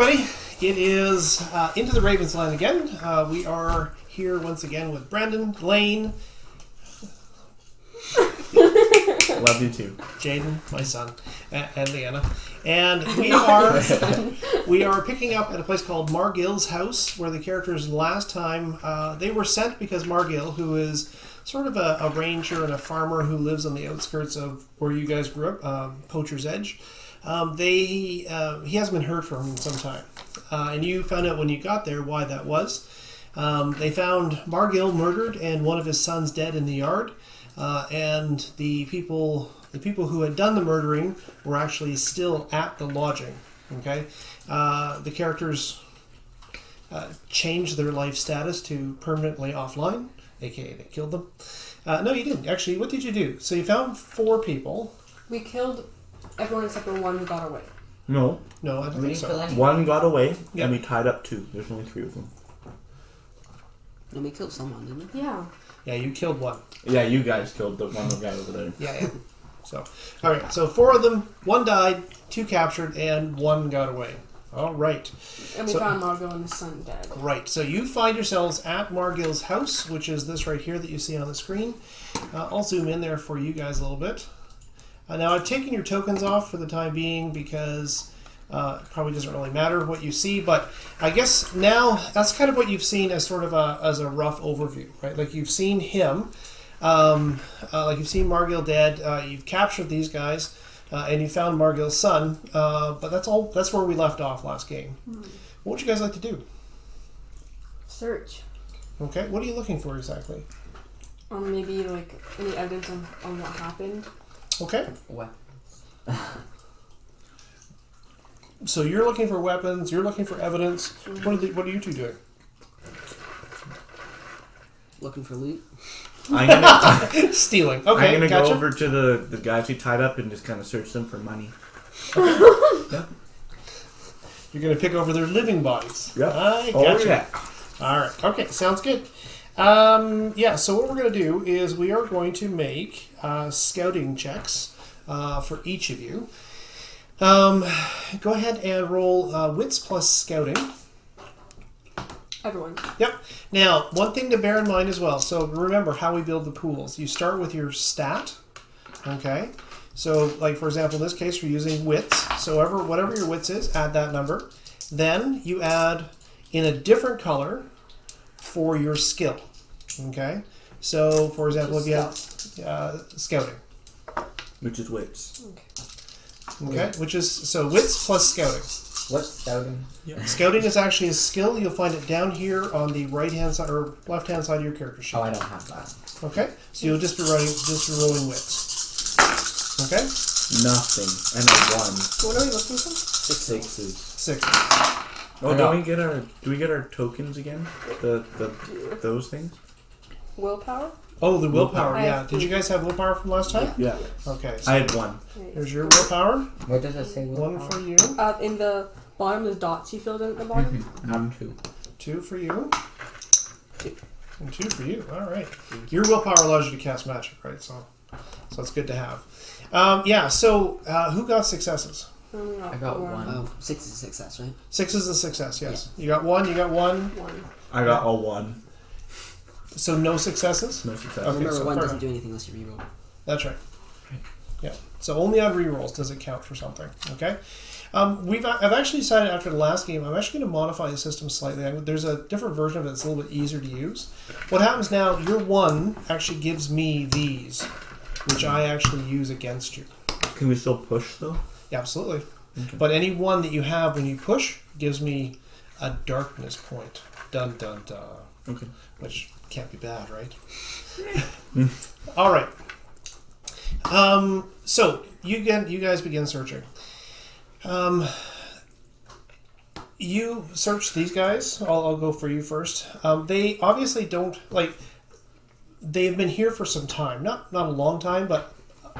everybody. It is Into the Ravensland again. We are here once again with Brandon, Lane. Love you too. Jaden, my son, and Leanna. And we are picking up at a place called Margil's house, where the characters last time, they were sent because Margil, who is sort of a ranger and a farmer who lives on the outskirts of where you guys grew up, Poacher's Edge, he hasn't been heard from in some time. And you found out when you got there why that was. They found Margil murdered and one of his sons dead in the yard. And the people who had done the murdering were actually still at the lodging. Okay, the characters changed their life status to permanently offline, aka they killed them. No, you didn't. Actually, what did you do? So you found 4 people. We killed everyone except for one who got away. No, I don't think so. one got away, and we tied up 2. There's only 3 of them. And we killed someone, didn't we? Yeah. Yeah, you killed one. Yeah, you guys killed the one guy over there. Yeah. So, all right. So 4 of them. 1 died, 2 captured, and 1 got away. All right. And we found Margil and his son dead. Right. So you find yourselves at Margil's house, which is this right here that you see on the screen. I'll zoom in there for you guys a little bit. Now I've taken your tokens off for the time being because it probably doesn't really matter what you see, but I guess now that's kind of what you've seen as sort of as a rough overview, right? Like you've seen him, like you've seen Margil dead, you've captured these guys, and you found Margil's son, but that's where we left off last game. What would you guys like to do? Search. Okay, what are you looking for exactly? Maybe like any evidence on what happened. Okay. What? So you're looking for weapons, you're looking for evidence. Mm-hmm. What are you two doing? Looking for loot? I'm gonna, Stealing. Okay, I'm gonna gotcha. go over to the guys we tied up and just kind of search them for money. You're going to pick over their living bodies. Yep. I Oh, gotcha. yeah. All right. Okay, sounds good. So what we're going to do is we are going to make scouting checks for each of you. Go ahead and roll wits plus scouting. Everyone. Yep. Now, one thing to bear in mind as well. So remember how we build the pools. You start with your stat. Okay. So, like for example, in this case, we're using wits. So whatever your wits is, add that number. Then you add in a different color for your skill. Okay. So, for example, if you have scouting. Which is wits. Okay. Which is so wits plus scouting. What's scouting? Yeah. Scouting is actually a skill. You'll find it down here on the right-hand side or left-hand side of your character sheet. Oh, I don't have that. Okay, so you'll just be rolling wits. Okay, Nothing. And a 1. What are we looking for? 6s. 6. Oh, do we get our tokens again? Those things? Willpower? Oh, the willpower. I Yeah. have Did you guys have willpower from last time? Yeah. Okay. So I had 1. here's your willpower. What does it say? 1 for you. In the bottom, there's dots you filled in at the bottom. I have 2. 2 for you. 2. And 2 for you. All right. Your willpower allows you to cast magic, right? So it's good to have. So who got successes? I got 1. Oh, 6 is a success, right? 6 is a success. Yes. Yeah. You got 1. You got 1. 1. I got a 1. So no successes. No success. Okay, Remember, so 1 fair doesn't enough. do anything unless you reroll. That's right. Yeah. So only on rerolls does it count for something. Okay. I've actually decided after the last game, I'm actually going to modify the system slightly. There's a different version of it that's a little bit easier to use. What happens now? Your 1 actually gives me these, which I actually use against you. Can we still push though? Yeah, absolutely. Okay. But any 1 that you have when you push gives me a darkness point. Dun dun dun. Okay. Which can't be bad, right? All right. So you guys begin searching. You search these guys. I'll go for you first. They obviously don't they've been here for some time. Not a long time, but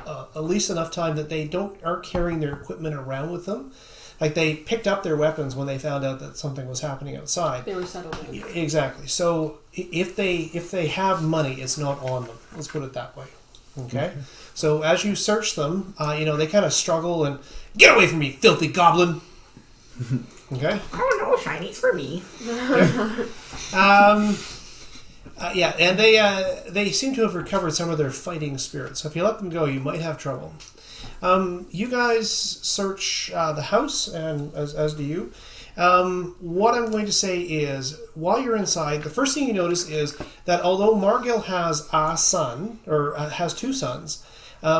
at least enough time that they aren't carrying their equipment around with them. Like they picked up their weapons when they found out that something was happening outside. They were settled in. Exactly. So if they have money, it's not on them. Let's put it that way. Okay. So as you search them, they kind of struggle and get away from me, filthy goblin. Okay. Oh no, shiny's for me. Yeah, and they seem to have recovered some of their fighting spirits. So if you let them go, you might have trouble. You guys search the house, and as do you. What I'm going to say is, while you're inside, the first thing you notice is that although Margil has a son, or has two sons,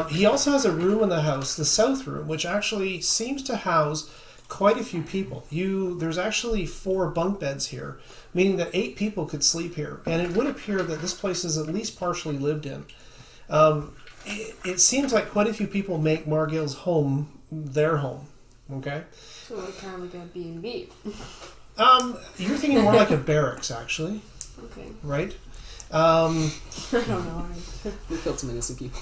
he also has a room in the house, the south room, which actually seems to house quite a few people. There's actually 4 bunk beds here, meaning that 8 people could sleep here. And it would appear that this place is at least partially lived in. It seems like quite a few people make Margil's home their home. Okay? So it's kind of like a B&B. You're thinking more like a barracks, actually. Okay. Right? I don't know. We killed some innocent people.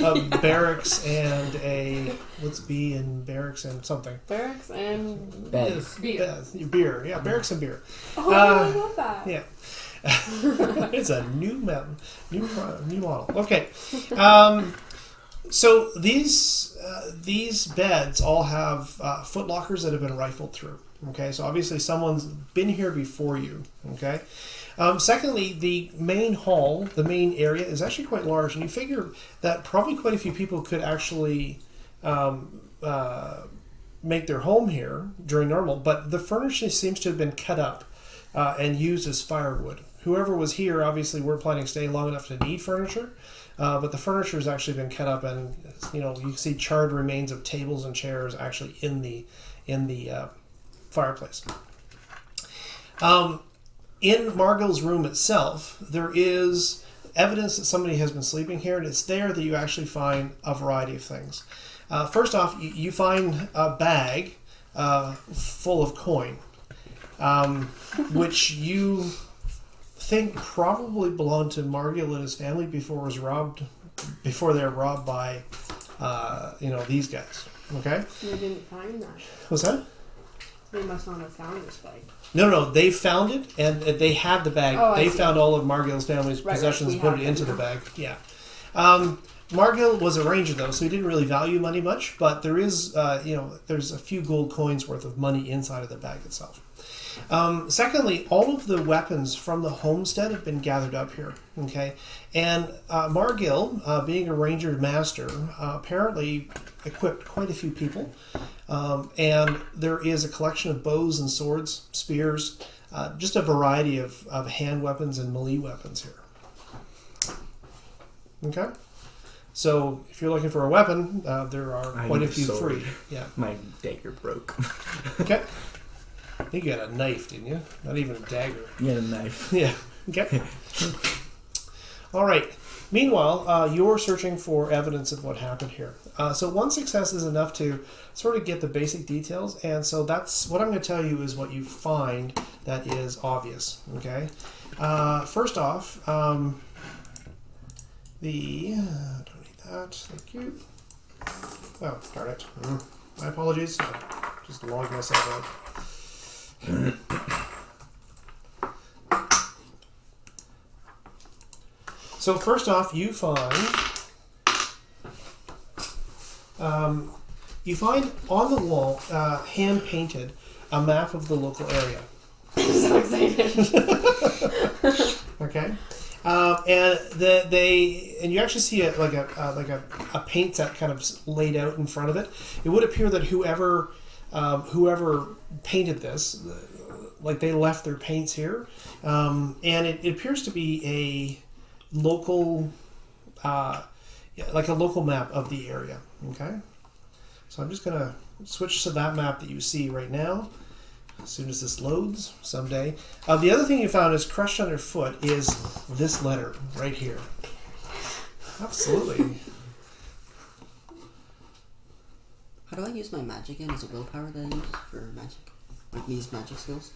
A barracks and a... What's B in barracks and something? Barracks and... Bed. Beer. Beer. Yeah, barracks and beer. Oh, I love that. Yeah. It's a new model. Okay. So these beds all have foot lockers that have been rifled through. Okay, so obviously someone's been here before you. Okay. Secondly, the main hall, the main area, is actually quite large, and you figure that probably quite a few people could actually make their home here during normal. But the furniture seems to have been cut up and used as firewood. Whoever was here obviously weren't planning to stay long enough to need furniture. But the furniture has actually been cut up, and you can see charred remains of tables and chairs actually in the fireplace. In Margil's room itself, there is evidence that somebody has been sleeping here, and it's there that you actually find a variety of things. First off, you find a bag full of coin, which you think probably belonged to Margil and his family before they were robbed by these guys. Okay? They didn't find that. What's that? They must not have found this bag. No, they found it, and they had the bag. Oh, they found all of Margil's family's possessions and put it into the bag. Yeah. Margil was a ranger, though, so he didn't really value money much, but there is, there's a few gold coins worth of money inside of the bag itself. Secondly, all of the weapons from the homestead have been gathered up here. Okay, and Margil, being a ranger master, apparently equipped quite a few people, and there is a collection of bows and swords, spears, just a variety of hand weapons and melee weapons here. Okay, so if you're looking for a weapon, there are quite a few free. Yeah, my dagger broke. Okay. I think you had a knife, didn't you? Not even a dagger. You had a knife. Yeah. Okay. All right. Meanwhile, you're searching for evidence of what happened here. So one success is enough to sort of get the basic details, and so that's what I'm going to tell you is what you find that is obvious. Okay. First off, don't need that. Thank you. Oh, darn it. My apologies. Just logged myself out. So first off, you find on the wall, hand painted, a map of the local area. I'm so excited. Okay, and you actually see a paint set kind of laid out in front of it. It would appear that whoever painted this, like they left their paints here, and it appears to be a local, like a local map of the area. Okay, so I'm just gonna switch to that map that you see right now. As soon as this loads someday. The other thing you found is crushed underfoot is this letter right here. Absolutely. How do I use my magic again? Is it willpower that I use for magic? Like these magic skills?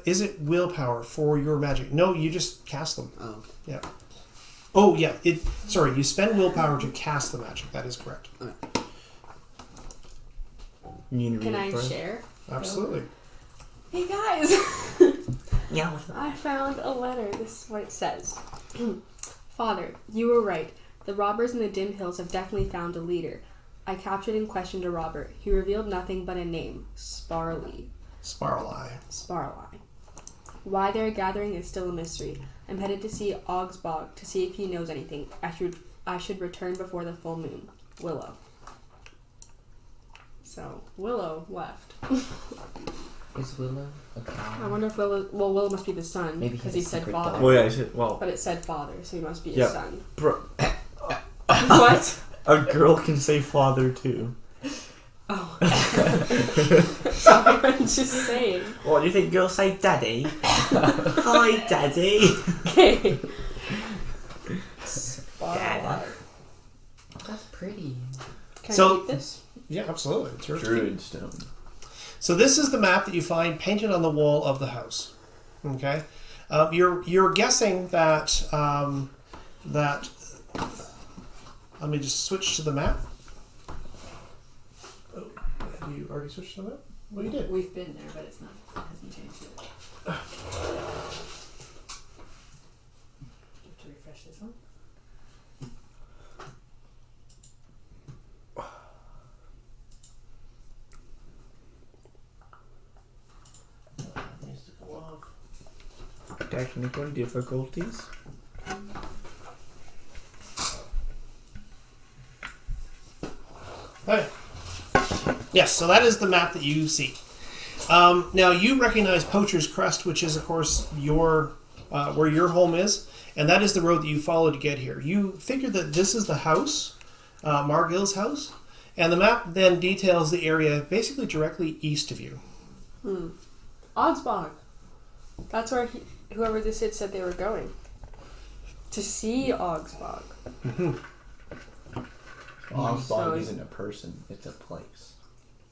Is it willpower for your magic? No, you just cast them. Oh, okay. Yeah. Oh, yeah. Sorry, you spend willpower to cast the magic. That is correct. Okay. Can I share? Absolutely. Hey guys! Yeah. I found a letter. This is what it says. Father, you were right. The robbers in the dim hills have definitely found a leader. I captured and questioned a robber. He revealed nothing but a name, Sparly. Sparly. Why they're gathering is still a mystery. I'm headed to see Augsbog to see if he knows anything. I should return before the full moon. Willow. So, Willow left. Is Willow a cow? I wonder if Willow... Well, Willow must be the son. Maybe because he's he a said secret father. dog. Well, yeah, I said, well, But it said father, so he must be Yeah. his son. bro, What? a girl can say father too. Oh. Sorry, I'm just saying. What do you think girls say, daddy? Hi, daddy. Okay. Dad. That's pretty. Can So- I keep this? Yeah, absolutely. It's yours. Druid stone. So this is the map that you find painted on the wall of the house. Okay, you're guessing that that. Let me just switch to the map. Oh, have you already switched to the map? Well, you did. We've been there, but it hasn't changed yet. Do you have to refresh this one? Needs to go off. Technical difficulties. Okay. Yes, so that is the map that you see. Now you recognize Poacher's Crest, which is, of course, your where your home is, and that is the road that you follow to get here. You figure that this is the house, Margil's house, and the map then details the area basically directly east of you. Augsbog. That's where whoever this is said they were going. To see Augsbog. Augsbog So- isn't a person; it's a place.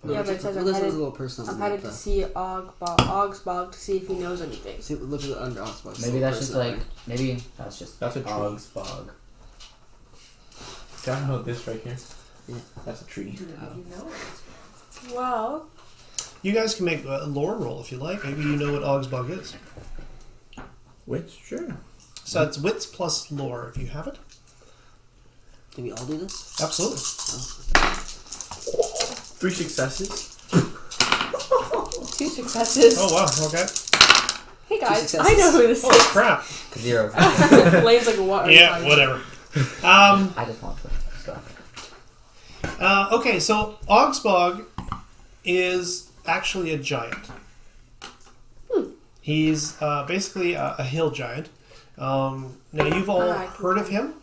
Yeah, but it says Look I'm at this headed, little person on I'm the map, headed to though. see Augsbog to see if he knows anything. See, look at the under Augsburg. Maybe that's just like. Maybe that's just. That's a tree. Augsbog. Download this right here. Yeah. That's a tree. You know it. Well, You guys can make a lore roll if you like. Maybe you know what Augsbog is. Which sure. So it's wits plus lore if you have it. Can we all do this? Absolutely. 3 successes. 2 successes. Oh wow. Okay. Hey guys, successes. I know who this Holy is. crap. 0. Lane's like, what? are you Yeah. talking Whatever. I just want to stuff. Okay, so Augsbog is actually a giant. He's basically a hill giant. Now you've all I can heard of him.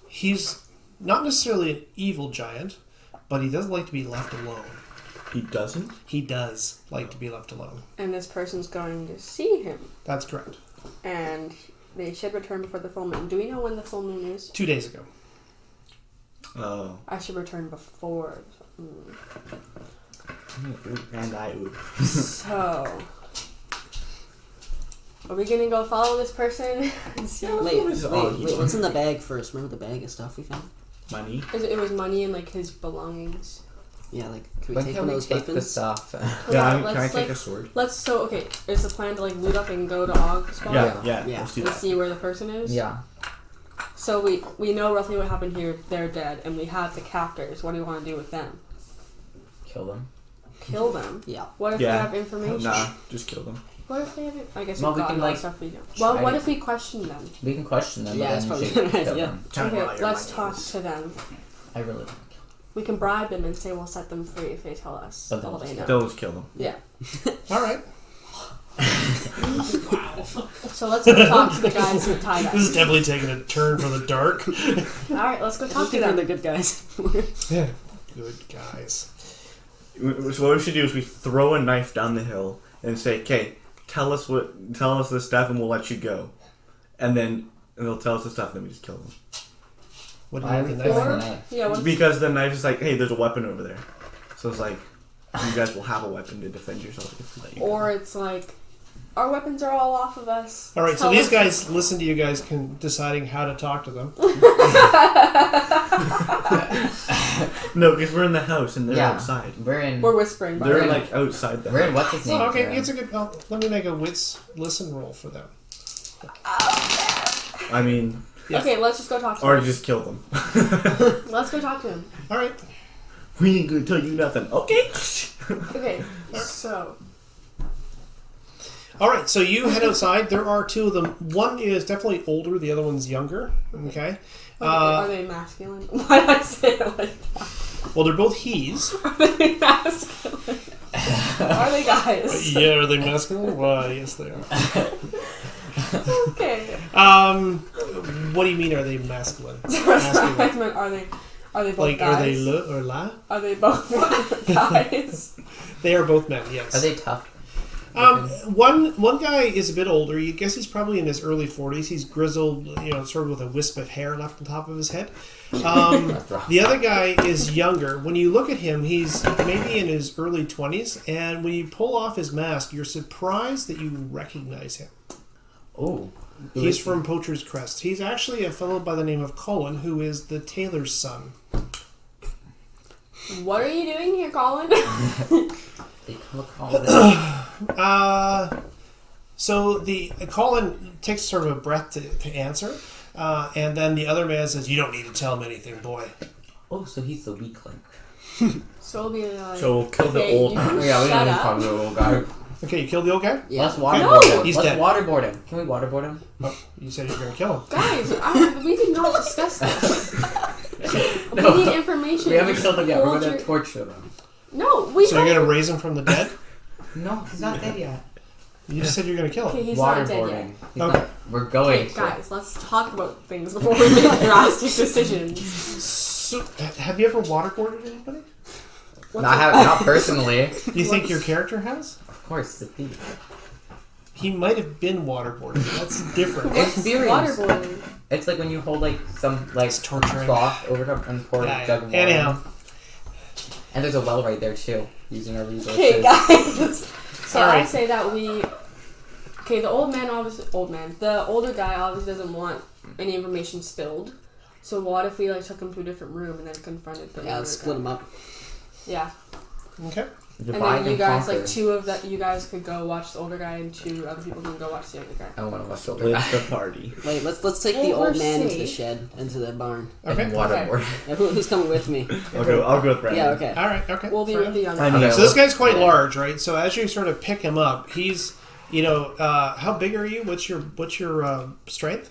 He's not necessarily an evil giant, but he doesn't like to be left alone. He doesn't. He does like to be left alone. And this person's going to see him. That's correct. And they should return before the full moon. Do we know when the full moon is? 2 days ago. Oh. I should return before. And I would. So, are we gonna go follow this person and see? Wait, is Augsburg? what's in the bag first? Remember the bag of stuff we found? Money. It was money and like his belongings. Yeah, like, can we When take can one we of those take the weapons? stuff? Yeah, let's, can I take like, a sword? Okay, is the plan to like loot up and go to Augsburg Yeah. Yeah. Let's do and that. see where the person is? Yeah. So we know roughly what happened here. They're dead, and we have the captors. What do you want to do with them? Kill them. Kill them? Yeah. What if Yeah. they have information? Nah, just kill them. What if they have? I guess Well, we've we got can, a lot of like, stuff we know. try Well, what to- if we question them? We can question them. Yeah, but that's then we probably should a good kill idea. them. Tell me why Okay, your let's money talk is. to them. I really. We can bribe them and say we'll set them free if they tell us But then all they just know. They'll just kill them. Yeah. All right. So let's go talk to the guys who tied This is us. definitely taking a turn for the dark. All right, let's go talk to They're them. the good guys. Yeah. Good guys. So what we should do is we throw a knife down the hill and say, "Okay, tell us this stuff, and we'll let you go." And they'll tell us the stuff, and then we just kill them. What do Why you are we think the knife throwing for? a knife? Yeah. What's, Because the knife is like, "Hey, there's a weapon over there," so it's like you guys will have a weapon to defend yourself if we let you go. or it's like our weapons are all off of us. All right, so Tell these us- guys listen to you guys deciding how to talk to them. No, because we're in the house and they're Yeah. outside. We're whispering. By They're the way. like outside the We're in house. what's his name? Oh, okay, it's a good. Let me make a wits listen roll for them. I mean, Yeah. Okay, let's just go talk to Or him. just kill them. Let's go talk to him. All right. We ain't gonna tell you nothing. Okay. Okay, so All right. So you head outside. There are two of them. One is definitely older. The other one's younger. Okay. are they masculine? Why did I say it like that? Well, they're both he's. Are they masculine? Are they guys? Yeah, are they masculine? Why, yes, they are. Okay. What do you mean? Are they masculine? I Masculine. meant, are they both Like, guys? are they le or la? Are they both guys? They are both men. Yes. Are they tough? One guy is a bit older. You guess he's probably in his early 40s. He's grizzled, sort of with a wisp of hair left on top of his head. The other guy is younger. When you look at him, he's maybe in his early 20s, and when you pull off his mask, you're surprised that you recognize him. Oh. He's from Poacher's Crest. He's actually a fellow by the name of Colin, who is the tailor's son. What are you doing here, Colin? They look all this. So Colin takes sort of a breath to answer, and then the other man says, "You don't need to tell him anything, boy." Oh, so he's the weak link. So we'll be like, So we'll kill the okay, old. you can Yeah, we shut don't need to up. talk to the old guy. Okay, you killed the old guy? Yeah. Let's waterboard No! him. He's Let's dead. waterboard him. Can we waterboard him? Oh, you said you were going to kill him. Guys, we did not discuss this. No. We need information. We haven't killed him yet. We're Hold gonna your- torture them. No, we So you're going to raise him from the dead? No, he's not dead yet. You just said you're going to kill Okay, him. he's not dead yet. Waterboarding. He's Okay. not- We're going Okay, to. guys, let's talk about things before we make drastic decisions. So, have you ever waterboarded anybody? Not personally. Do you think your character has? Of course, the thief. He might have been waterboarded. That's different. Experience. Waterboarding. It's like when you hold some It's torturing. cloth over top and pour a jug of water. Anyhow. And there's a well right there too, using our resources. Okay, guys. So I Alright. say that we. Okay, the the older guy obviously doesn't want any information spilled. So what if we took him to a different room and then confronted the Yeah, younger let's split guy? them up. Yeah, Okay. and then you guys you guys could go watch the older guy and two other people can go watch the younger guy. I want to watch the Split the party. Wait, let's take Well, the old we're man into the safe. shed, into the barn. Okay. And waterboard. Who's coming with me? I'll go with Brandon. Yeah, okay. All right. Okay. We'll be Fair with the enough. younger I guy. know. So this guy's quite large, right? So as you sort of pick him up, he's, how big are you? What's your strength?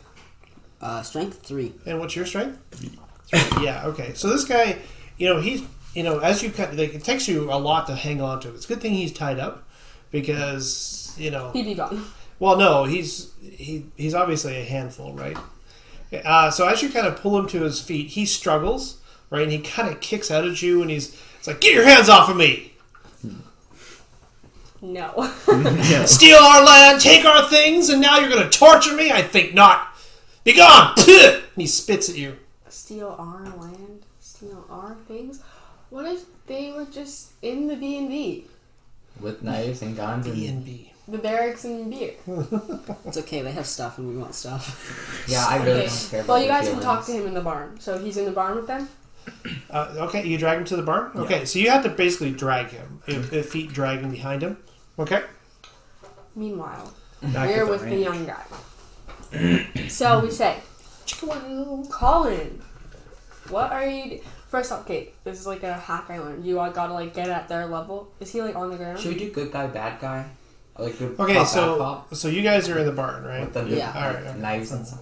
Strength 3. And what's your strength? 3. Yeah. Okay. So this guy, he's, as you cut, it takes you a lot to hang on to him. It's a good thing he's tied up, because He'd be gone. well, no, he's obviously a handful, right? So as you kind of pull him to his feet, he struggles, right? And he kind of kicks out at you, and it's like, "Get your hands off of me! No. Yeah. Steal our land, take our things, and now you're going to torture me? I think not. Be gone!" And he spits at you. Steal our land? Steal our things? What if they were just in the B&B? With knives and guns and... B&B. The barracks and beer. It's okay, they have stuff and we want stuff. Yeah, I really Okay. don't care about Well, you their guys can talk to feelings. him in the barn. So he's in the barn with them? Okay, you drag him to the barn? Okay, so you have to basically drag him. If feet dragging behind him. Okay? Meanwhile, Back we're at the with the ranch. young guy. So we say, Colin, what are you... First off, okay, this is like a hack I learned. You gotta get at their level. Is he on the ground? Should we do good guy, bad guy? Or like good Okay, cop, so bad cop? so you guys are in the barn, right? With the Yeah. Alright, okay. knives and stuff.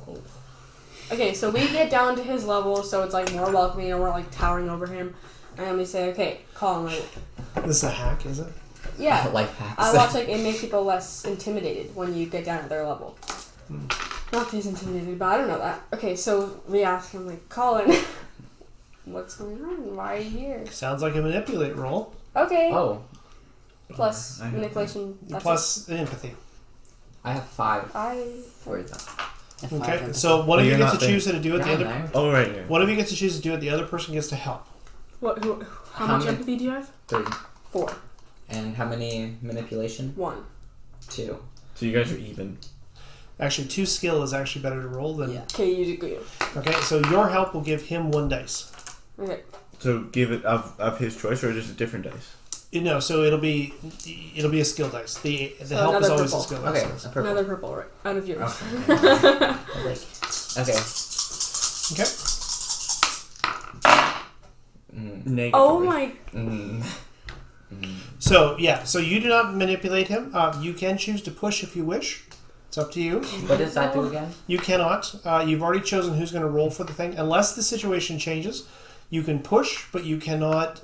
Okay, so we get down to his level, so it's more welcoming, and we're towering over him. And we say, okay, Colin, This is a hack, is it? yeah. Life hacks. I watch it makes people less intimidated when you get down at their level. Not that he's intimidated, but I don't know that. Okay, so we ask him Colin, what's going on? Why are you here? Sounds like a manipulate roll. Okay. Oh, Plus I have manipulation. That's Plus empathy. I have 5 it. for that. F5 Okay, then. so one Oh, of you you're gets not to there. choose how to do it. The Yeah, other knife. Oh, right here. one of you gets to choose to do it. The other person gets to help. How How much many- empathy do you have? 3. 4. And how many manipulation? 1. 2. So you guys are even. Actually, 2 skill is actually better to roll than. Yeah. Okay, you do good. Okay, so your help will give him 1 dice. Okay. So give it of his choice or just a different dice. So it'll be a skill dice. The So help is another always purple. a skill dice. Okay, yes. a purple. Another purple, right? Out of yours. Okay. Okay. Negative. Oh my. Mm. So you do not manipulate him. You can choose to push if you wish. It's up to you. What does that do again? You cannot. You've already chosen who's going to roll for the thing. Unless the situation changes, you can push, but you cannot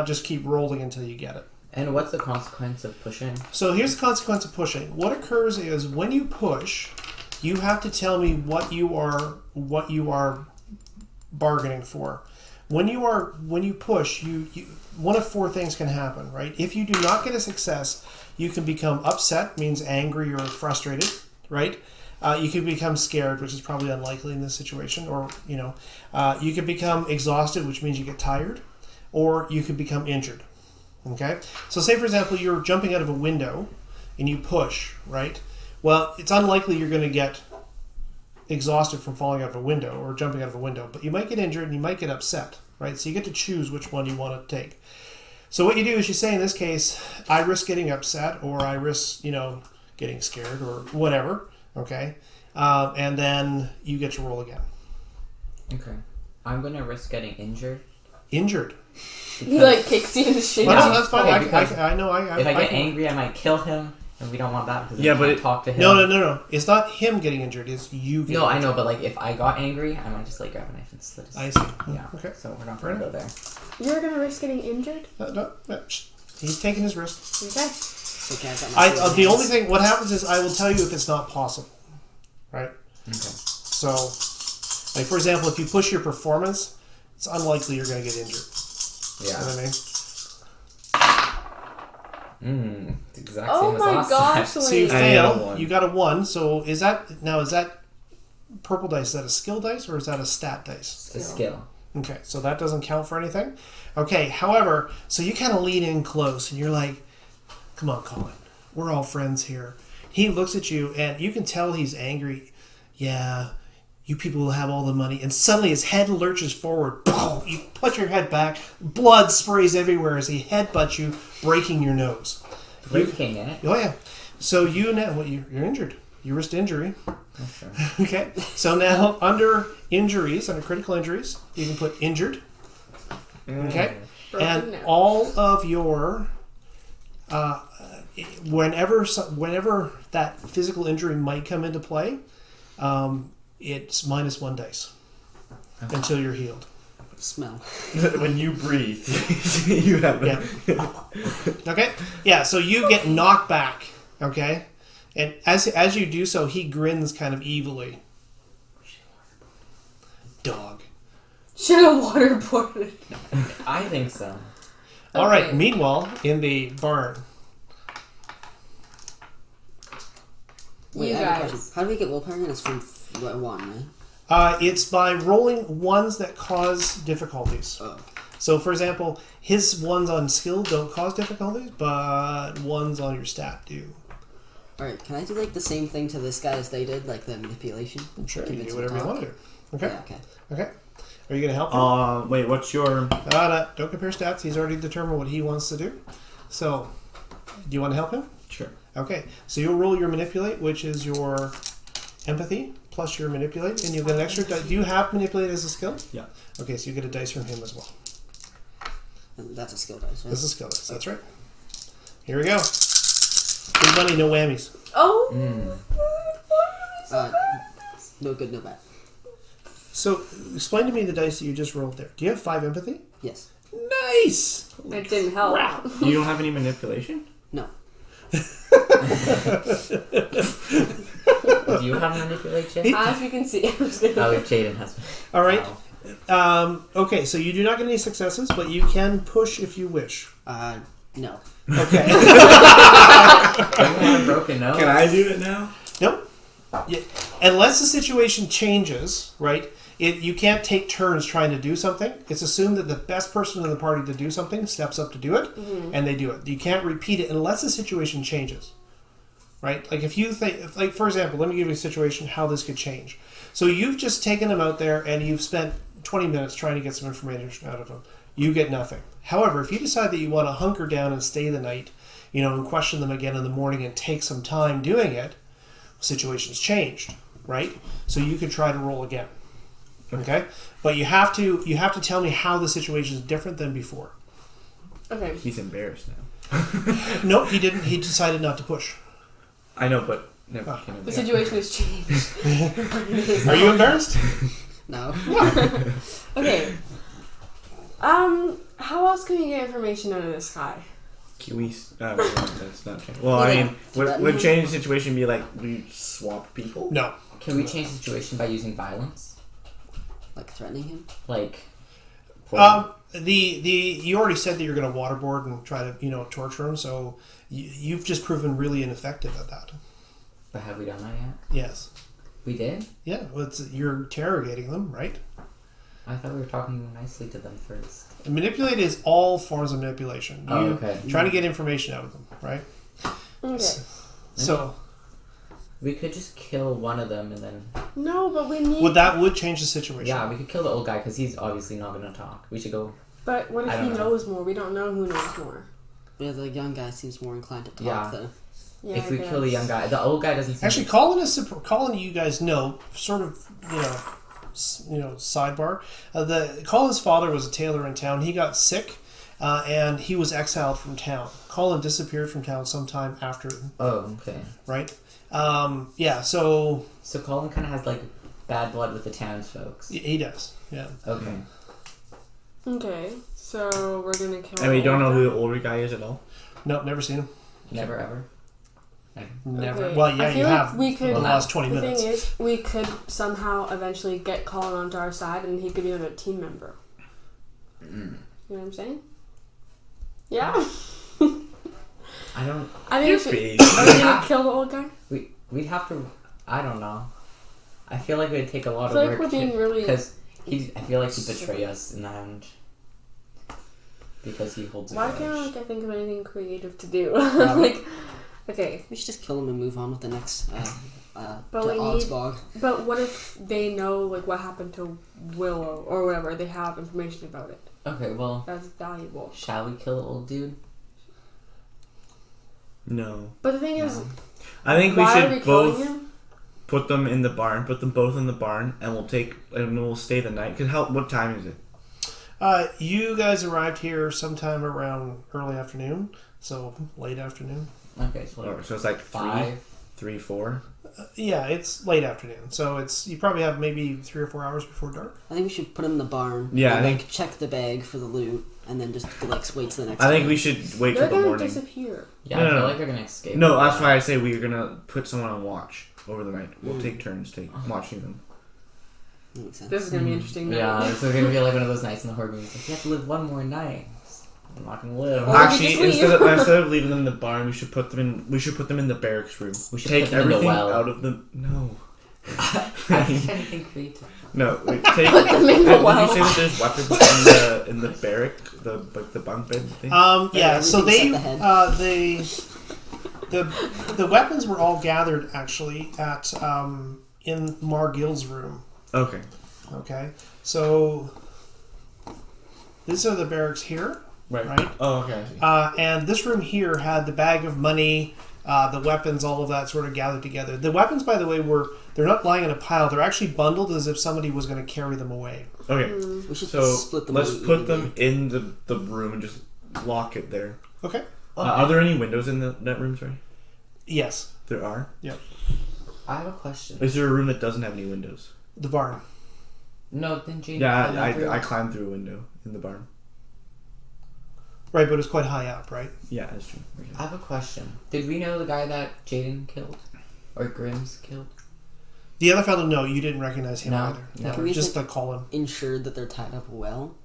just keep rolling until you get it. And what's the consequence of pushing? So here's the consequence of pushing. What occurs is when you push, you have to tell me what you are bargaining for. When you push, you one of four things can happen, right? If you do not get a success, you can become upset, means angry or frustrated, right? You could become scared, which is probably unlikely in this situation, or you could become exhausted, which means you get tired, or you could become injured. Okay, so say for example you're jumping out of a window and you push, right? Well, it's unlikely you're going to get exhausted from falling out of a window or jumping out of a window, but you might get injured and you might get upset, right? So you get to choose which one you want to take. So what you do is you say in this case, I risk getting upset, or I risk, getting scared, or whatever, okay? And then you get to roll again. Okay. I'm gonna risk getting injured. Injured. He like kicks you in the shin. Well, that's fine. Okay, because I know. If I get angry, I might kill him, and we don't want that because Yeah, I but can't talk to him. No. It's not him getting injured. It's you getting No, I injured. know, but like if I got angry, I might just like grab a knife and slit his. I see. Yeah. Okay. So we're not Fair gonna go there. You're gonna risk getting injured? No, he's taking his risk. Okay. Okay, I've got my sword in The my only hands. thing, what happens is I will tell you if it's not possible, right? Okay. So, like for example, if you push your performance, it's unlikely you're going to get injured. You know Yeah. what I mean? The exact Oh same as my last gosh, time. So you Wait. I got a fail. 1. You got a 1. So is that purple dice? Is that a skill dice or is that a stat dice? It's a skill. Okay, so that doesn't count for anything. Okay, however, so you kind of lean in close and you're like, come on, Colin, we're all friends here. He looks at you and you can tell he's angry. Yeah, you people will have all the money. And suddenly his head lurches forward. Boom! You put your head back. Blood sprays everywhere as he headbutts you, breaking your nose. Breaking it. Oh, yeah. So you're injured. You risked injury. Oh, sure. Okay. So now under injuries, under critical injuries, you can put injured. Okay. Broken And nose. all of your whenever that physical injury might come into play, it's -1 dice until you're healed. Smell. When you breathe, you have Yeah. Okay. Yeah. So you get knocked back. Okay. And as you do so, he grins kind of evilly. Dog. Should have waterboarded. I think so. All right. Okay. Meanwhile, in the barn. Wait, You I have a guys. question. How do we get willpower again? It's from 1, right? It's by rolling ones that cause difficulties. Oh. So, for example, his ones on skill don't cause difficulties, but ones on your stat do. Alright, can I do like the same thing to this guy as they did? Like the manipulation? Sure, you Convince do whatever him you to want to talk? do. Okay. Yeah, okay. Okay. Are you going to help him? Wait, what's your... Don't compare stats. He's already determined what he wants to do. So, do you want to help him? Sure. Okay. So you'll roll your manipulate, which is your empathy plus your manipulate, and you'll get an extra die. Do you have manipulate as a skill? Yeah. Okay, so you get a dice from him as well. And that's a skill dice, right? This is skill dice. That's right. Here we go. Big money, no whammies. Oh. No good, no bad. So, explain to me the dice that you just rolled there. Do you have 5 empathy? Yes. Nice. It didn't help. You don't have any manipulation? No. Do you have manipulation? As we can see. I'm just gonna- Oh, Jaden has. All right. Wow. Okay, so you do not get any successes, but you can push if you wish. No. Okay. You have a broken nose. Can I do it now? Nope. Yeah. Unless the situation changes, right? You can't take turns trying to do something. It's assumed that the best person in the party to do something steps up to do it, and they do it. You can't repeat it unless the situation changes, right? Like if you think, like for example, let me give you a situation how this could change. So you've just taken him out there and you've spent 20 minutes trying to get some information out of him. You get nothing. However, if you decide that you want to hunker down and stay the night, and question them again in the morning and take some time doing it, situation's changed, right? So you could try to roll again. Okay, but you have to tell me how the situation is different than before. Okay. He's embarrassed now. No, he didn't. He decided not to push. I know, but never. The situation has changed. Are you embarrassed? No. Okay. How else can you get information out of this guy? Can we? That's not change. Well, I mean, would change the situation be like we swap people? No. Can we change the situation by using violence? Like threatening him? Like, You already said that you're going to waterboard and try to torture him, so you've just proven really ineffective at that. but have we done that yet? Yes. We did? Yeah. Well, you're interrogating them, right? I thought we were talking nicely to them first. Manipulate is all forms of manipulation. Oh, You okay. try to get information out of them, right? Okay. So We could just kill one of them and then... No, but we need. that would change the situation. Yeah, we could kill the old guy because he's obviously not going to talk. We should go... But what I if he don't know. knows more? We don't know who knows more. Yeah, the young guy seems more inclined to talk, Yeah. though. Yeah, if I we guess. kill the young guy... The old guy doesn't seem... Actually, Colin, you guys know, sort of, sidebar. Colin's father was a tailor in town. He got sick, and he was exiled from town. Colin disappeared from town sometime after, Oh, okay. right? Yeah. So So Colin kind of has, like, bad blood with the townsfolk. he does. Yeah. Okay. Okay, so we're gonna kill. And we the don't know old who guy? the older guy is at all. Nope, never seen him. Never, ever. Never. Okay. Well, yeah, I you feel have. like we could. the last 20 the minutes. thing is, we could somehow eventually get Colin onto our side, and he could be another team member. You know what I'm saying? Yeah. I don't... I think we should. Face. Are we gonna kill the old guy? We'd have to... I don't know. I feel like it would take a lot I feel of like work we're being really. because I feel like he'd betray us in the end. Because he holds a Why grudge. can't I think of anything creative to do? Like, okay, We should just kill him and move on with the next But to we need- Odsbog. but what if they know like what happened to Willow or whatever? They have information about it. Okay, well, That's valuable. shall we kill the old dude? No. But the thing is, No. I think we why are we should killing both him? put them in the barn. Put them both in the barn, and we'll stay the night. What time is it? You guys arrived here sometime around early afternoon, so late afternoon. Okay, so Oh, so it's like 5. 3, 4. Yeah, it's late afternoon, so you probably have maybe 3 or 4 hours before dark. I think we should put him in the barn. Yeah, and, I like, check the bag for the loot, and then just wait till the next I think day. we should wait They're till the gonna morning. disappear. Yeah, No, I feel no. like they're gonna escape. No, that's why I say we're gonna put someone on watch over the night. We'll Mm. take turns watching them. That makes sense. This is gonna be interesting. Yeah, night. this is gonna be like one of those nights in the horror movies. Like, you have to live one more night. I'm not gonna live. Or we could Actually, just leave. instead of leaving them in the barn, we should put them in the barracks room. We should take put them in the everything well. out of the no. I think anything creative. No, we take. Put them in the Did well. you say that there's weapons in the barrack, the bunk bed thing? Yeah, so they everything's at the weapons were all gathered actually at in Margil's room. Okay. Okay, so these are the barracks here, right? Oh, okay. I see. And this room here had the bag of money, the weapons, all of that sort of gathered together. The weapons, by the way, they're not lying in a pile. They're actually bundled as if somebody was going to carry them away. Okay. We should So split them. let's out put evenly. them in the room and just lock it there. Okay. Are there any windows in that room? Sorry. Yes. There are. I have a question. Is there a room that doesn't have any windows? The barn. No, then Jane. Yeah, I climbed through a window in the barn. Right, but it's quite high up, right? Yeah, that's true. Okay. I have a question. Did we know the guy that Jaden killed? Or Grimm's killed? The other fellow, no, you didn't recognize him No. either. No. Can we Just think- the Colin. Ensure that they're tied up well.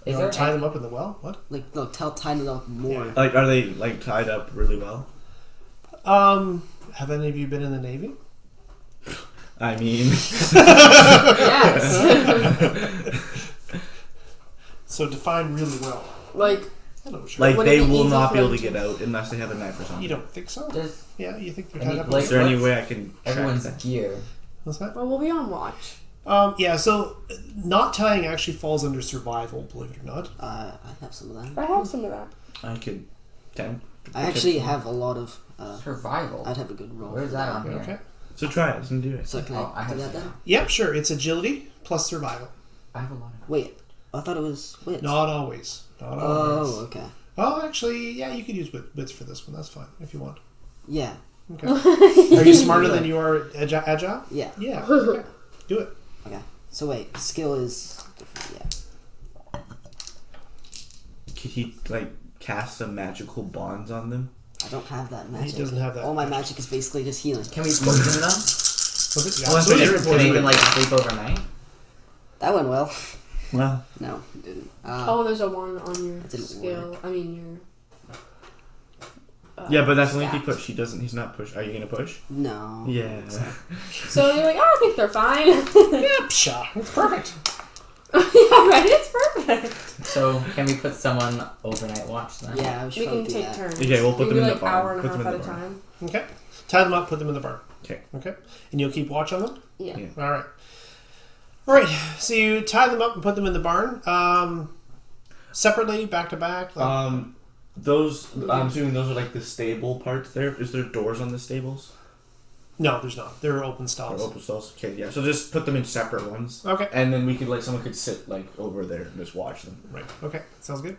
Is You there want to tie any- them up in the well? What? Like, no, tie them up more. Yeah. Like, are they like tied up really well? Have any of you been in the Navy? I mean, Yes. So define really well. Like, Hello, sure. like Would they it be will easy not for be able them to to- get out unless they have a knife or something. You don't think so? Does Yeah, you think they're Any tied up? place- Is there any way I can track everyone's that? gear? What's that? well, we'll be on watch. Yeah, so not tying actually falls under survival, believe it or not. I have some of that. I have some of that. I could. I actually have a lot of. Survival. I'd have a good roll. Where's for that on here? Okay. So try it. Let's do it. So can Oh, I I do have that some. then? Yep, sure. It's agility plus survival. I have a lot of. Wait, I thought it was wits. Not always. Not always. Oh, okay. Oh, actually, yeah, you could use wits for this one. That's fine if you want. Yeah. Okay. Are you smarter than you are agile? Yeah. Yeah. Okay. Do it. Okay. So wait, skill is different. Yeah. Could he like cast some magical bonds on them? I don't have that magic. He doesn't have that. All my magic is basically just healing. Can we poison them? Was it? Oh, that's Yeah, right, absolutely. you're Can they even like sleep overnight? That went well. Well, No, it didn't. Oh, there's a 1 on your That didn't skill. I mean your. yeah, but that's only if he stats. push. He doesn't. He's not push. Are you gonna push? No. Yeah. So you're like, oh, I think they're fine. Yeah, pshaw. It's perfect. Yeah, right. It's perfect. So can we put someone overnight watch then? Yeah, I was We trying can to do take that. turns. Okay, we'll put Maybe them in like the barn. hour and a Put them half in at a the barn. time. Okay. Tie them up. Put them in the barn. Okay. Okay. And you'll keep watch on them. Yeah. Yeah. All right. All right. So you tie them up and put them in the barn. Separately, back to back. Those. I'm assuming those are like the stable parts. There. Is there doors on the stables? No, there's not. They're open Or stalls. open stalls? Okay, yeah. So just put them in separate ones. Okay. And then we could like someone could sit like over there and just watch them. Right. Okay. Sounds good.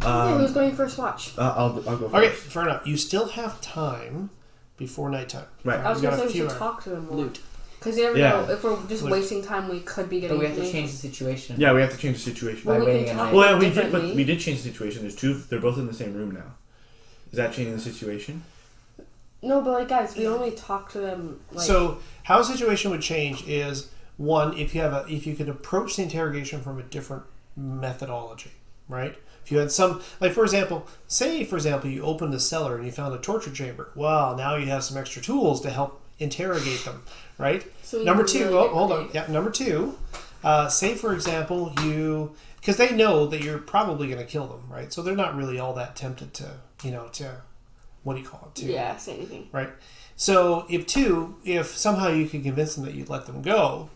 Okay, who's going first watch? I'll go first. Okay. Fair enough. You still have time before nighttime. Right. I was You gonna got say a we few should hours. talk to them more. Loot. Because you never Yeah. know. If we're just Loot. wasting time, we could be getting But we have to information. change the situation. Yeah, we have to change the situation. Well, By we waiting can a talk night. Well, yeah, we did. differently. But we did change the situation. There's two. They're both in the same room now. Is that changing the situation? No, but like guys, we only talk to them. Like, So how a situation would change is one, if you could approach the interrogation from a different methodology, right? If you had some, like for example, you opened a cellar and you found a torture chamber. Well, now you have some extra tools to help interrogate them, right? so we Number can two, really oh, get hold on. creative. Yeah, number two, say for example, because they know that you're probably going to kill them, right? So they're not really all that tempted to, what do you call it? To, Yeah, say anything. right? So if somehow you could convince them that you'd let them go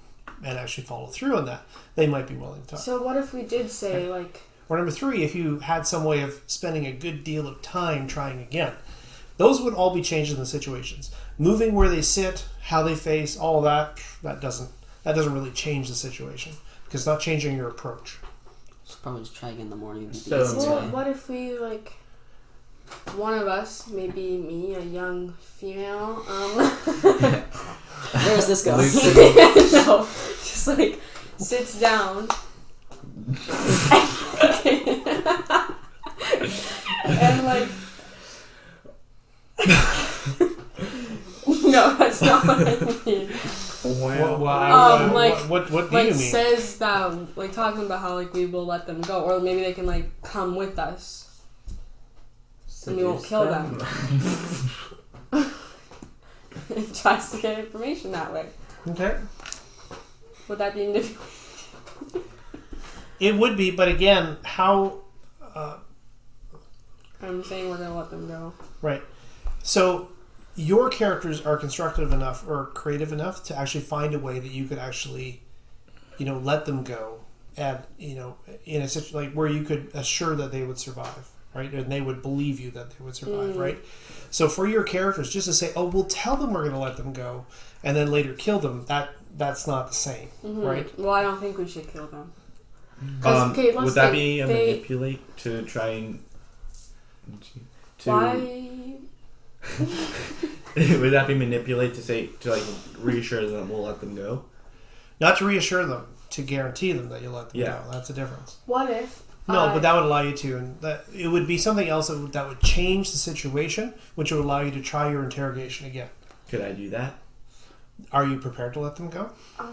and actually follow through on that, they might be willing to talk. So what if we did say like, Or number three, if you had some way of spending a good deal of time trying again, those would all be changes in the situations. Moving where they sit, how they face, all that doesn't really change the situation because it's not changing your approach. So probably just try again in the morning. So- well, Yeah. what if we like, one of us, maybe me, a young female, Where's this going? no, just like sits down and like no, that's not what I mean. What do Like you mean? says that, like talking about how like we will let them go, or maybe they can like come with us and we won't kill them. And tries to get information that way. Okay. Would that be manipulation? It would be, but again, how... I'm saying we're gonna let them go. Right. So your characters are constructive enough or creative enough to actually find a way that you could actually, let them go, and in a situation like where you could assure that they would survive, right? And they would believe you that they would survive, right? So for your characters, just to say, "Oh, we'll tell them we're going to let them go," and then later kill them, that's not the same, right? Well, I don't think we should kill them. 'Cause, okay, let's would that say be a they- manipulate to try and Why? would that be manipulate to like reassure them that we'll let them go? Not to reassure them, to guarantee them that you'll let them Yeah. go. That's the difference. What if? No, but that would allow you to, and that it would be something else that would change the situation, which would allow you to try your interrogation again. Could I do that? Are you prepared to let them go? Could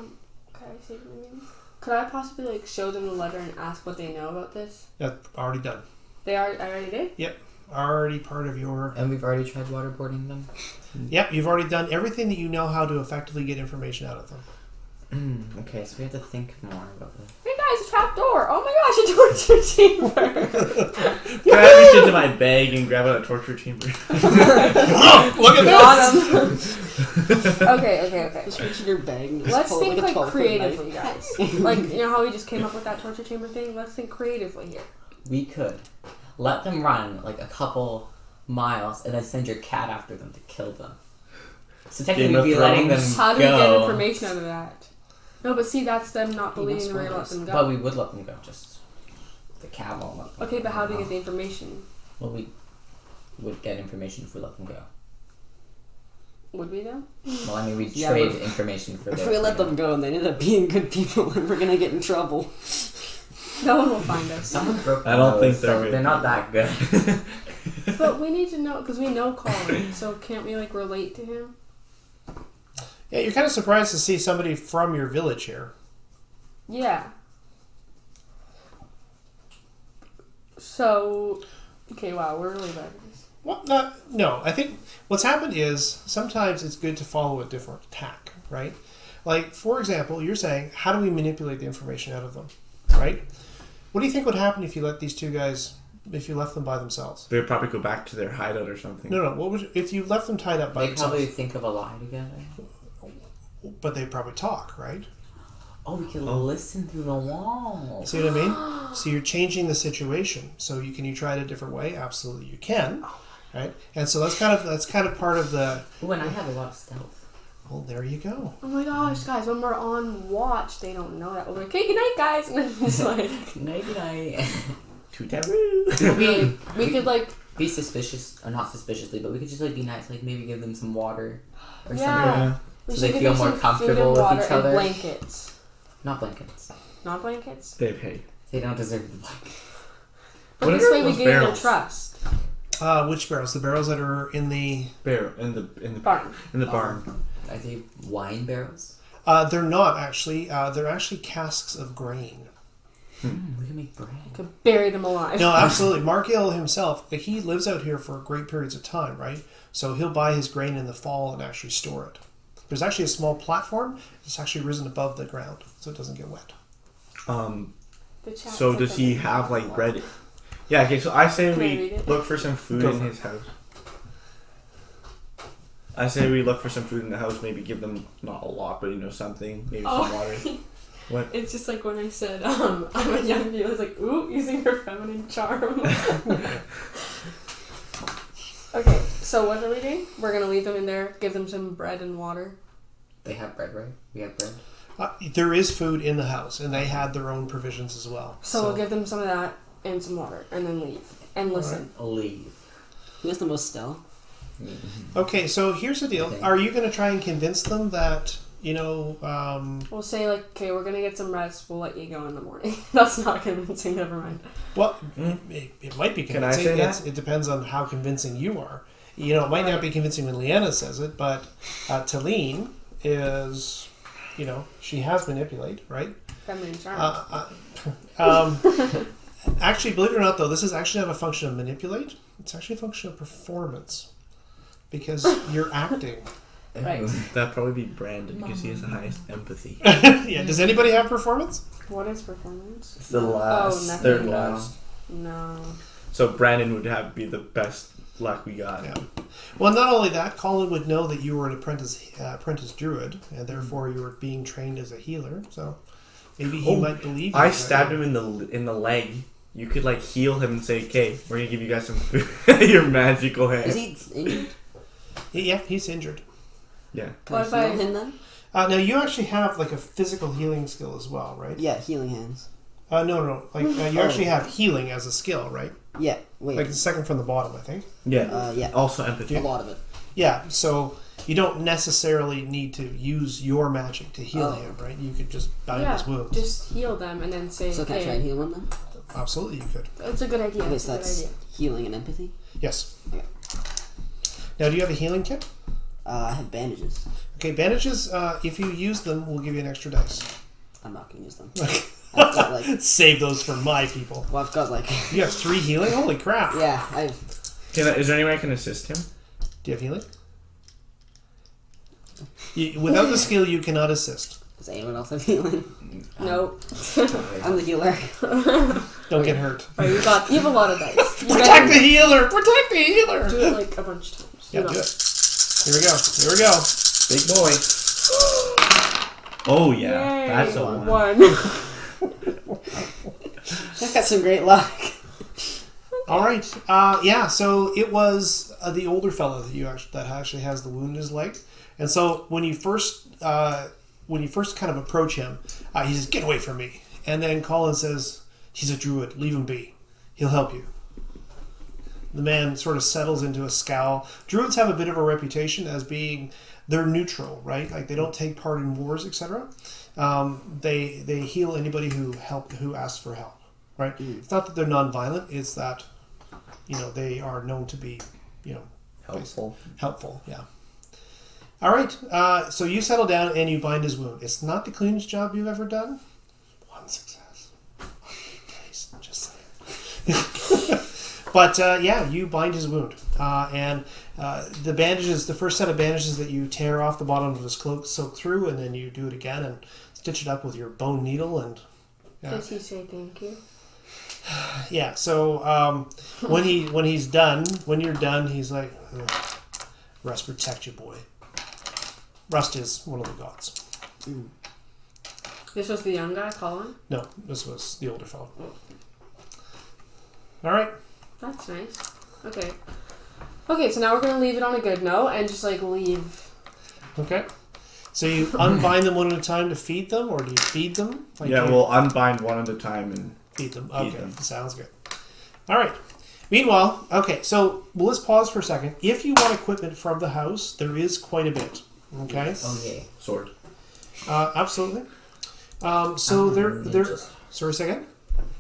I say something? Could I possibly like show them the letter and ask what they know about this? That's already done. I already did. Yep, already part of your. And we've already tried waterboarding them. Yep, you've already done everything that you know how to effectively get information out of them. Okay, so we have to think more about this. Hey guys, a trap door! Oh my gosh, a torture chamber! Can I reach into my bag and grab out a torture chamber? Look at Got him. Okay. Just reach in your bag and just Let's pull think like a like 12-foot creatively, knife. guys. Like how we just came up with that torture chamber thing. Let's think creatively here. We could let them run like a couple miles and then send your cat after them to kill them. So technically, Game of we'd be letting them Thrones. How do we get go. information out of that? No, but see, that's them not He believing must we're gonna let spoilers. them But go. we would let them go. Just the cow won't let them Okay, but how do we go. get the information? Well, we would get information if we let them go. Would we though? Well, I mean, we'd Yeah, trade but information for If their we let them freedom. go and they end up being good people, then we're gonna get in trouble. No one will find us. Someone broke I don't the think nose, they're so good they're not people. that good. But we need to know because we know Colin, so can't we like relate to him? Yeah, you're kind of surprised to see somebody from your village here. Yeah. So, okay, wow, we're really bad at this. Well, no. I think what's happened is sometimes it's good to follow a different tack, right? Like, for example, you're saying, how do we manipulate the information out of them, right? What do you think would happen if you let these two guys, if you left them by themselves? They'd probably go back to their hideout or something. No. What would if you left them tied up by They themselves? probably think of a lie together. But they probably talk, right? Oh, we can listen through the wall. See what I mean? So you're changing the situation. So you try it a different way? Absolutely, you can, right? And so that's kind of part of the. Ooh, and I have a lot of stealth. Well, there you go. Oh my gosh, guys, when we're on watch, they don't know that. We're like, hey, good night, guys. And then it's like, Night night. Too taboo. we could like, Be suspicious, or not suspiciously, but we could just like be nice, like maybe give them some water or yeah. something. We So should they give feel them more some comfortable food and with water each other. and blankets. Not blankets. Not blankets? They pay. They don't deserve the blanket. But What this are way we those gain their barrels? trust. Which barrels? The barrels that are in the. Bear in the Barn. barn. Are they wine barrels? They're not actually. They're actually casks of grain. We can make bread. Could bury them alive. No, absolutely. Margil himself, like, he lives out here for great periods of time, right? So he'll buy his grain in the fall and actually store it. There's actually a small platform. It's actually risen above the ground, so it doesn't get wet. The chat So said does he something. have like bread? Yeah. Okay. So I say Can I read we it? look for some food Go in for his house. I say we look for some food in the house. Maybe give them not a lot, but something. Maybe some water. What? It's just like when I said, I'm a young viewer. I was like, ooh, using her feminine charm. Okay, so what are we doing? We're going to leave them in there, give them some bread and water. They have bread, right? We have bread. There is food in the house, and they had their own provisions as well. So we'll give them some of that and some water, and then leave. And listen. Leave. Who has the most stealth? Okay, so here's the deal. Okay. Are you going to try and convince them that, We'll say, like, okay, we're going to get some rest. We'll let you go in the morning. That's not convincing, never mind. well, it might be Can I convincing. say that? It depends on how convincing you are. It might not be convincing when Leanna says it, but Talene is, she has manipulate, right? Feminine charm. Actually, believe it or not, though, this is actually not a function of manipulate. It's actually a function of performance. Because you're acting. Right. That'd probably be Brandon because he has the highest empathy. Yeah, does anybody have performance? What is performance? It's the last, nothing. third last. No. So Brandon would be the best luck we got. Yeah. Well, not only that, Colin would know that you were an apprentice druid, and therefore you were being trained as a healer. So maybe he might believe you. I stabbed him in the leg. You could heal him and say, "Okay, we're gonna give you guys some food." Your magical hand. Is he injured? Yeah, he's injured. Yeah. Can What if I I- heal him then? Now you actually have a physical healing skill as well, right? Yeah, healing hands. No. You actually have healing as a skill, right? Yeah, wait. Like the second from the bottom, I think. Yeah. Yeah. Also empathy. A lot of it. Yeah. So you don't necessarily need to use your magic to heal Oh. him, right? You could just bind Yeah, his wounds. just heal them and then say, So can I try and heal him then? Absolutely, you could. That's a good idea. Okay, That's so a good that's idea. healing and empathy. Yes. Okay. Now, do you have a healing kit? I have bandages. Okay, bandages. If you use them, we'll give you an extra dice. I'm not gonna use them. I've got Save those for my people. I've got You have 3 healing. Holy crap! yeah, I've. Is there any way I can assist him? Do you have healing? Without the skill, you cannot assist. Does anyone else have healing? Nope. I'm the healer. Don't get hurt. Alright, you have a lot of dice. You Protect better the healer! Protect the healer! do it a bunch of times. Yeah, You do know. it. Here we go. Here we go. Big boy. Oh yeah, Yay, that's a one. one. I've got some great luck. All right. Yeah. So it was the older fellow that actually has the wound in his leg, and so when you first kind of approach him, he says, "Get away from me!" And then Colin says, "He's a druid. Leave him be. He'll help you." The man sort of settles into a scowl. Druids have a bit of a reputation as being they're neutral, right? Like they don't take part in wars, etc. They heal anybody who asks for help, right? It's not that they're non-violent; it's that they are known to be Helpful. Helpful, yeah. All right. So you settle down and you bind his wound. It's not the cleanest job you've ever done. One success. Just saying. But yeah, you bind his wound, and the bandages. The first set of bandages that you tear off the bottom of his cloak, soak through, and then you do it again and stitch it up with your bone needle. And Does he say thank you? yeah. So when you're done, he's like, "Rust protect you, boy." Rust is one of the gods. This was the young guy, Colin? No, this was the older fellow. All right. That's nice. Okay. Okay, so now we're going to leave it on a good note and just, leave. Okay. So you unbind them one at a time to feed them, or do you feed them? We'll unbind one at a time and feed them. feed Okay, them. sounds good. All right. Meanwhile, okay, so let's pause for a second. If you want equipment from the house, there is quite a bit. Okay. Oh yeah. sword. Absolutely. So there. Ninjas. Sorry, say again.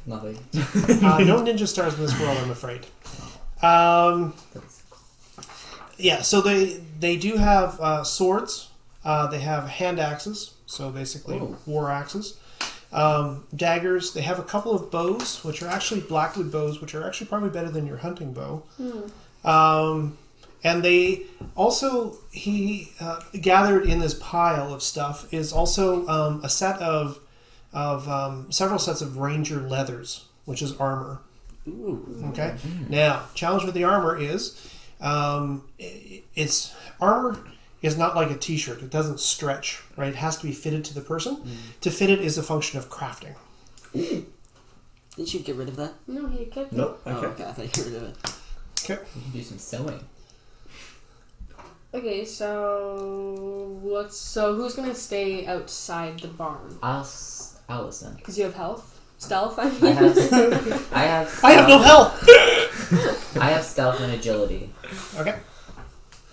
Nothing. No ninja stars in this world, I'm afraid. Yeah, so they do have swords. They have hand axes, so basically war axes. Daggers. They have a couple of bows, which are actually blackwood bows, which are actually probably better than your hunting bow. And they also, he gathered in this pile of stuff is also a set of several sets of ranger leathers, which is armor. Ooh. Okay. Now, challenge with the armor is, it's armor is not like a t-shirt. It doesn't stretch, right? It has to be fitted to the person. To fit it is a function of crafting. Didn't you get rid of that? No, he kept it. Nope. Oh, Okay. okay, I thought you got rid of it. Okay. You can do some sewing. Okay, so who's going to stay outside the barn? I'll listen. Because you have health? Stealth, I I mean? have. I have no health. I have stealth and agility. Okay.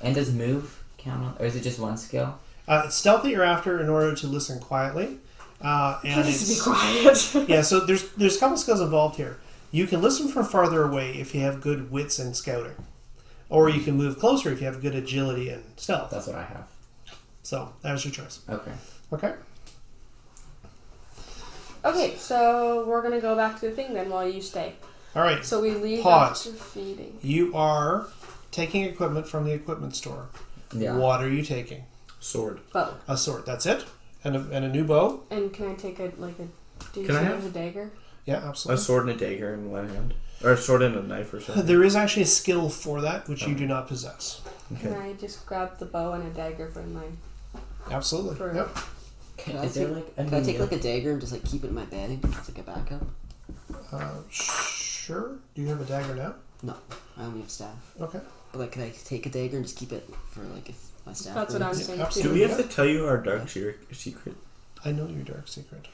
And does move count on, or is it just one skill? It's stealth that you're after in order to listen quietly. And Please be it's quiet. yeah. So there's a couple skills involved here. You can listen from farther away if you have good wits and scouting, or you can move closer if you have good agility and stealth. That's what I have. So that's your choice. Okay. Okay. Okay, so we're going to go back to the thing then while you stay. All right. So we leave Pause. after feeding. You are taking equipment from the equipment store. Yeah. What are you taking? Sword. Bow. A sword. That's it. And a new bow. And can I take do you Can I still have- a dagger? Yeah, A absolutely. sword and a dagger in one hand, or a sword and a knife or something. There is actually a skill for that which you do not possess. Can Okay. I just grab the bow and a dagger from my... Absolutely. For- Yep. Is there like a Can I take a dagger and just keep it in my bag? It's like a backup. Sure. Do you have a dagger now? No, I only have staff. Okay. But can I take a dagger and just keep it for if my staff? That's what I'm breaks? saying Yeah, too. Do we have to tell you our dark secret? I know your dark secret.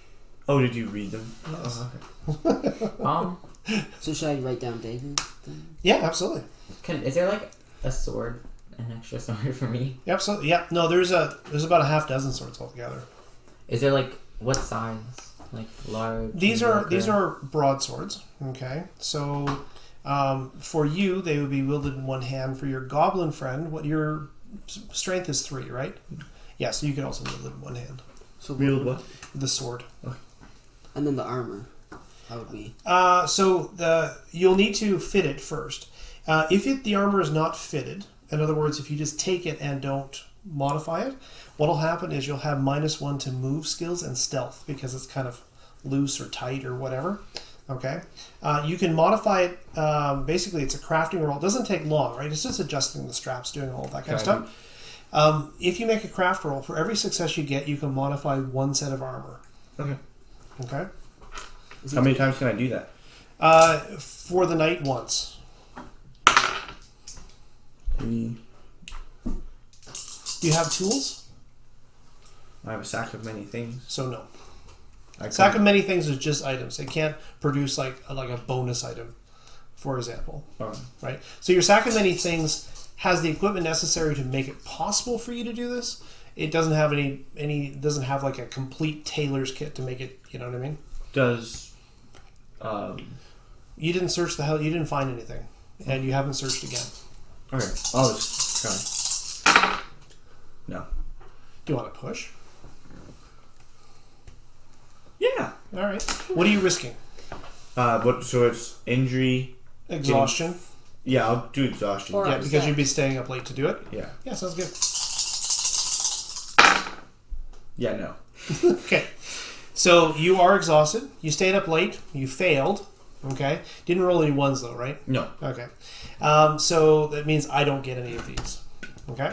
Oh, did you read them? Yes. Oh, okay. So should I write down dagger? Then? Yeah, absolutely. Is there like a sword, an extra sword for me? Absolutely. Yeah. No, there's about a half dozen swords altogether. Is there like what size? Like large? These mediocre? are broadswords. Okay. So for you, they would be wielded in one hand. For your goblin friend, what your strength is 3, right? Yeah. So you can also wield it in one hand. So Wield what? The sword. And then the armor. How would we? So you'll need to fit it first. If the armor is not fitted, in other words, if you just take it and don't modify it, what'll happen is you'll have -1 to move skills and stealth because it's kind of loose or tight or whatever. Okay. You can modify it. Basically, it's a crafting roll. It doesn't take long, right? It's just adjusting the straps, doing all that kind of stuff. If you make a craft roll, for every success you get, you can modify 1 set of armor. Okay. Okay. How many times can I do that? For the night once. 3. Do you have tools? I have a sack of many things. So no. I Sack of many things is just items. It can't produce like a bonus item, for example. Okay. Right? So your sack of many things has the equipment necessary to make it possible for you to do this. It doesn't have doesn't have like a complete tailor's kit to make it, you know what I mean? Does You didn't search you didn't find anything. And you haven't searched again. okay, I'll just try. No. Do you want to push? Yeah. Alright. What are you risking? So it's injury. Exhaustion. Yeah, I'll do exhaustion. Or- Yeah, upset. because you'd be staying up late to do it. Yeah. Yeah, sounds good. Yeah, no. Okay. So you are exhausted. You stayed up late. You failed. Okay. Didn't roll any ones though, right? No. Okay. So that means I don't get any of these. Okay.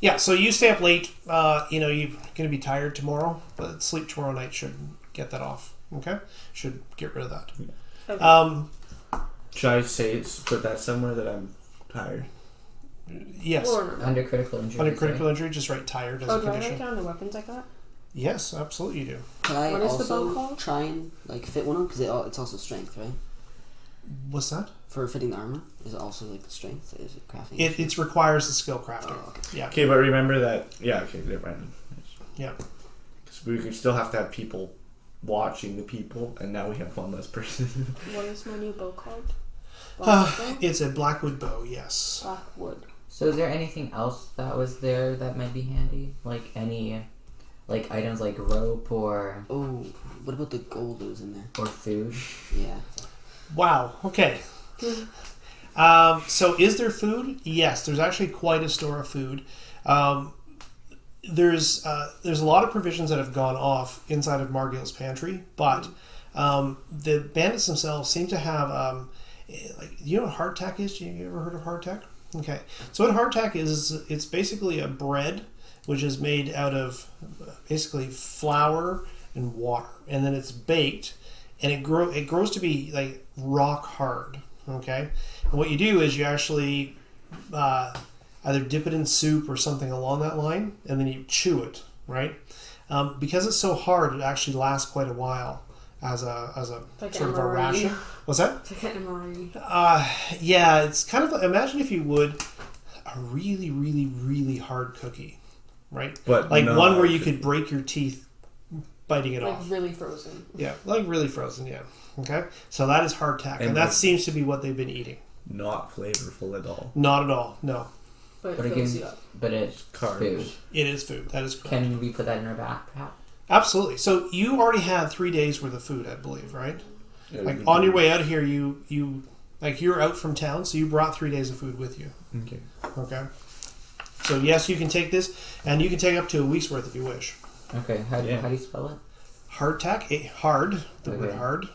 Yeah. So you stay up late. You're going to be tired tomorrow, but sleep tomorrow night should get that off. Okay. Should get rid of that. Okay. Should I put that somewhere that I'm tired? Yes. Or not. Under critical injury. Under critical injury, just write tired as Oh, a do I write condition. down the weapons I got? Yes, absolutely you do. Can I What is the bow also called? try and fit one on? Because it's also strength, right? What's that? For fitting the armor, is it also the strength? Is it crafting? It requires the skill crafting. Oh, okay. Yeah. Okay, but remember that. Yeah, okay, never mind. Yeah. Because we could still have to have people watching the people, and now we have one less person. What is my new bow called? Blackwood? It's a blackwood bow. Yes. Blackwood. So is there anything else that was there that might be handy? Like any, like items like rope or Oh, what about the gold that was in there? food? Yeah. Wow. Okay. So is there food? Yes. There's actually quite a store of food. There's a lot of provisions that have gone off inside of Margil's pantry, but the bandits themselves seem to have you know what hardtack is? You ever heard of hardtack? Okay. So what hardtack is it's basically a bread which is made out of basically flour and water, and then it's baked, and it grows to be like rock hard. Okay. And what you do is you actually either dip it in soup or something along that line, and then you chew it, right? Because it's so hard, it actually lasts quite a while as a Like sort of a MRE. ration. What's that? It's like an MRE. Yeah, it's kind of imagine if you would a really, really, really hard cookie, right? But like not one where you cookie. could break your teeth biting it Like off. really frozen. Yeah, like really frozen. Yeah. Okay. So that is hardtack, and And that like- seems to be what they've been eating. Not flavorful at all. Not at all. No, But But it it fills gives, you up. but it's Carbs. food. it is food. That is correct. Can we put that in our backpack? Absolutely. So you already had 3 days worth of food, I believe, right? Yeah, Like we on can- your way out of here, you you're out from town, so you brought 3 days of food with you. Okay. Okay. So yes, you can take this, and you can take up to a week's worth if you wish. Okay, how do you spell it? Hardtack, hard. The word Okay. hard.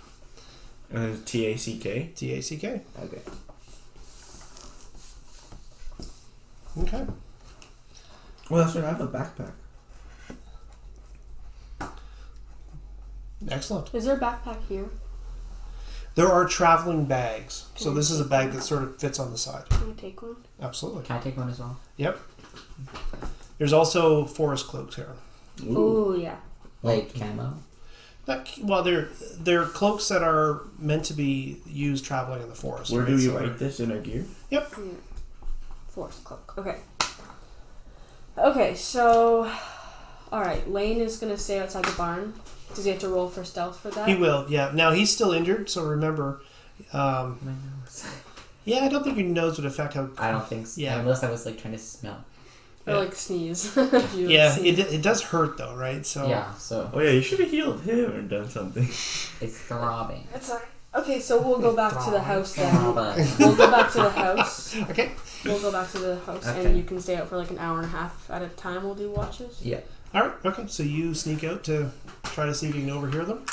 And then TACK. TACK. Okay. Okay. Well, that's right. I have a backpack. Excellent. Is there a backpack here? There are traveling bags. So Can I this is a take bag one? that sort of fits on the side. Can I take one? Absolutely. Can I take one as well? Yep. There's also forest cloaks here. Oh yeah. Like camo? Well, they're cloaks that are meant to be used traveling in the forest. Where right? do you So write this in our gear? Yep. Yeah. Forest cloak. Okay. Okay, so alright, Lane is gonna stay outside the barn. Does he have to roll for stealth for that? He will. Yeah. Now he's still injured, so remember. My nose. Yeah, I don't think your nose would affect how. I don't think so. Yeah. Unless I was like trying to smell. Or Yeah. like sneeze. You Yeah, sneeze. it does hurt though, right? So Yeah, so Oh yeah, you should have healed him or done something. it's throbbing. It's alright. Okay, so we'll go back to the house then. Throbbing. We'll go back to the house. Okay. We'll go back to the house, Okay. and you can stay out for like an hour and a half at a time. We'll do watches. Yeah. All right. Okay. So you sneak out to try to see if you can overhear them.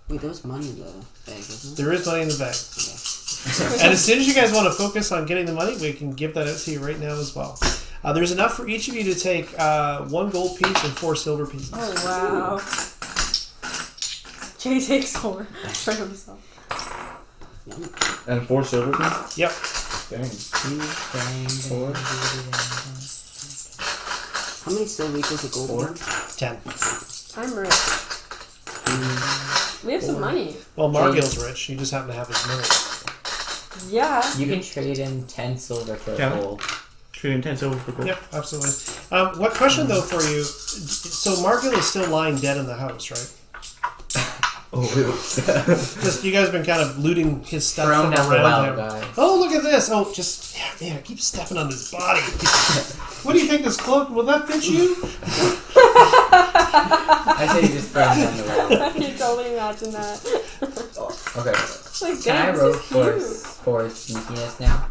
Wait, there was money in the bag, wasn't There is money in the bag, there? and as soon as you guys want to focus on getting the money, we can give that out to you right now as well. There's enough for each of you to take 1 gold piece and 4 silver pieces. Oh wow. Jay takes 4 for himself. And 4 silver pieces? Yep. Dang. 4. How many silver equals a gold one? 10. I'm rich. We have some money. Well, Margil's rich. You just happen to have his money. Yeah. You can trade in 10 silver for Can I? gold. Trading 10 silver for gold. Yep, absolutely. What question, though, for you? So Margil is still lying dead in the house, right? Oh, oops. Just, you guys have been kind of looting his stuff Thrown from down the around wild him. guys. Oh, look at this! Oh, just yeah, keep stepping on his body. What do you think, this cloak? Will that fit you? I say you just throw him down the wild. I can totally imagine that. Okay. Like, Can I damn, roll this is cute. for sneakiness now?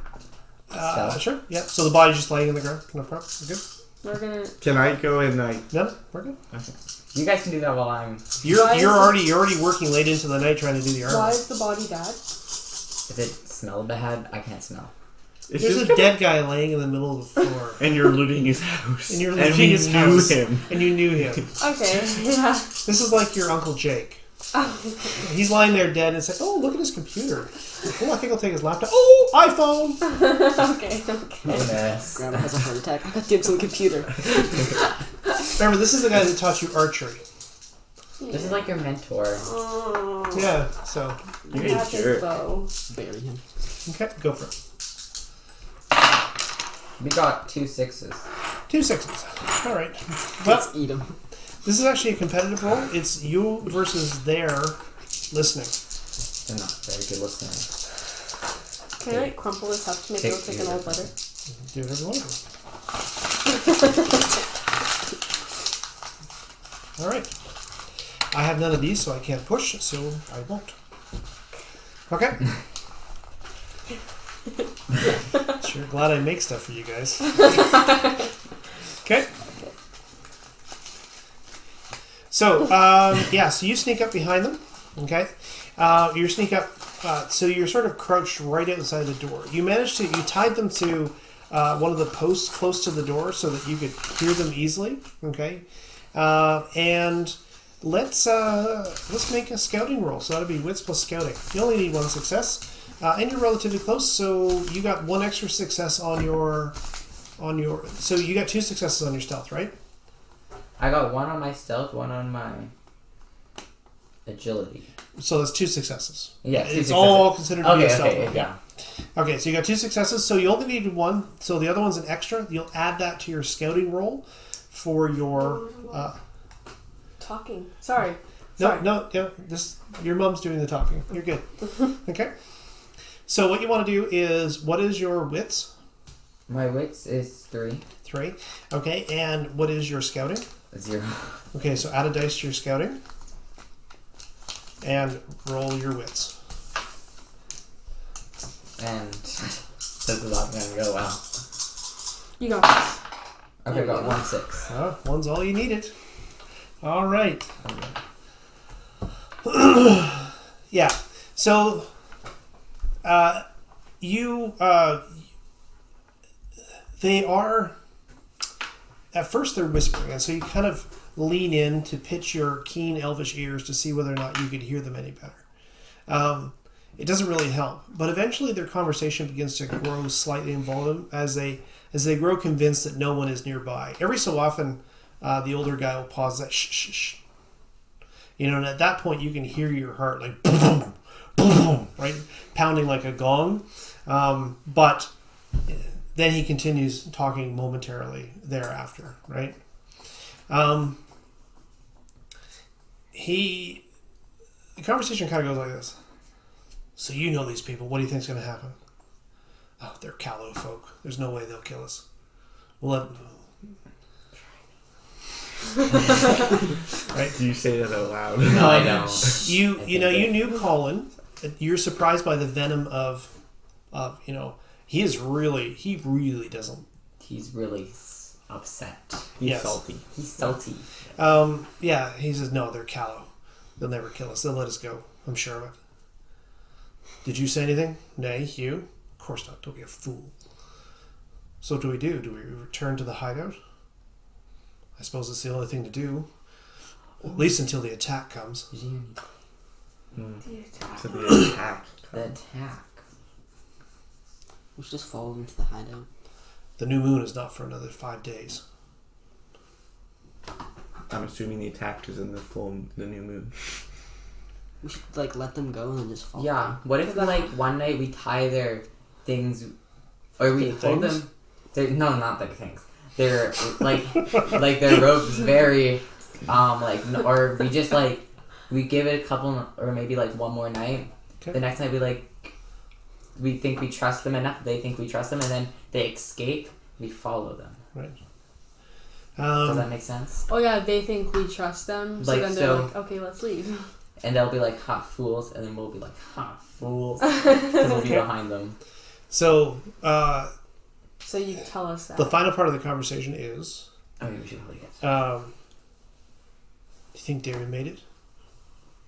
Stealth? Sure. Yeah. So the body's just laying in the ground. No problem. We're good. We're gonna. Can I go and like... No, we're good. Okay. You guys can do that while I'm... You're Why is already working late into the night trying to do the Why armor. is the body bad? If it smelled bad, I can't smell. It's There's just a dead guy laying in the middle of the floor. And you're looting his house. And you're we looting his knew house. him. And you knew him. Okay, yeah. This is like your Uncle Jake. He's lying there dead and it's like, oh, look at his computer. Oh, I think I'll take his laptop. Oh, iPhone! Okay. Goodness. Grandma has a heart attack. I got to some computer. Remember, this is the guy that taught you archery. This is like your mentor. Oh. Yeah, so, You I need have to his jerk. bow. Bury him. okay, go for it. We got 2 6s. 2 6s. Alright. Well, Let's eat him. this is actually a competitive roll. It's you versus their listening. They're not very good listeners. Can I crumple this up to make it look like an old letter? Do whatever you want to. Alright. I have none of these, so I can't push, so I won't. Okay. Sure glad I make stuff for you guys. Okay. So, so you sneak up behind them. Okay. You sneak up, so you're sort of crouched right outside the door. You tied them to one of the posts close to the door so that you could hear them easily. Okay. And let's make a scouting roll. So that'll be wits plus scouting. You only need 1 success. And you're relatively close, so you got 1 extra success on your. So you got 2 successes on your stealth, right? I got 1 on my stealth, 1 on my agility. So that's 2 successes. Yeah, 2 It's successes. all considered to be a Okay, stealth. okay, roll. yeah. Okay, so you got 2 successes. So you only needed 1. So the other one's an extra. You'll add that to your scouting roll for your. Talking. Sorry. No, yeah. Your mom's doing the talking. You're good. Okay. So what you want to do is, what is your wits? My wits is 3. 3. Okay, and what is your scouting? 0. Okay, so add a dice to your scouting. And roll your wits. And this is not going to go well. You got this. Okay, I got 1 6. One's all you needed. All right. Yeah. So, they are, at first they're whispering, and so you kind of lean in to pitch your keen elvish ears to see whether or not you could hear them any better. It doesn't really help, but eventually their conversation begins to grow slightly involved as they grow convinced that no one is nearby. Every so often, the older guy will pause that shh, shh, shh. And at that point you can hear your heart like boom, boom, boom, right, pounding like a gong. But then he continues talking momentarily thereafter, right? The conversation kind of goes like this. So you know these people. What do you think's going to happen? Oh, they're callow folk. There's no way they'll kill us. Well, right? Do you say that out loud? No, I don't. You knew Colin. You're surprised by the venom of he really doesn't. He's really upset. He's Yes. salty. He's salty. Yeah, he says, no, they're callow. They'll never kill us. They'll let us go. I'm sure of it. Did you say anything? Nay, you? Of course not. Don't be a fool. So what do we do? Do we return to the hideout? I suppose it's the only thing to do. At least until the attack comes. To the attack. The attack. We should just fall into the hideout. The new moon is not for another 5 days. I'm assuming the attack is in the new moon. We should like let them go and then just fall. Yeah. What if like one night we tie their things, or we Their hold things? them? No, not their things. They're like their robes very or we just like we give it a couple or maybe like one more night. Okay. The next night we think we trust them enough. They think we trust them, and then they escape. We follow them. Right. Does that make sense? Oh yeah, they think we trust them, so Like, then they're so- like, okay, let's leave. And they'll be like hot fools, and then we'll be like hot fools because we'll be behind them. So, So you tell us that. the final part of the conversation is, Oh, yeah, we should probably get. do you think Darren made it?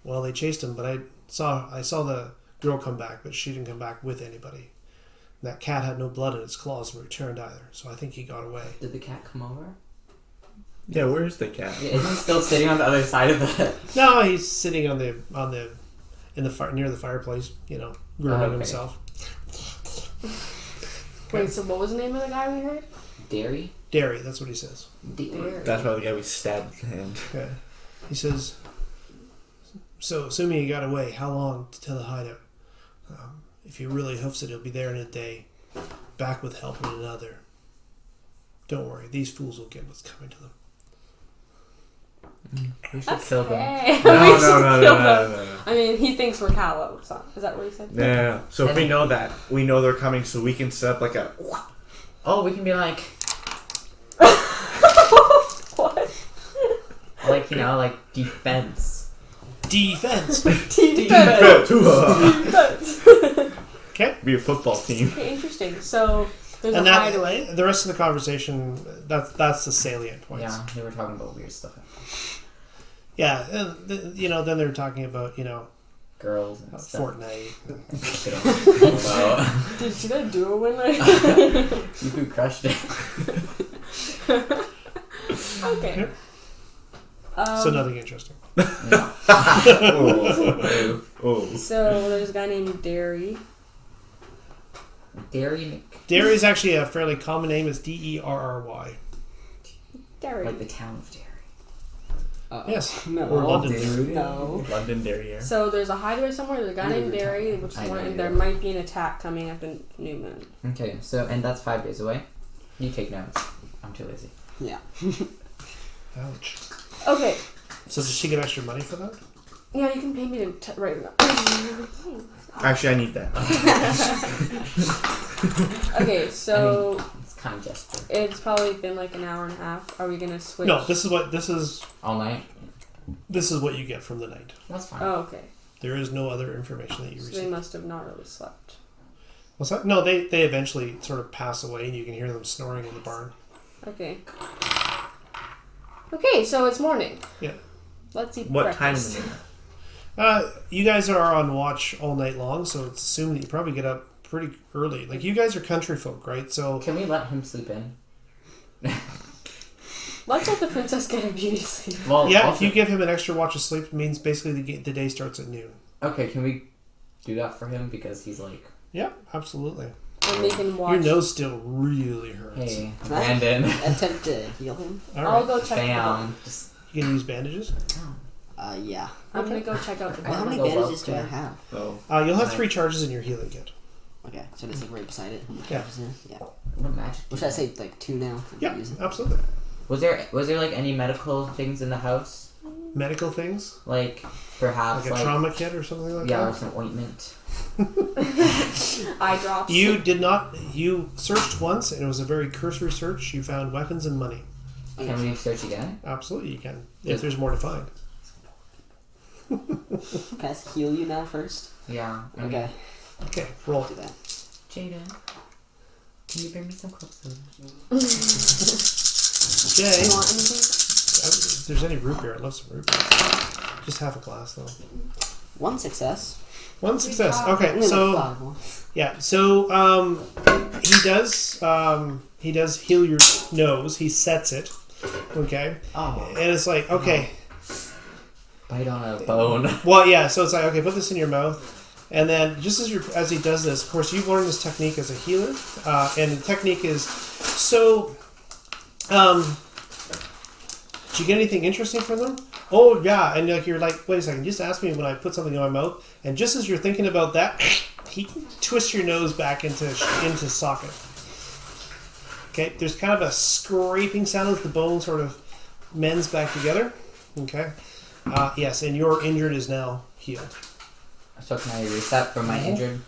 Well, they chased him, but I saw the girl come back, but she didn't come back with anybody. That cat had no blood in its claws and returned either, so I think he got away. Did the cat come over? Yeah, where's the cat? Yeah, isn't he still sitting on the other side of the? No, he's sitting in the fire near the fireplace, grooming Okay. himself. Wait, so what was the name of the guy we heard? Dairy. Dairy, that's what he says. Dairy. That's why the guy we stabbed his hand. Okay. He says, so assuming he got away, how long to the hideout? If he really hoofs it, he'll be there in a day. Back with help in another. Don't worry, these fools will get what's coming to them. We should kill them. Okay. No, We no, should no, kill no, them. no, no. I mean, he thinks we're callow. So, is that what he said? No. So if we know that, we know they're coming, so we can set up like a. Oh, we can be like, What? like like defense. Defense! Defense. Defense. Okay. Be a football team. Okay, interesting. So there's And a hideaway. the rest of the conversation, that's the salient points. Yeah, they were talking about weird stuff. Yeah, then they're talking about, Girls and stuff. Fortnite. Wow. Did you see that duo win? Like? You who crushed it. Okay. So nothing interesting. No. Oh. So there's a guy named Derry. Dairy Derry is actually a fairly common name. It's Derry. Derry. like the town of Dairy. Yes. No. Or London. Dairy. No. London Derriere. So there's a hideaway somewhere. There's a guy named Derry, which is I know one, you and there do. might be an attack coming at the new moon. Okay, so and that's 5 days away. You take notes. I'm too lazy. Yeah. Ouch. Okay. So does she get extra money for that? Yeah, you can pay me to write it up. Actually, I need that. Okay, so It's kind of gesture. it's probably been like an hour and a half. Are we gonna switch? No, this is All night. what you get from the night. That's fine. Oh, okay. There is no other information that you So they receive. must have not really slept. What's that? No, they eventually sort of pass away, and you can hear them snoring in the barn. Okay. Okay, so it's morning. Yeah. Let's eat What time breakfast. is it? You guys are on watch all night long, so it's assumed that you probably get up pretty early. Like, you guys are country folk, right? So Can we let him sleep in? Let's let the princess get a beauty sleep. Well, yeah, also- if you give him an extra watch of sleep, it means basically the day starts at noon. Okay, can we do that for him because he's like, Yeah, absolutely. And we can watch. Your nose still really hurts. hey, Brandon, Attempt to heal him. All I'll right. go check. bam. Just, You can use bandages. Yeah. I'm gonna go check out the Well, how bar. many Go bandages do I well, have? Oh. You'll have 3 charges in your healing kit. Okay, so it's like right beside it. Yeah. Yeah. what magic? What should I say? Like 2 now? Yeah, Use it. absolutely. Was there like any medical things in the house? Medical things, Like perhaps like a trauma kit or something like yeah, or that. some ointment. Eye drops. You did not. You searched once, and it was a very cursory search. You found weapons and money. Can we search again? Absolutely, you can. Yes. If there's more to find. Can I heal you now first? Yeah. I mean, Okay, Okay, roll. do that. Jaden, can you bring me some clothes? Jay, You want anything? if there's any root beer, I'd love some root beer. Just half a glass, though. 1 success. One success. job. Okay, Only so like 5. yeah, so he does heal your nose. He sets it. Okay, Oh, and it's like okay. bite on a bone. Well, yeah. So it's like okay, put this in your mouth, and then just as he does this, of course, you've learned this technique as a healer, and the technique is so. Did you get anything interesting from them? Oh yeah, and like you're like, wait a second, just ask me when I put something in my mouth, and just as you're thinking about that, he twists your nose back into socket. Okay, there's kind of a scraping sound as the bone sort of mends back together. Okay, yes, and your injured is now healed. So can I reset from my injured?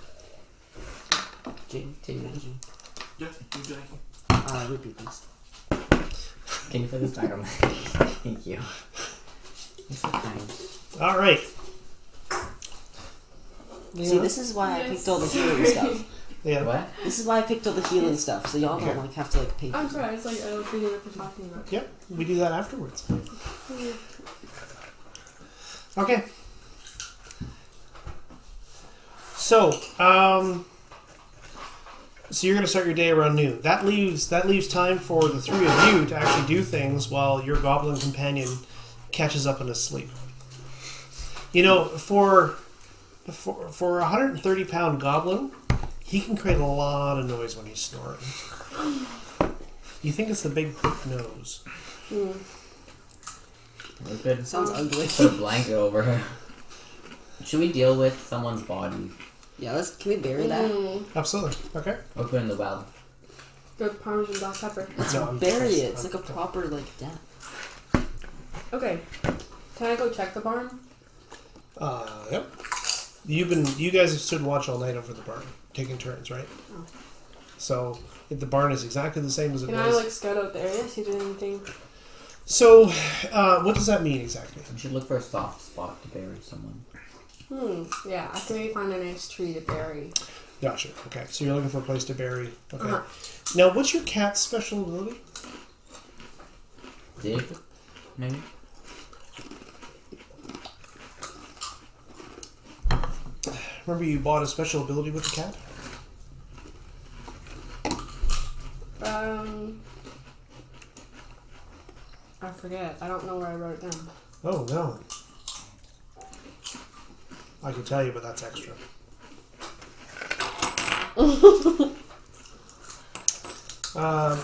Jane, take magic. Yeah, you do. Repeat, please. Can you put this back on? Thank you. You're so kind. All right. See, this is why I picked all the healing stuff. Yeah. What? This is why I picked all the healing stuff, so y'all don't like have to like pay. I'm sorry, it's like I don't think what you're talking about. Yep. We do that afterwards. Okay. So, so you're going to start your day around noon. That leaves time for the three of you to actually do things while your goblin companion catches up in his sleep. You know, for a 130-pound goblin, he can create a lot of noise when he's snoring. You think it's the big nose? We could Sounds ugly. put a blanket over her. Should we deal with someone's body? Yeah, can we bury that? Absolutely. Okay. Or put it in the well? Good Parmesan black pepper. No, I'm- Bury it. It's like a proper like death. Okay. Can I go check the barn? Yep. You guys have stood watch all night over the barn, taking turns, right? Oh. So if the barn is exactly the same as it Can I was. like scout out the area, see if there's anything? So, what does that mean exactly? We should look for a soft spot to bury someone. Yeah, I can maybe find a nice tree to bury. Gotcha. Okay, so you're looking for a place to bury. Okay. Uh-huh. Now, what's your cat's special ability? Dig? Maybe? Remember, you bought a special ability with the cat. I forget. I don't know where I wrote it down. Oh no. I can tell you, but that's extra.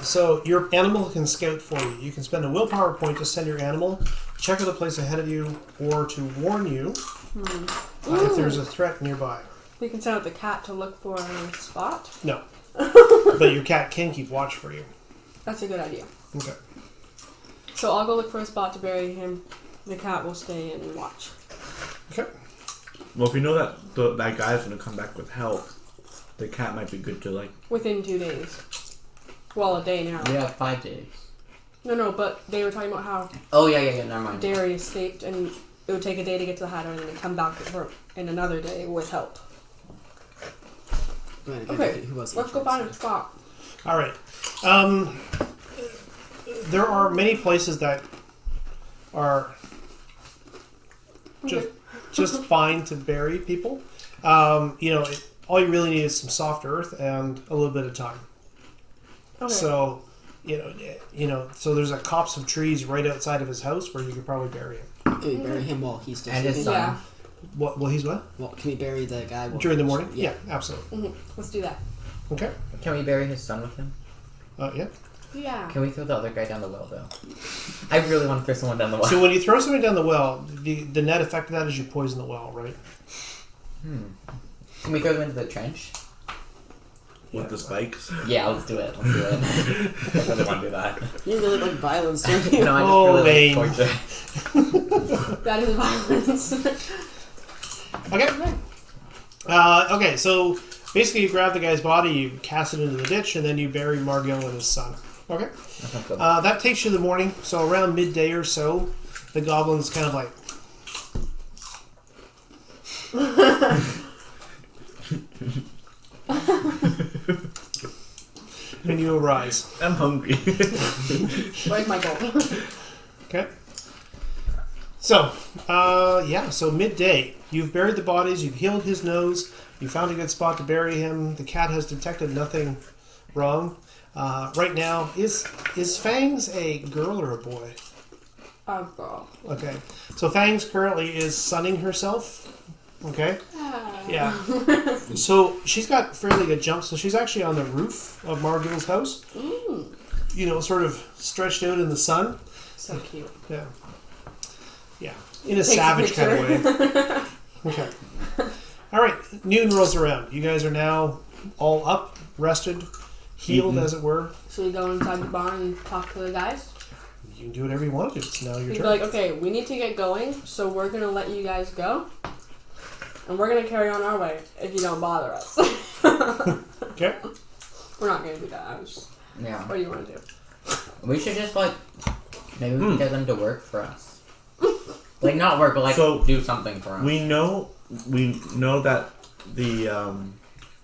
So your animal can scout for you. You can spend a willpower point to send your animal, check out a place ahead of you, or to warn you if there's a threat nearby. We can send out the cat to look for a spot. No. But your cat can keep watch for you. That's a good idea. Okay. So I'll go look for a spot to bury him. The cat will stay and watch. Okay. Well, if you know that that guy's gonna come back with help, the cat might be good to like. Within 2 days. Well, a day now. We have 5 days. No, but they were talking about how Oh, yeah, never mind. Derry escaped and it would take a day to get to the Hatter and then come back in another day with help. Okay, Who was let's go find a spot. All right. There are many places that are just fine to bury people. All you really need is some soft earth and a little bit of time. Okay. So, so there's a copse of trees right outside of his house where you could probably bury him. Can we bury him while he's still And his sleeping? son. Yeah. What? Well, he's what? Well, can we bury the guy During the morning? Yeah, absolutely. Let's do that. Okay. Can we bury his son with him? Yeah. Yeah. Can we throw the other guy down the well, though? I really want to throw someone down the well. So when you throw somebody down the well, the net effect of that is you poison the well, right? Can we throw them into the trench? With the spikes. Yeah, let's do it. I really want to do that. You really like violence, don't you? No, I just really like torture. That is violence. Okay. Okay, so basically you grab the guy's body, you cast it into the ditch, and then you bury Margil and his son. Okay. That sounds good. That takes you the morning, so around midday or so, the goblin's kind of like... and you arise. I'm hungry. Where's my gold? Okay. So, so midday. You've buried the bodies, you've healed his nose, you found a good spot to bury him. The cat has detected nothing wrong. Right now, is Fangs a girl or a boy? A girl. Okay. So Fangs currently is sunning herself. Okay. Yeah. So she's got fairly good jumps. So she's actually on the roof of Margil's house. Mm. You know, sort of stretched out in the sun. So cute. Yeah. Yeah. In a Takes a savage kind of picture. way. Okay. All right. Noon rolls around. You guys are now all up, rested, healed, as it were. Should we go inside the barn and talk to the guys? You can do whatever you want to do. It's now your He'd be turn. like, okay, we need to get going, so we're gonna let you guys go, and we're gonna carry on our way if you don't bother us. Okay. We're not gonna do that. I was just, Yeah. what do you want to do? We should just maybe we can get them to work for us. Like not work, but So, do something for us. We know that the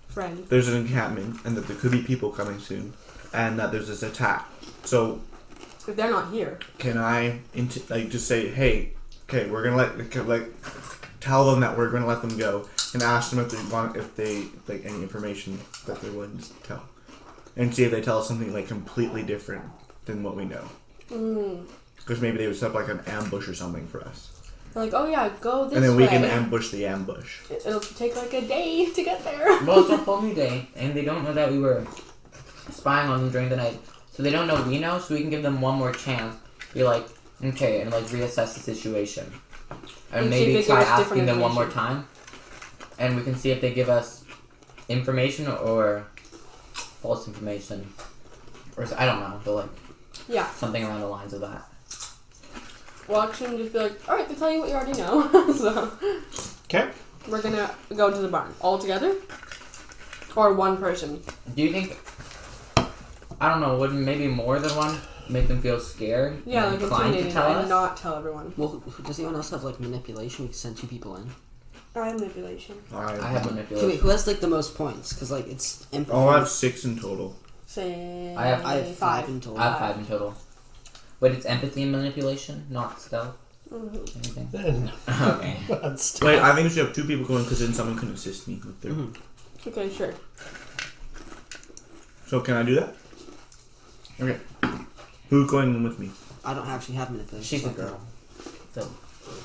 Friend. there's an encampment and that there could be people coming soon, and that there's this attack. So If they're not here. can I just say, hey, okay, we're gonna tell them that we're gonna let them go, and ask them if they any information that they're willing to tell, and see if they tell us something completely different than what we know. Because maybe they would set up an ambush or something for us, They're like, oh yeah, go this way. and then we can ambush the ambush. It'll take a day to get there. Well, it's a full new day, and they don't know that we were spying on them during the night. So they don't know we know, so we can give them one more chance. Be like, okay, and reassess the situation. And And see if maybe they give try us different asking them one more information. time. And we can see if they give us information or false information. Or, I don't know, but Yeah. something along the lines of that. Well, actually, just be like, alright, to tell you what you already know. So, Okay. we're gonna go to the barn. All together? Or one person? Do you think, I don't know, would maybe more than one make them feel scared? Yeah, and inclined to intimidating tell and us? not tell everyone. Well, does anyone else have manipulation? We can send 2 people in. I have manipulation. I have Okay, manipulation. wait, who has the most points? Because it's empathy. I'll have 6 in total. Say I have 5 in total. I have 5 in total. But it's empathy and manipulation, not stealth. Anything? Okay. That's Wait, I think we should have 2 people going because then someone can assist me with their. Okay, sure. So can I do that? Okay. Who's going in with me? I don't actually have manipulation. She's a so- girl. So,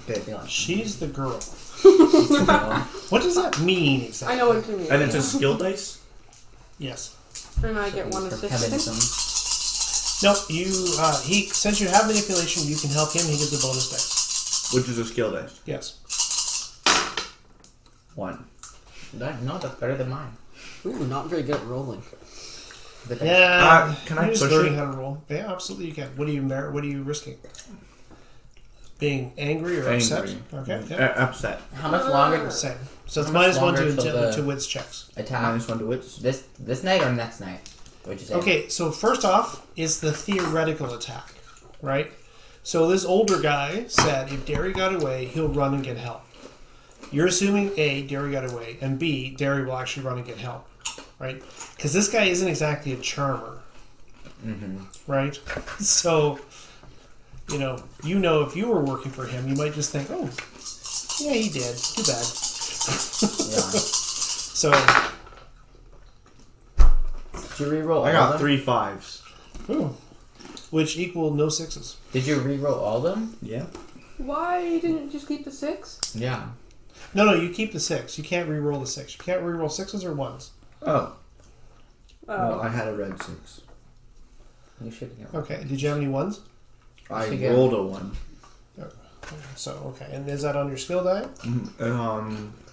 Okay. be honest. She's the girl. She's a girl. What does that mean exactly? I know what you mean. And it's a skill dice. Yes. And I get one For assistant. feminism. No, you. Since you have manipulation, you can help him. He gets a bonus dice. Which is a skill dice. Yes. 1. No, that's better than mine. Ooh, not very good at rolling. The dice. Yeah. Can I you're just push learning it? how to roll. Yeah, absolutely you can. What are you risking? Being angry or upset? Angry. Okay. Yeah. Upset. How much longer Same. So it's How much minus 1 longer to till the- to wits checks. attack? -1 to wits. This night or next night? Which is Okay, so first off is the theoretical attack, right? So this older guy said if Derry got away, he'll run and get help. You're assuming A, Derry got away, and B, Derry will actually run and get help, right? Because this guy isn't exactly a charmer, right? So, you know, if you were working for him, you might just think, oh, yeah, he did. Too bad. Yeah. So, Did you reroll I all got them? 3 5s. ooh, which equal no 6s. Did you reroll all them? Yeah. Why didn't you just keep the 6? Yeah. No, you keep the 6. You can't re-roll the 6. You can't re-roll 6s or 1s. Oh. Oh. Well, I had a red 6. You should get Okay, did you have any 1s? I should get- rolled a 1. So, okay. And is that on your skill die?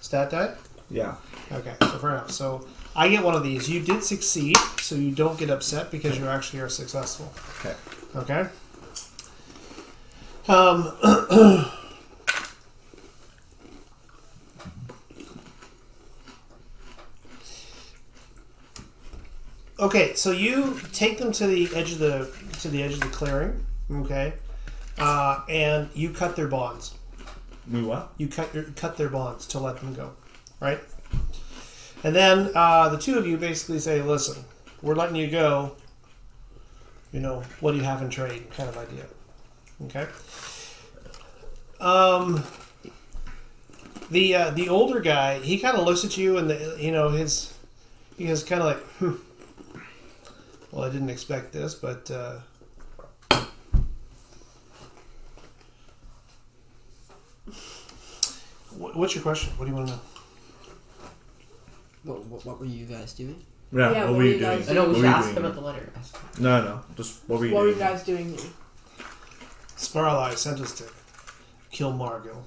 Stat die? Yeah. Okay, so fair enough. So, I get one of these. You did succeed, so you don't get upset because you actually are successful. Okay. Okay? Okay, so you take them to the edge of the clearing, okay, and you cut their bonds. We what? You cut their bonds to let them go, right? And then the two of you basically say, "Listen, we're letting you go. What do you have in trade?" Kind of idea, okay. The older guy, he kind of looks at you, and he is kind of like, well, I didn't expect this, but what's your question? What do you want to know? What were you guys doing? Yeah, what were you doing? guys I know we What should were you ask doing? about the letter. No. Just what were you What were doing? you guys doing here? Sparlai sent us to kill Margil.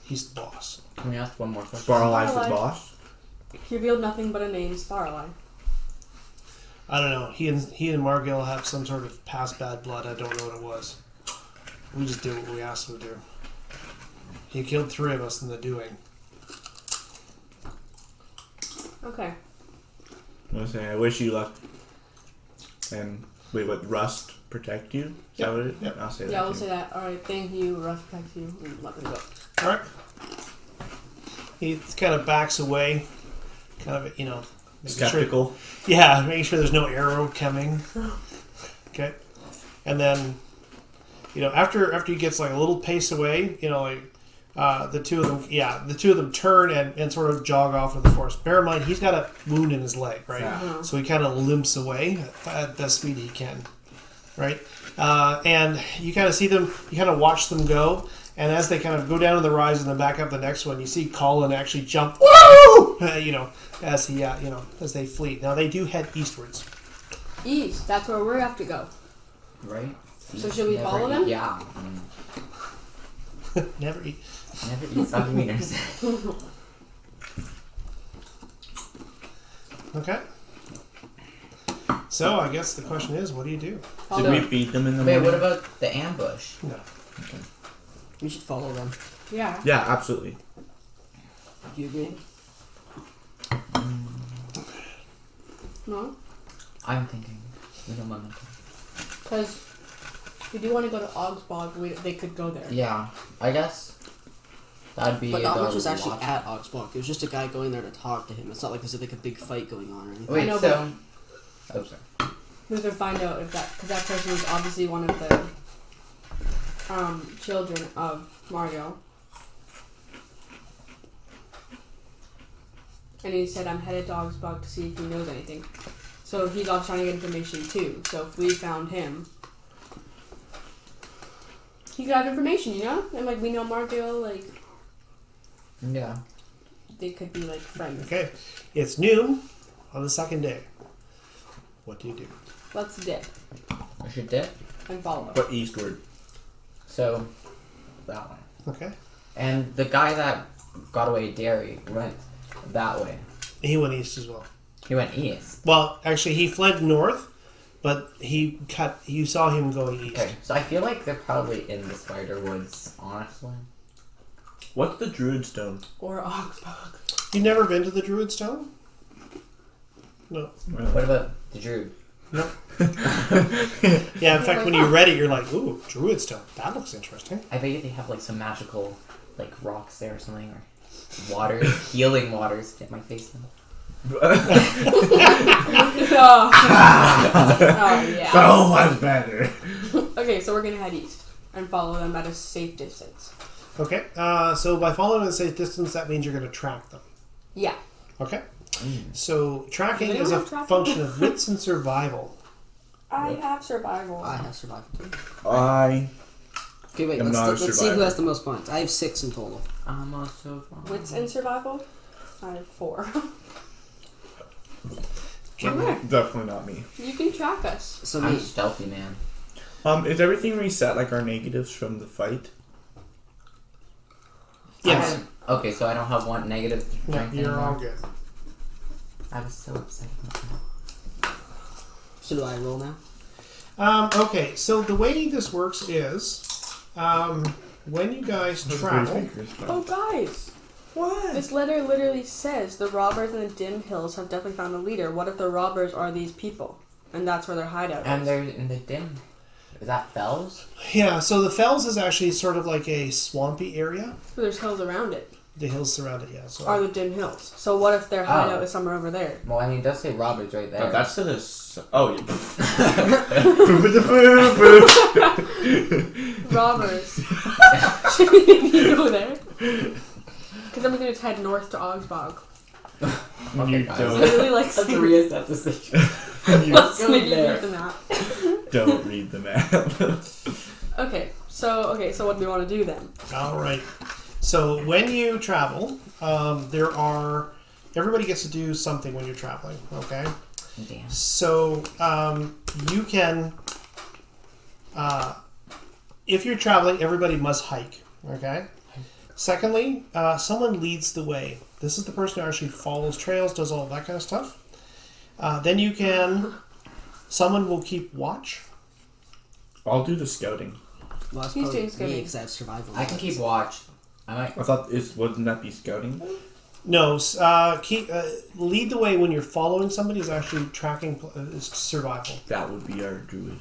He's the boss. Can we ask one more question? Sparalize the Sparalize. boss. He revealed nothing but a name, Sparlai. I don't know. He and Margil have some sort of past bad blood. I don't know what it was. We just did what we asked him to do. He killed 3 of us in the doing. Okay. I was saying, I wish you luck. And wait, what? Rust protect you? Is that what it is? Yep. I'll say that. Yeah, we'll too. say that. Alright, thank you, respect you, and let them go. All right. He kind of backs away, kind of making sure, Skeptical. making sure there's no arrow coming. Okay, and then after he gets like a little pace away, the two of them turn and sort of jog off in the forest. Bear in mind, he's got a wound in his leg, right? Yeah. So he kind of limps away at the speed he can, right? And you kind of see them, you kind of watch them go, and as they kind of go down the rise and then back up the next one, you see Colin actually jump, woo! As he, as they flee. Now they do head eastwards. East, that's where we have to go. Right? So should we Never follow eat- them? Yeah. Never eat. Never eat soggy wieners. Okay. So I guess the question is, what do you do? Follow Did we them. feed them in the Wait, morning? what about the ambush? No. We should follow them. Yeah. Yeah, absolutely. Do you agree? No? I'm thinking. We don't want to. Because we do want to go to Augsburg. They could go there. Yeah, I guess that'd be. But not the much was actually logic. at Augsburg. It was just a guy going there to talk to him. It's not like there's like a big fight going on or anything. Wait, I know, so. Oh, sorry. We could find out if because that person was obviously one of the children of Mario. And he said, I'm headed to Augsburg to see if he knows anything. So he's also trying to get information too. So if we found him, he could have information, And like we know Margil, like Yeah. they could be like friends. Okay. It's noon on the second day. What do you do? Let's dip I should dip. and follow. But eastward. So, that one. Okay. And the guy that got away Derry went that way. He went east as well. He went east. Well, actually, he fled north, but you saw him going east. Okay, so I feel like they're probably in the Spider Woods, honestly. What's the Druid Stone? Or Augsburg. You've never been to the Druid Stone? No. What about the Druid? No. Yeah, in fact, when you read it, you're like, ooh, Druid Stone. That looks interesting. I bet you they have like some magical like rocks there or something, or waters, healing waters. Get my face in. Oh yeah. So much better. Okay, so we're gonna head east and follow them at a safe distance. Okay. So by following a safe distance, that means you're going to track them. Yeah. Okay. So tracking Does is a anyone have tracking? function of wits and survival. I have survival. I have survival too. I Okay, wait. I'm not a Let's see who survivor. has the most points. I have 6 in total. I'm also Wits and survival? I have 4. Okay. definitely not me. You can track us. So I'm me. stealthy, man. Is everything reset like our negatives from the fight? Yes. Okay, so I don't have one negative No, strength you're all anymore. good. I was so upset. So do I roll now? Okay, so the way this works is when you guys travel. Oh, guys. What? This letter literally says the robbers in the dim hills have definitely found the leader. What if the robbers are these people? And that's where their hideout And is. they're in the dim. Is that Fells? Yeah, so the Fells is actually sort of like a swampy area. So there's hills around it. The hills surround it, yeah. So Are the dim hills. So what if their hideout is somewhere over there? Well, I mean, it does say robbers right there. But that's to this. Oh, yeah. Robbers. Should we maybe go there? Because I'm going to head north to Augsburg. Okay, You guys. don't. Literally, like, Let's reassess the situation. You let's go maybe there. read the map. don't read the map. Okay, so what do we want to do then? All right. So when you travel, everybody gets to do something when you're traveling. Okay. Damn. So you can, if you're traveling, everybody must hike. Okay. Secondly, someone leads the way. This is the person who actually follows trails, does all that kind of stuff. Then someone will keep watch. I'll do the scouting. Well, that's He's probably doing scouting. me because I have survival. I can keep watch. I might. I thought wouldn't that be scouting? No, lead the way when you're following somebody is actually tracking is survival. That would be our druid.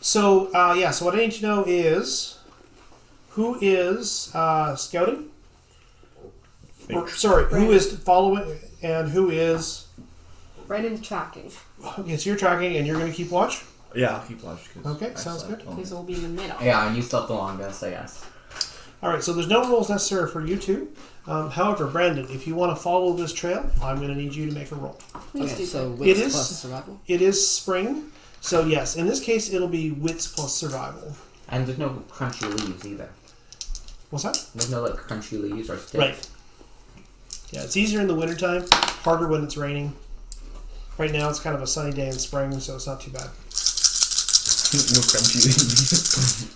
So so what I need to know is who is scouting? Or, sorry, who is following and who is... Brandon's tracking. Okay, so you're tracking and you're going to keep watch? Yeah, I'll keep watch. Okay, I sounds slept good. all Okay, so we'll be in the middle. Yeah, and you slept the longest, I guess. Alright, so there's no rules necessary for you two. However, Brandon, if you want to follow this trail, I'm going to need you to make a roll. Please Okay, do so that. wits It is- plus survival. It is spring, so yes, in this case it'll be wits plus survival. And there's no crunchy leaves either. What's that? There's no like crunchy leaves or sticks. Right. Yeah, it's easier in the wintertime, harder when it's raining. Right now it's kind of a sunny day in spring, so it's not too bad. No crunchy.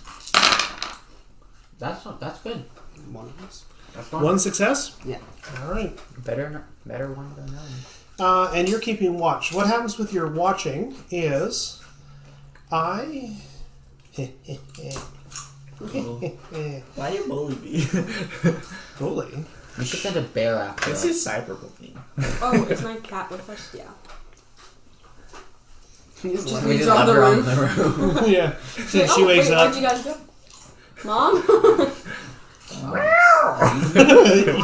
That's good. One of those. That's One success? Yeah. Alright. better one than none. And you're keeping watch. What happens with your watching is Why you bully me? Bully. We should send a bear after This us. is cyberbullying. Oh, is my cat with us? Yeah. Just Just We leaves just on left the her on roof. the roof. Yeah. So she Oh, wakes wait, up. where'd you guys go? Mom?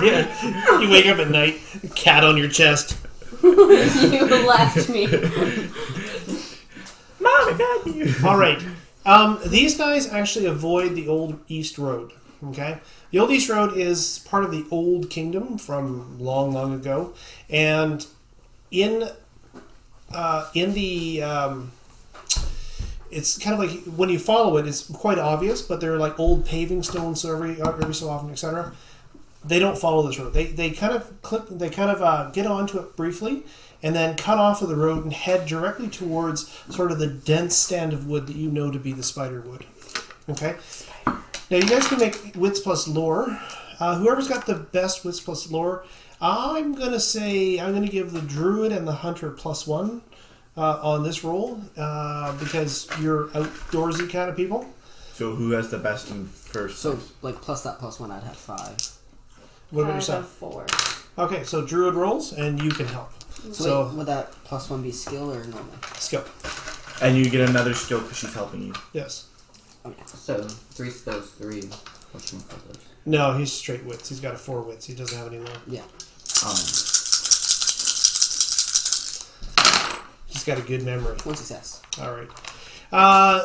Yeah. You wake up at night, cat on your chest. You left me. Mom, I got you. All right. These guys actually avoid the Old East Road. Okay? The Old East Road is part of the Old Kingdom from long, long ago. And in the... it's kind of like when you follow it, it's quite obvious, but they're like old paving stones, so every so often, etc. They don't follow this road. They kind of get onto it briefly, and then cut off of the road and head directly towards sort of the dense stand of wood that you know to be the spider wood. Okay. Now you guys can make wits plus lore. Whoever's got the best wits plus lore, I'm gonna give the druid and the hunter +1. On this roll, because you're outdoorsy kind of people. So who has the best in first? So, like, plus that +1, I'd have 5. What about I have yourself? 4. Okay, so druid rolls, and you can help. So, wait, would that +1 be skill or normal? Skill. And you get another skill because she's helping you. Yes. Okay. So 3 skills, 3 question filters. No, he's straight wits. He's got a 4 wits. He doesn't have any more. Yeah. He's got a good memory. 1 success. All right.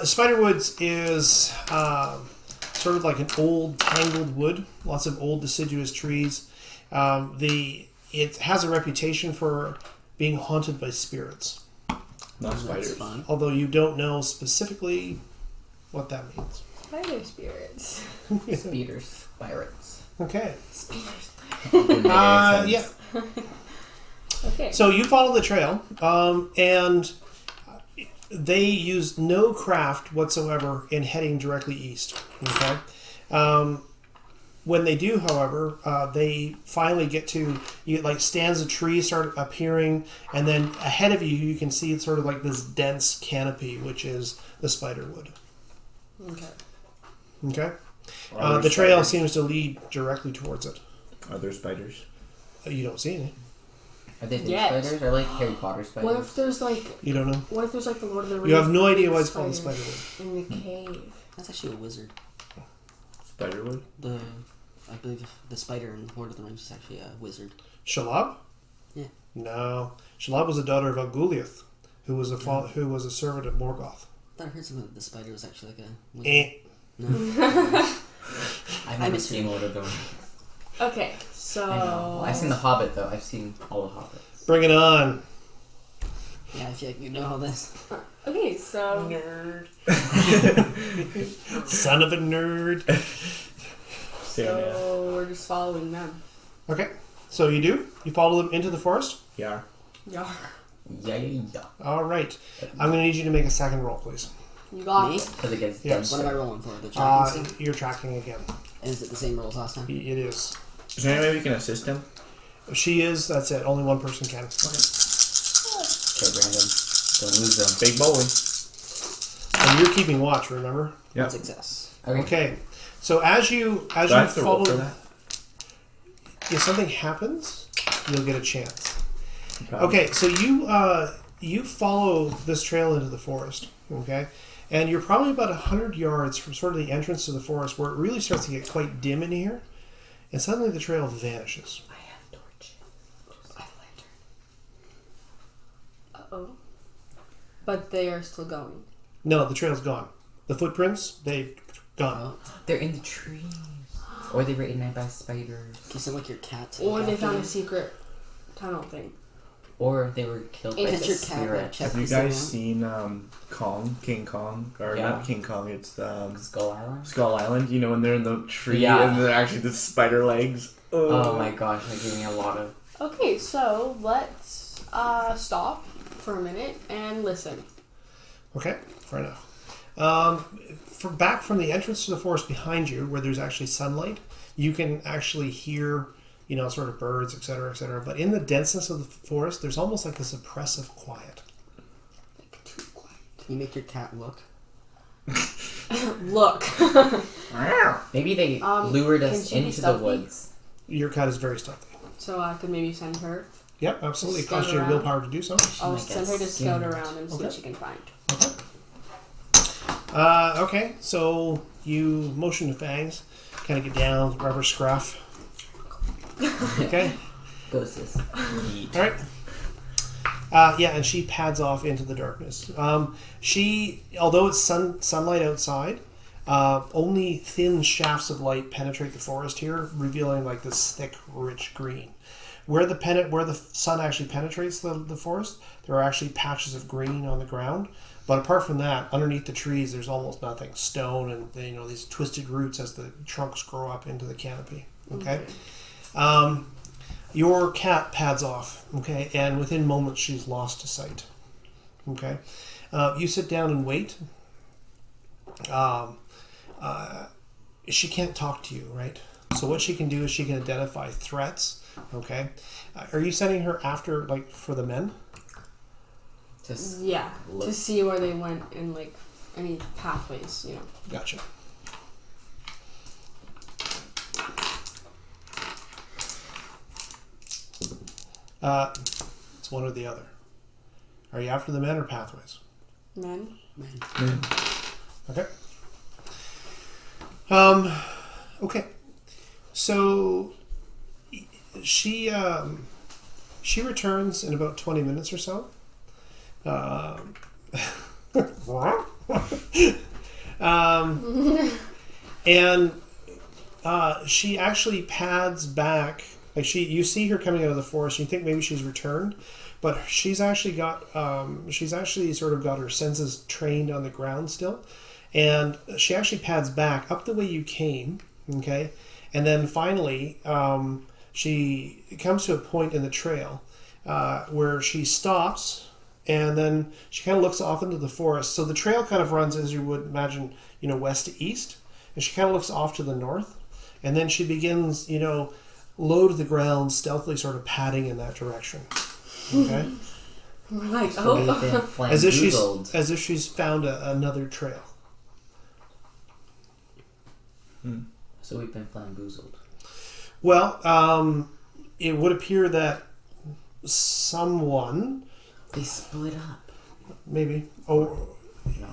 Spiderwoods is sort of like an old tangled wood. Lots of old deciduous trees. It has a reputation for being haunted by spirits. Not That's spiders. fun. Although you don't know specifically what that means. Spider spirits. Speeders, pirates. Okay. Spiders. Yeah. Okay. So you follow the trail, and they use no craft whatsoever in heading directly east. Okay. When they do, however, they finally get to like stands of trees start appearing, and then ahead of you, you can see sort of like this dense canopy, which is the spiderwood. Okay. Okay. Are there The trail spiders? seems to lead directly towards it. Are there spiders? You don't see any. Are they big Yes. spiders or like Harry Potter spiders? What if there's like You don't know. the Lord of the Rings? You have no idea big why it's called the spider spiderwood. in the cave? That's actually a wizard. Spiderwood? I believe the spider in Lord of the Rings is actually a wizard. Shalab? Yeah. No. Shalab was a daughter of Alguliath, who was a servant of Morgoth. I thought I heard something that the spider was actually like a wizard. Eh. No. I've never miss seen her. Lord of the Rings. Okay, so I know. I've seen The Hobbit though. I've seen all the Hobbits. Bring it on. Yeah, I feel like you know all this. Okay, so Nerd. Son of a nerd. so we're just following them. Okay, so you do? You follow them into the forest? Yeah. Yeah. Yeah. All right. I'm going to need you to make a second roll, please. You got Me? it. Because it gets Yes. What am I rolling for? The tracking stick? You're tracking again. And is it the same rules last time? It is. Is there any way we can assist him? She is, that's it. Only one person can. Okay, Brandon. Don't lose them. Big bowling. And you're keeping watch, remember? Yeah. One success. Okay. So as you Do I have to roll follow, for that? if something happens, you'll get a chance. Probably. Okay, so you follow this trail into the forest, okay? And you're probably about 100 yards from sort of the entrance to the forest where it really starts to get quite dim in here. And suddenly the trail vanishes. I have torches. I have a lantern. Uh-oh. But they are still going. No, the trail's gone. The footprints, they've gone. Oh, They're in the trees. Or they were eaten by spiders. you sound like your cat. to Or look they after found you. a secret tunnel thing. Or they were killed by It's the your cat, spirit. right? Check Have you this thing guys out. seen Kong? King Kong? Or Yeah. not King Kong, it's Skull Island? Skull Island. You know when they're in the tree Yeah. and they're actually the spider legs? Oh my gosh, that gave me a lot of... Okay, so let's stop for a minute and listen. Okay, fair enough. Back from the entrance to the forest behind you, where there's actually sunlight, you can actually hear, sort of birds, etc., etc. But in the denseness of the forest, there's almost like this oppressive quiet. Like, too quiet. Can you make your cat look? Look. Maybe they lured us can she be into the stealthy? woods. Your cat is very stealthy. So I could maybe send her. Yep, absolutely. It Scout costs you around. willpower to do so. I'll might send get her to scout skinned. around and see what she can find. Okay, so you motion to Fangs, kind of get down, rubber scruff. Okay, Go, sis. all right. Yeah, and she pads off into the darkness. Although it's sunlight outside, only thin shafts of light penetrate the forest here, revealing like this thick, rich green. Where the sun actually penetrates the forest, there are actually patches of green on the ground. But apart from that, underneath the trees, there's almost nothing. Stone and these twisted roots as the trunks grow up into the canopy. Okay. Your cat pads off. Okay, and within moments she's lost to sight. Okay. You sit down and wait. She can't talk to you, right? So what she can do is she can identify threats. Okay. Are you sending her after, for the men? Just Yeah, look. to see where they went and any pathways, Gotcha. It's one or the other. Are you after the men or pathways? Men. Man. Okay. Okay. So she returns in about 20 minutes or so. And she actually pads back. You see her coming out of the forest. You think maybe she's returned, but she's actually sort of got her senses trained on the ground still, and she actually pads back up the way you came. Okay, and then finally she comes to a point in the trail where she stops. And then she kind of looks off into the forest. So the trail kind of runs, as you would imagine, west to east. And she kind of looks off to the north. And then she begins, low to the ground, stealthily sort of padding in that direction. Okay? We're like, So they've been as flamboozled. if she's found another trail. So we've been flamboozled. Well, it would appear that someone, They split up. maybe,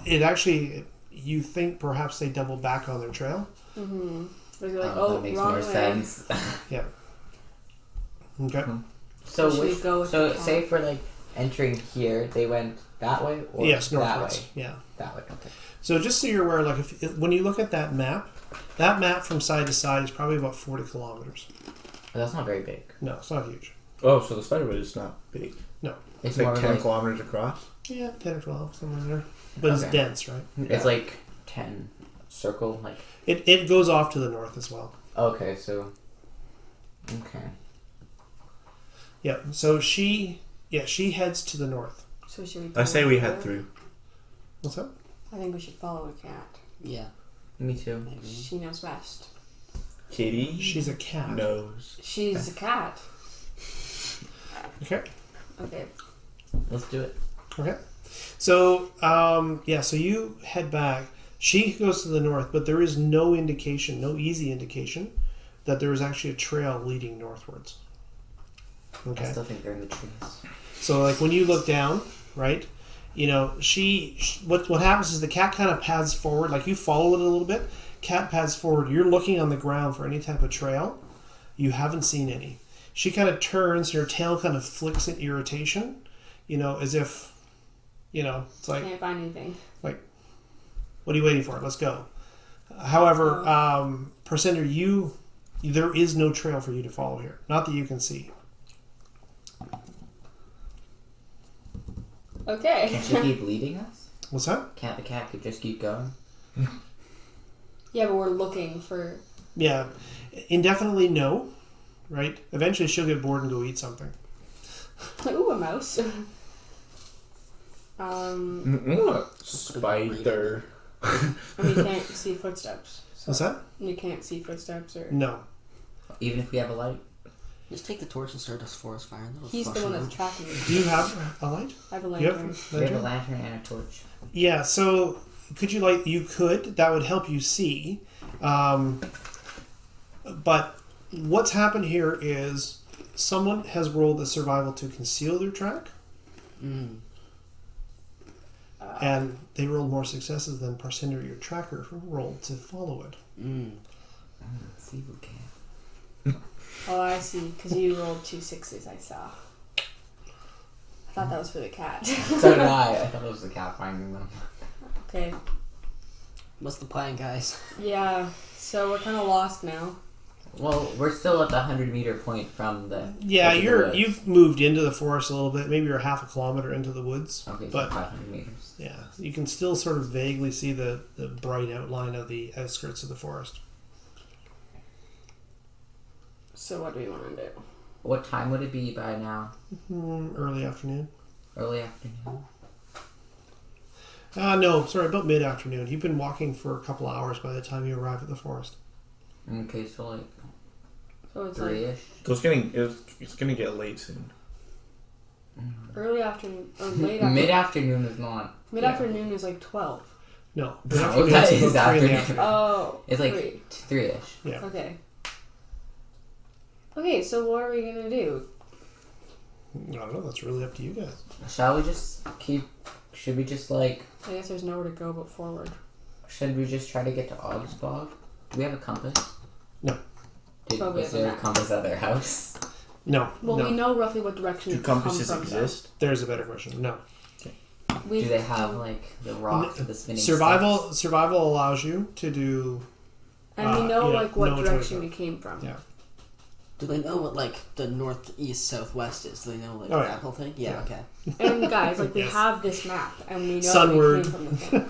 it actually, you think perhaps they doubled back on their trail. mm-hmm. They're like, That makes wrong more way. sense. Yeah. Okay. So Should we go with the cat? say for entering here, they went that way or Yes, that northwards. way? Yeah. That way. Okay. So just so you're aware, like when you look at that map from side to side is probably about 40 kilometers. But that's not very big. No, it's not huge. Oh, so the spiderweb is not big. It's It's like more 10 like kilometers across. Yeah, 10 or 12, somewhere in there. But it's Okay. dense, right? it's like 10 circle like. It goes off to the north as well. Okay, so. Okay. Yeah. So she heads to the north. So should we? I say follow we her? head through. What's that? I think we should follow a cat. Yeah, Me too. maybe. She knows best. Kitty She's a cat. knows. She's a cat. Okay. Okay. Let's do it. Okay. So so you head back. She goes to the north, but there is no indication, no easy indication, that there is actually a trail leading northwards. I Okay. still think they're in the trees. So like when you look down, right? You know, what happens is the cat kind of pads forward, like you follow it a little bit. Cat pads forward. You're looking on the ground for any type of trail. You haven't seen any. She kind of turns, her tail kind of flicks in irritation, you know, as if, you know, it's like, Can't find anything. what are you waiting for? Let's go. However, Percinder, there is no trail for you to follow here. Not that you can see. Okay. Can she keep leading us? What's that? Can't the cat could just keep going? Yeah, but we're looking for. Yeah. Indefinitely no, right? Eventually she'll get bored and go eat something. Ooh, a mouse. Spider. And you can't see footsteps. So What's that? you can't see footsteps or. No. Even if we have a light? Just take the torch and start a forest fire. That'll He's the flush one them that's out. tracking me. Do you have a light? I have a Do you lantern. have We have a lantern? lantern and a torch. Yeah, so could you you could, that would help you see. But what's happened here is someone has rolled a survival to conceal their track, Mm. and they rolled more successes than Parcinder, your tracker, rolled to follow it. Mm. Let's see if we can. Oh, I see. Because you rolled 2 6s, I saw. I thought that was for the cat. So did I. I thought it was the cat finding them. Okay. What's the plan, guys? Yeah. So we're kind of lost now. Well, we're still at the 100-meter point from the. Yeah, edge of the woods. you've moved into the forest a little bit. Maybe you're half a kilometer into the woods. Okay, so but 500 meters. yeah, you can still sort of vaguely see the bright outline of the outskirts of the forest. So what do we want to do? What time would it be by now? Early afternoon. Early afternoon? No, sorry, about mid-afternoon. You've been walking for a couple of hours by the time you arrive at the forest. Okay, so like So it's like 3-ish? So it's gonna get late soon. early afternoon or late afternoon. Mid-afternoon is not. Mid-afternoon is like 12. No, Oh, mid-afternoon that is is about 3 in the afternoon. afternoon. Oh. It's like 3. 3-ish. Yeah. Okay. Okay, so what are we gonna do? I don't know. That's really up to you guys. Shall we just keep. Should we just like. I guess there's nowhere to go but forward. Should we just try to get to Augsburg? Do we have a compass? No. But we Was have a there a map. compass at their house? No. Well, no. we know roughly what direction Do we come compasses from. exist? There's a better question. No. We've, Do they have like the rocks with the spinning sticks? Survival allows you to do. And we know yeah, like what know which way to direction go. we came from. Yeah. Do they know what like the northeast southwest is? Do they know like Oh, that yeah. whole thing? Yeah. Yeah. Okay. And guys, like we Yes. have this map and we know Sunward. that we came from the thing.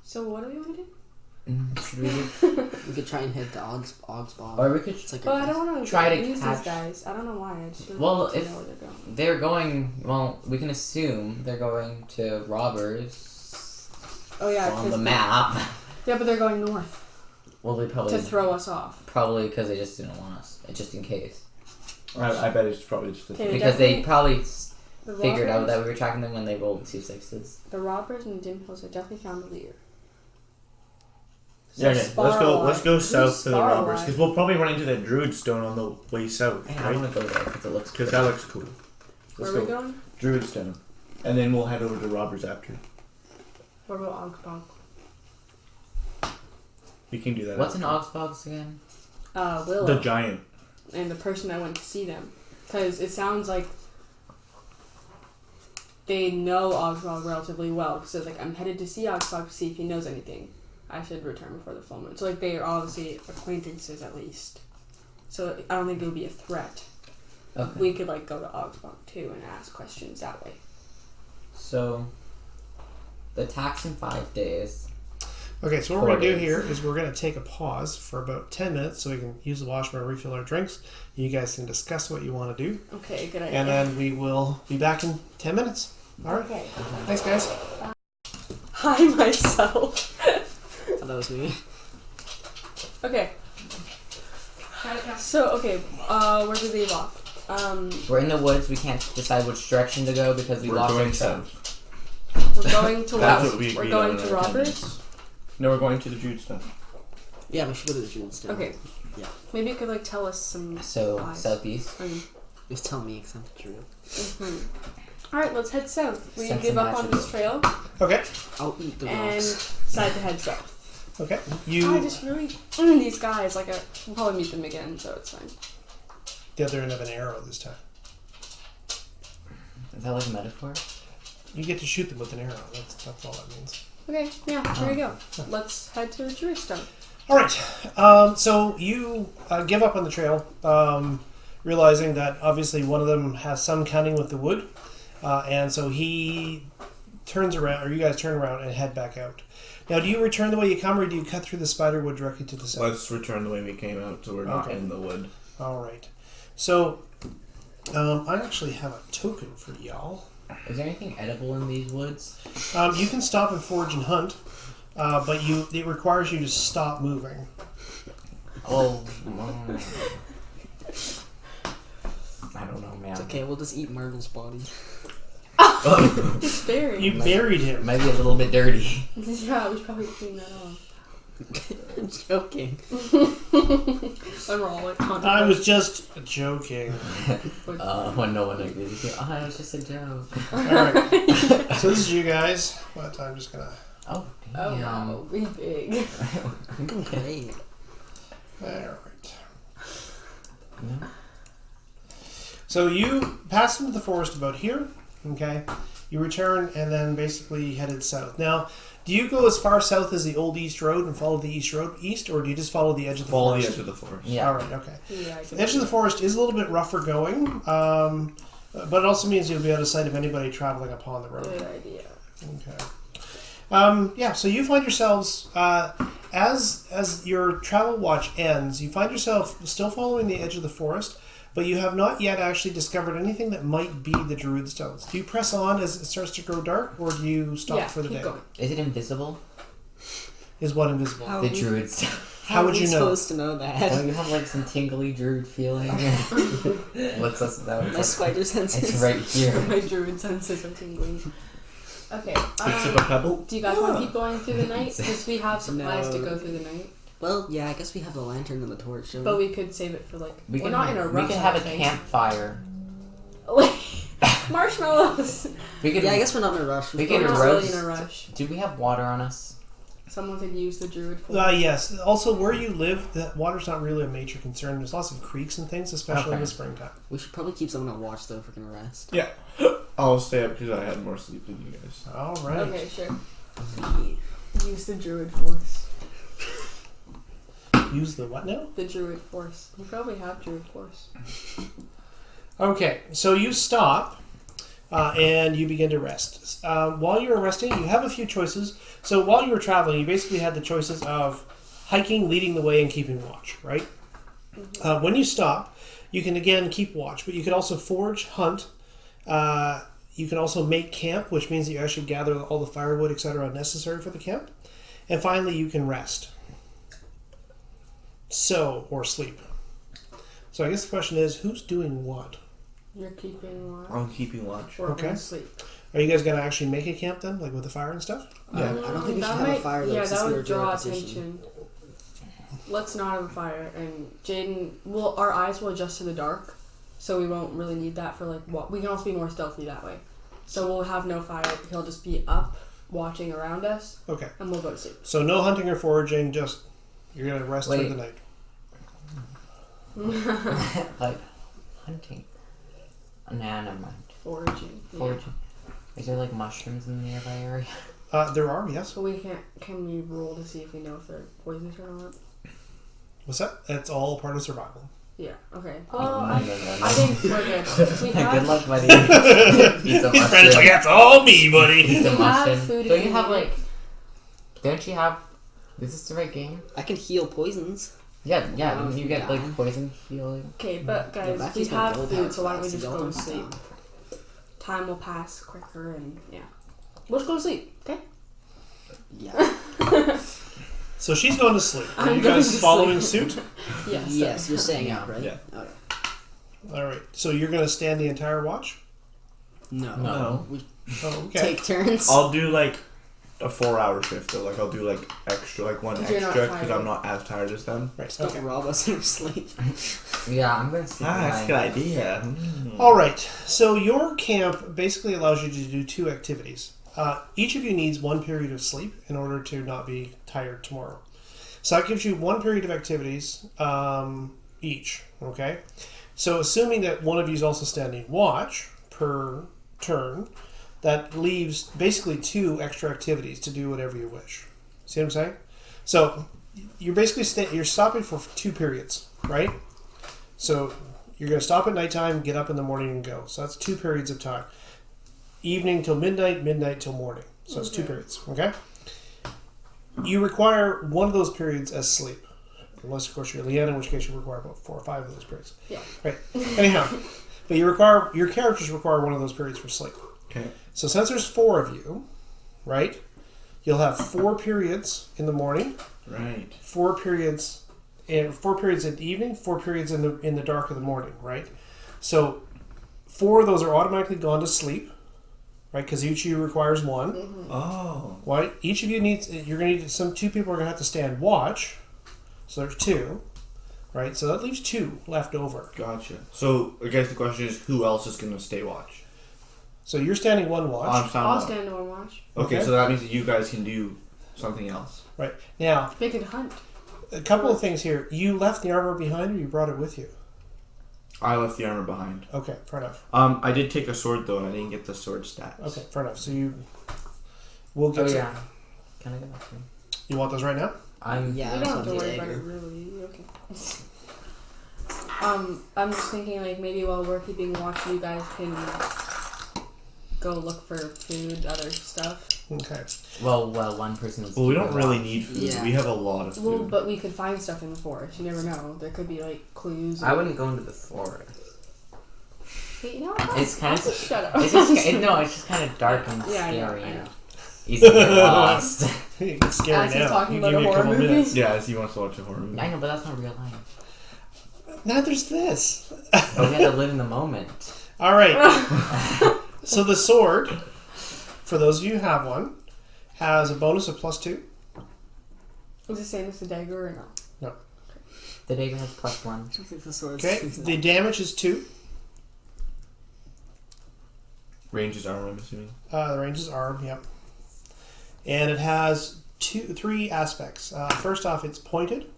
So what do we want to do? Should we just, We could try and hit the Augsburg. or we could. It's like Oh, I don't want to Try to use catch- these guys. I don't know why. I just really Well, want to if- know where they're going. They're going. Well, we can assume they're going to robbers Oh yeah, on the 'cause map. yeah, but they're going north Well, they probably to throw us off. probably because they just didn't want us, just in case. I bet it's probably just. Okay, Because they definitely- probably The figured out robbers- that we were tracking them when they rolled 2 6s. the robbers and Dim Hills have definitely found the leader. Yeah, okay. Let's go. Let's go Who's south to the Sparrow robbers Eye? because we'll probably run into that druid stone on the way south, I right? want to go there because it looks. Because that looks cool. Where Let's are we go. going? Druid stone, and then we'll head over to robbers after. What about Augsburg? We can do that. What's an after. Augsbox again? Willow. The giant. And the person that went to see them. Because it sounds like they know Ogswog relatively well. Because like, I'm headed to see Ogswog to see if he knows anything. I should return before the full moon. So like, they are obviously acquaintances at least. So I don't think it would be a threat. Okay. We could like go to Ogswog too and ask questions that way. So, the tax in 5 days. Okay, so what we're 4 going to do days. here is we're going to take a pause for about 10 minutes so we can use the washroom and refill our drinks. You guys can discuss what you want to do. Okay, good idea. And then we will be back in 10 minutes. All right. Okay. Thanks, guys. Hi, myself. Oh, that was me. Okay. So, okay, where did we leave off? We're in the woods. We can't decide which direction to go because we We're lost going ourselves. south. We're going to That's what? what we We're agreed going on to in our robbers? attendance. No, we're going to the Jude stuff. Yeah, we should go to the Druids still. Okay. Yeah. Maybe you could like tell us some So, lies. southeast. Just tell me, because I'm the Druid. Alright, let's head south. We Sense give and up on magic. this trail Okay. I'll eat the and rocks. decide to head south. Okay. I You, just really these guys, like we'll probably meet them again, so it's fine. the other end of an arrow this time. Is that like a metaphor? You get to shoot them with an arrow. That's all that means. Okay, yeah, here we go. Let's head to the Jerusalem. All right. So you give up on the trail, realizing that obviously one of them has some cunning with the wood, and so he turns around, or you guys turn around and head back out. Now, do you return the way you come, or do you cut through the spider wood directly to the south? Let's return the way we came out, so we're not Okay. in the wood. All right. So I actually have a token for y'all. Is there anything edible in these woods? You can stop and forage and hunt, but it requires you to stop moving. Oh, I don't know, man. It's okay, we'll just eat Margil's body. It's buried. You buried It him. might be a little bit dirty. Yeah, we should probably clean that off. I'm joking. And we're all like I was just joking. When no one agrees with you. Oh, it was just a joke. All right. So this is you guys, but I'm just gonna. Oh, Oh damn. wow, we big. Okay. All right. No? So you passed into the forest about here. Okay. You return and then basically headed south. Now, do you go as far south as the old East Road and follow the East Road east, or do you just follow the edge of the Follow the forest? edge of the forest. Yeah. All right. Okay. Yeah, I The edge of the forest is a little bit rougher going, but it also means you'll be out of sight of anybody traveling upon the road. Good idea. Okay. Yeah. So you find yourselves as your travel watch ends, you find yourself still following the edge of the forest, but you have not yet actually discovered anything that might be the Druid stones. Do you press on as it starts to grow dark, or do you stop Yeah, for the keep day? going. Is it invisible? Is what invisible? How The are we- druids. How would are we you know? supposed to know that? Don't you have like some tingly druid feeling? What's us that? My spider senses. It's right here. My druid senses are tingling. Okay. Picks up a pebble. Do you guys want to keep going through the night? Because we have supplies to No. go through the night. Well, yeah, I guess we have the lantern and the torch. Don't But we? we could save it for like. We We're can, not in a rush. We could have a I think. campfire. Like marshmallows. We could. Yeah, I guess we're not in a rush. We We're could not roast. really in a rush. Do we have water on us? Someone could use the druid for. Yes. Also, where you live, the water's not really a major concern. There's lots of creeks and things, especially in Okay. the springtime. We should probably keep someone on watch though if we're gonna rest. Yeah. I'll stay up because I had more sleep than you guys. All right. Okay, sure. Use the druid force. Use the what now? The druid force. You probably have druid force. Okay, so you stop and you begin to rest. While you're resting, you have a few choices. So while you were traveling, you basically had the choices of hiking, leading the way, and keeping watch, right? When you stop, you can again keep watch, but you can also forage, hunt. You can also make camp, which means that you actually gather all the firewood, etc., necessary for the camp. And finally, you can rest. Or sleep. So I guess the question is, who's doing what? You're keeping watch. I'm keeping watch. Or Okay. gonna sleep. Are you guys going to actually make a camp then, like with the fire and stuff? Yeah. I don't think we should That have a might- fire though. Yeah, 'cause that it's would gonna draw draw opposition. attention. Let's not have a fire. And Jaden, our eyes will adjust to the dark, so we won't really need that for like what. We can also be more stealthy that way. So we'll have no fire. He'll just be up, watching around us, Okay. and we'll go to sleep. So no hunting or foraging, just you're going to rest through Wait. the night. Like hunting. Nah, never mind. Foraging. Yeah. Foraging. Is there like mushrooms in the nearby area? There are, yes. So we can't. Can we roll to see if we know if they're poisonous or not? What's that? It's all part of survival. Yeah. Okay. No, Well, no, I think we're good. We Good have, luck, buddy. Eat some His friend's like, mushroom. that's all me, buddy. Eat some We have mushroom. food if Don't you you have need it. like? Don't you have? Is this the right game? I can heal poisons. Yeah. Oh, You get like yeah. poison healing. Okay, but guys, that we keeps my have gold food, so why health don't we fast, just so go to don't sleep? stop. Time will pass quicker, and yeah, we'll just go to sleep. Okay. Yeah. So she's going to sleep. Are I'm you going guys to following sleep. suit? Yes. Yes, you're staying out, right? Yeah. Okay. All right. So you're going to stand the entire watch? No. No. We Oh, okay. take turns. I'll do like a 4-hour shift though. Like I'll do like extra, like one 'Cause you're not extra because tired. I'm not as tired as them. Right. Don't Okay. rob us in our sleep. Yeah, I'm gonna sleep. That's a good tonight. idea. All right. So your camp basically allows you to do 2 activities. Each of you needs 1 period of sleep in order to not be tired tomorrow. So that gives you 1 period of activities each. Okay. So assuming that one of you is also standing watch per turn, that leaves basically 2 extra activities to do whatever you wish. See what I'm saying? So you're basically you're stopping for 2 periods, right? So you're going to stop at nighttime, get up in the morning, and go. So that's 2 periods of time. Evening till midnight, midnight till morning. So that's 2 periods. Okay. You require one of those periods as sleep, unless of course you're Leanna, in which case you require about 4 or 5 of those periods. Yeah. Right. Anyhow, but your characters require one of those periods for sleep. Okay. So since there's 4 of you, right, you'll have 4 periods in the morning, Right. 4 periods in the evening, 4 periods in the dark of the morning, right? So 4 of those are automatically gone to sleep, right? Because each of you requires 1. Oh. Right? Each of you needs. You're going to need 2 people are going to have to stand watch. So there's 2, right? So that leaves 2 left over. Gotcha. So I guess the question is, who else is gonna stay watch? So you're standing 1 watch. I'm standing I'll watch. stand and watch. Okay, Okay. so that means that you guys can do something else. Right. Now, We could hunt. a couple of things here. You left the armor behind, or you brought it with you? I left the armor behind. Okay, fair enough. I did take a sword though, and I didn't get the sword stats. Okay, fair enough. So we'll get Oh to. yeah. Can I get that too? You want those right now? I'm. Yeah, We I don't was have to on worry the about it, dagger. really. Okay. I'm just thinking, like, maybe while we're keeping watch, you guys can go look for food, other stuff. Okay. Well, one person is. Well, we don't keeping really watch. need food. Yeah. We have a lot of food. Well, but we could find stuff in the forest. You never know. There could be, like, clues. I wouldn't go into the forest. Hey, you know, It's kind of. shut up. It's just kind of dark and Yeah, I know, scary. I know. Easy to get lost. It's scary As he's now. talking You about give a me a horror couple movie. minutes. Yeah, as he wants to watch a horror movie. I know, but that's not real life. Now there's this. But we have to live in the moment. All right. So the sword, for those of you who have one, has a bonus of +2. Is it the same as the dagger or no? The dagger has +1. I don't think the sword's Okay. The damage is 2. Range is armor, I'm assuming. The range is arm. Yep. And it has 3 aspects. First off, it's pointed.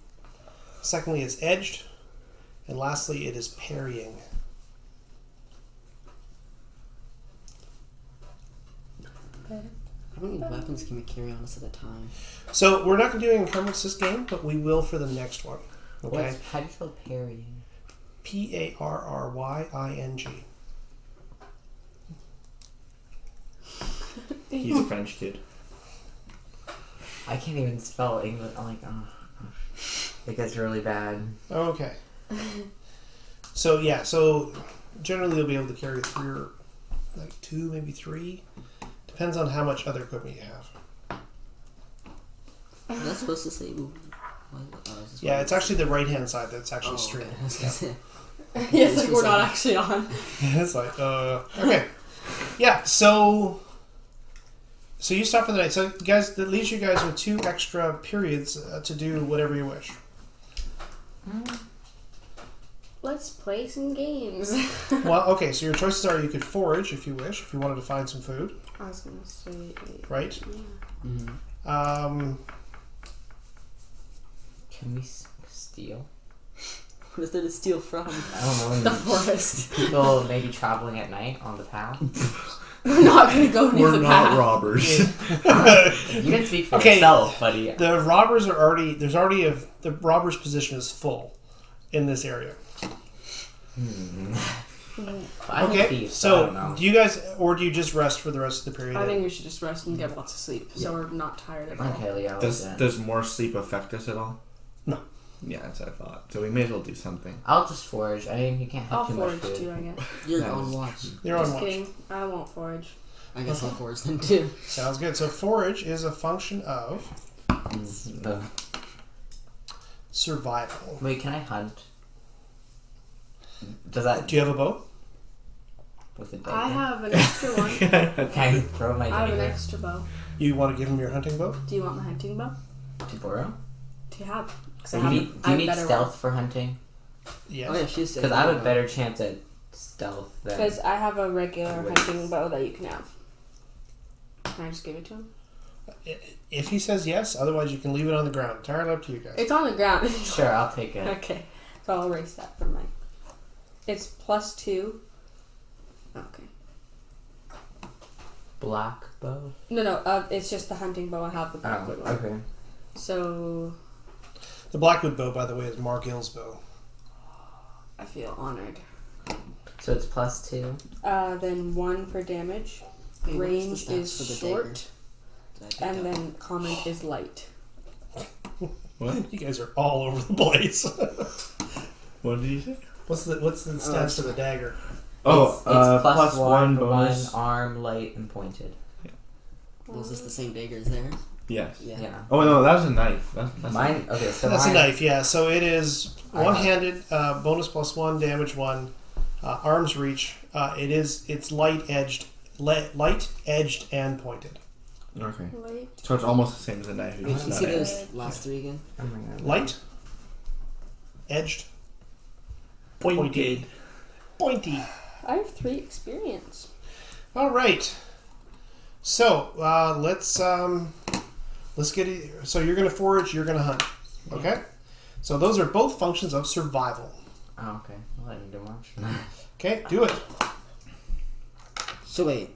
Secondly, it's edged. And lastly, it is parrying. How many weapons can we carry on us at a time? So we're not going to do encumbrance this game, but we will for the next one. Okay. How do you spell parrying? Parrying. He's a French kid. I can't even spell English. I'm like, oh. It gets really bad. Okay. So yeah, so generally you'll be able to carry 3 or 2, maybe 3. Depends on how much other equipment you have. Is that supposed to say? Yeah, it's actually the right hand side that's actually okay. streaming. I was gonna say. Yes, like we're not actually on. It's like, okay. Yeah, so you stop for the night. So guys, that leaves you guys with 2 extra periods to do whatever you wish. Let's play some games. Well, okay, so your choices are you could forage if you wish, if you wanted to find some food, I was gonna say. right? Yeah. Mm-hmm. Can we steal? What is there to steal from? I don't know. The forest. People maybe traveling at night on the path. We're not gonna go near We're the not path. robbers. You can speak for Okay. yourself, buddy. The robbers are already. The robbers' position is full in this area. I'm a Okay, thief, I so don't know. do you guys, or do you just rest for the rest of the period? I think we should just rest and get lots of sleep, so we're not tired at all. Okay, Leo. Does more sleep affect us at all? No. Yeah, that's what I thought. So we may as well do something. I'll just forage. I mean, you can't have I'll too much forage food. too, I guess. You're Nice. on watch. You're on Just watch. kidding. I won't forage. I guess I'll force them too. Sounds good. So forage is a function of The- survival. Wait, can I hunt? Does that Do you have a bow? with a dagger? I have an extra one. Can I throw my I have an dagger extra bow. You want to give him your hunting bow? Do you want my hunting bow? to borrow? Do you have? 'Cause Do I you have need, do I you have need better stealth for hunting? Yes. Oh yeah, she's Because I have a better chance at stealth than. Because I have a regular Wait. hunting bow that you can have. Can I just give it to him? If he says yes, otherwise you can leave it on the ground. Entirely up to you guys. It's on the ground. Sure, I'll take it. Okay, so I'll erase that from mine. It's +2. Okay. Black bow. No. It's just the hunting bow. I have the Oh, blackwood one. okay. So The Blackwood bow, by the way, is Margil's bow. I feel honored. So it's +2. Then 1 for damage. Hey, what Range is the stats is for the short, dagger? and then common is light. What? You guys are all over the place. What did you say? What's the stats for the dagger? Oh, It's plus one for bonus. one, arm, light, and pointed. Was this the same dagger as theirs? Yes. Yeah. Oh no, that was a knife. That's Mine. Okay, so That's a mine, knife, yeah. So it is I one-handed, bonus +1, damage 1, arms reach. It's light edged, and pointed. Okay. Light. So it's almost the same as a knife. Wait, It's can you not see edged. those last 3 again? Oh my God. Light, edged, pointed, pointy. I have 3 experience. All right. So let's get it. So you're going to forage. You're going to hunt. Okay. So those are both functions of survival. Oh, okay. Well, I didn't do much. Okay, do it. So wait,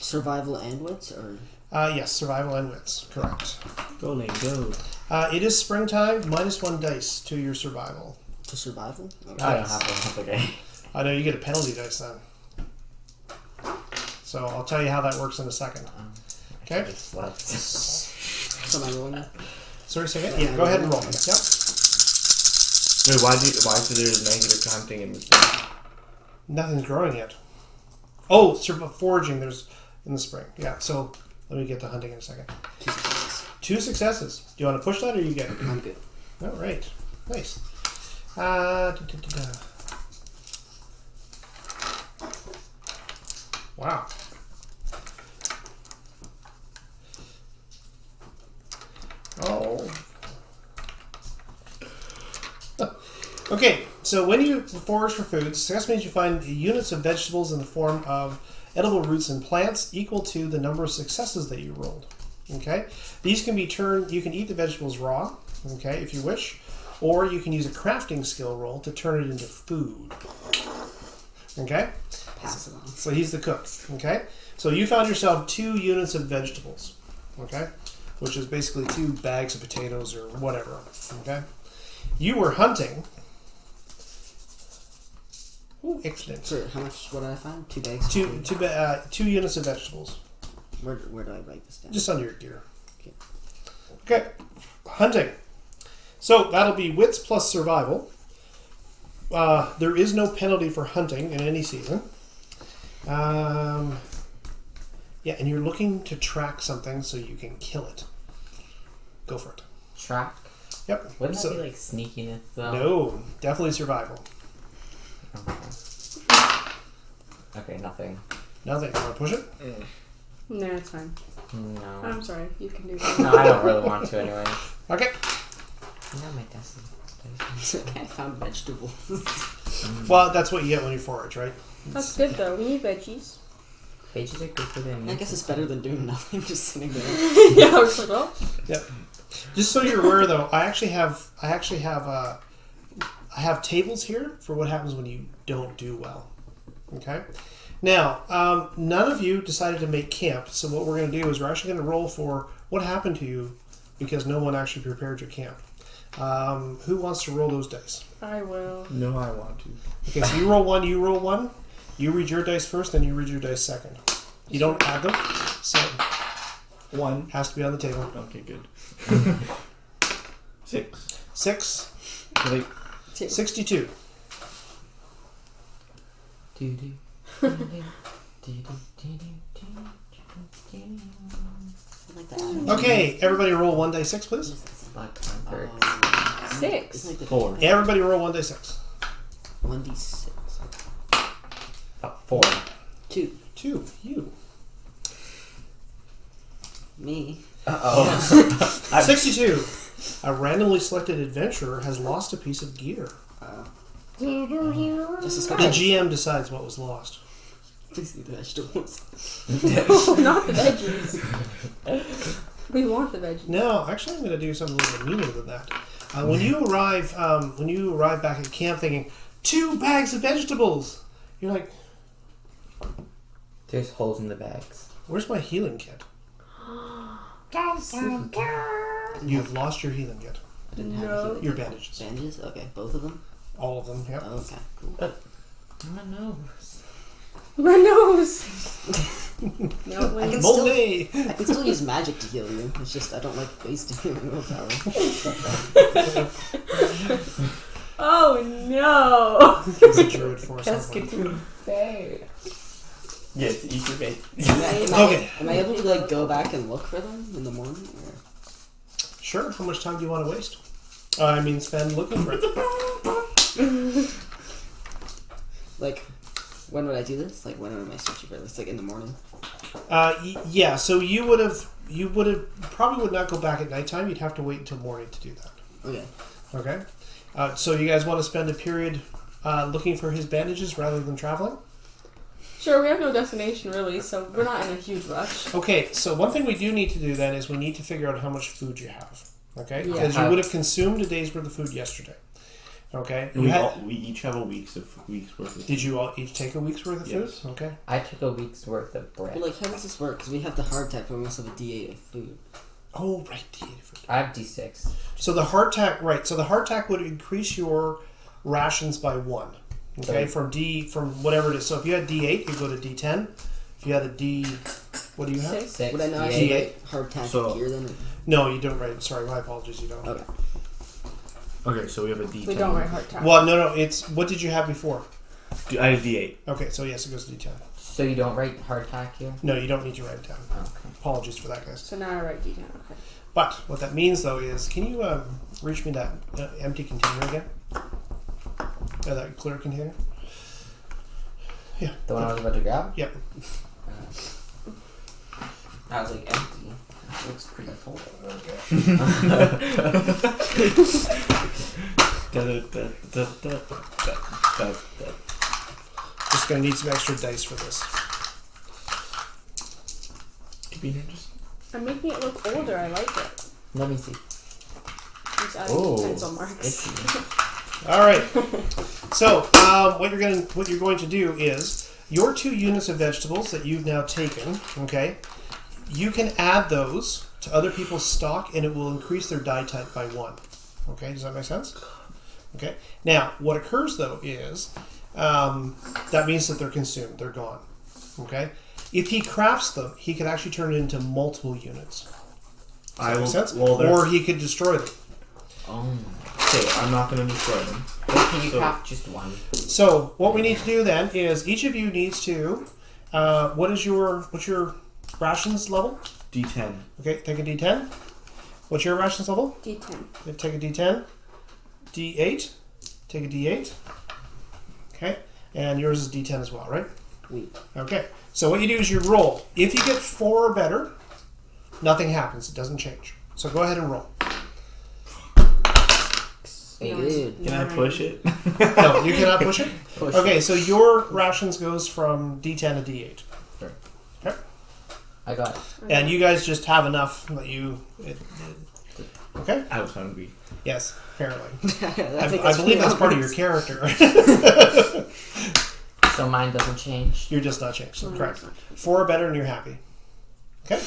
survival and wits, or Yes, survival and wits. Correct. Go, Lane, go. It is springtime. -1 dice to your survival. to survival? Okay. I don't have one. That's okay. I know you get a penalty dice then. So I'll tell you how that works in a second. Okay. I just slept. So am I rolling that? Sorry, second. Yeah, go ahead and roll. Yep. Wait, why is there negative to hunting in this game? Nothing's growing yet. Oh, foraging. There's in the spring. Yeah. So let me get to hunting in a second. 2 successes. 2 successes. Do you want to push that, or you get it? I'm good. All right. Nice. Wow. Oh. Okay, so when you forage for food, success means you find units of vegetables in the form of edible roots and plants equal to the number of successes that you rolled. Okay, these can be turned. You can eat the vegetables raw. Okay, if you wish, or you can use a crafting skill roll to turn it into food. Okay, Pass it on. so he's the cook. Okay, so you found yourself 2 units of vegetables. Okay, which is basically 2 bags of potatoes or whatever. Okay, you were hunting. Ooh, excellent. So how much? What did I find? 2 bags. of Two, food. 2 units of vegetables. Where do I write this down? Just under your gear. Okay. Okay. Hunting. So that'll be wits plus survival. There is no penalty for hunting in any season. Yeah, and you're looking to track something so you can kill it. Go for it. Track. Yep. Wouldn't So- that be like sneakiness though? No, definitely survival. Okay, nothing. Nothing. You want to push it? No, it's fine. No. I'm sorry. You can do that. No, I don't really want to anyway. Okay. You know my desk is- I found vegetable. Well, that's what you get when you forage, right? That's good though. We need veggies. Pages are good for them. I guess it's better than doing nothing, just sitting there. Yeah, I was like, oh. Yep. Just so you're aware, though, I have tables here for what happens when you don't do well. Okay. Now, none of you decided to make camp, so what we're going to do is we're actually going to roll for what happened to you because no one actually prepared your camp. Who wants to roll those dice? I will. No, I want to. Okay, so you roll one, you roll one. You read your dice first, then you read your dice second. You don't add them, so 1. has to be on the table. Okay, good. 6. 6, Like, 62. Okay, everybody roll 1d6, please. Black Panther. 6. It's like the 4. Everybody roll 1d6. 1d6. 4. 2. 2, you. Me. Uh-oh. 62. A randomly selected adventurer has lost a piece of gear. Just The GM decides what was lost. Please eat the vegetables. Not the veggies. We want the veggies. No, actually, I'm going to do something a little bit meaner than that. When you arrive back at camp, thinking 2 bags of vegetables, you're like, There's holes in the bags. "Where's my healing kit?" You've lost your healing kit. I didn't have No. healing. Your bandages, Bandages? Okay, both of them? all of them. Yep. Oh, okay, cool. My nose. My nose. No, I wait. can Moldy. I can still use magic to heal you. It's just I don't like wasting your willpower. Oh no. It's a druid for Qu'est-ce something. que tu fais? Yes, eat your bait. Okay. Am I able to like go back and look for them in the morning? Or? Sure. How much time do you want to waste? I mean, spend looking for it. Like, when would I do this? Like, when am I searching for this? Like in the morning? Yeah. So you would have probably would not go back at nighttime. You'd have to wait until morning to do that. Okay. Okay. So you guys want to spend a period looking for his bandages rather than traveling? Sure, we have no destination really, so we're not in a huge rush. Okay. So one thing we do need to do then is we need to figure out how much food you have. Okay. Yeah. Because you would have consumed a day's worth of food yesterday. Okay. And You had, we each have a week's worth of did you all each take a week's worth of Yes. food? Okay. I took a week's worth of bread. But like, how does this work? Because we have the hardtack, but we also have a D8 of food. Oh, right. D8 food. I have D6. So the hardtack, right? So the hardtack would increase your rations by 1. Okay, Okay. from whatever it is. So if you had D8, you go to D10. If you had a D, what do you have? 6. Would I not D8. actually write hardtack So- gear then? No, you don't write. Sorry, my apologies. You don't. Okay. Okay, so we have a D10. We don't write hard tack. Well, no. It's what did you have before? I have D8. Okay, so yes, it goes to D10. So you don't write hardtack here? No, you don't need to write it down. Okay. Apologies for that, guys. So now I write D10. Okay. But what that means though is, can you reach me that empty container again? That clear container. Yeah. The one I was about to grab? Yep. I was like empty. It looks pretty full. Just gonna need some extra dice for this. Could be interesting. I'm making it look older. I like it. Let me see. Just adding Oh, pencil marks. itchy. All right. So what you're going to do is your 2 units of vegetables that you've now taken. Okay, you can add those to other people's stock, and it will increase their die type by 1. Okay, does that make sense? Okay. Now, what occurs though is that means that they're consumed. They're gone. Okay. If he crafts them, he could actually turn it into multiple units. Does that make sense? Well, Or he could destroy them. Oh. okay, I'm not going to destroy them. But can you So- craft just one? So what we need to do then is each of you needs to. What's your rations level? D10. Okay, take a D10. What's your rations level? D10. Take a D10. D8. Take a D8. Okay, and yours is D10 as well, right? Sweet. Okay. So what you do is you roll. If you get 4 or better, nothing happens. It doesn't change. So go ahead and roll. Dude. Can I push it? No, you cannot push it. Push. Okay, so your rations goes from D10 to D8. I got it. And you guys just have enough that you... okay? I was hungry. Yes, apparently. I I think believe that's part of your obvious. character. So mine doesn't change. You're just not changed. Mine Correct. is not 4 or better, and you're happy. Okay.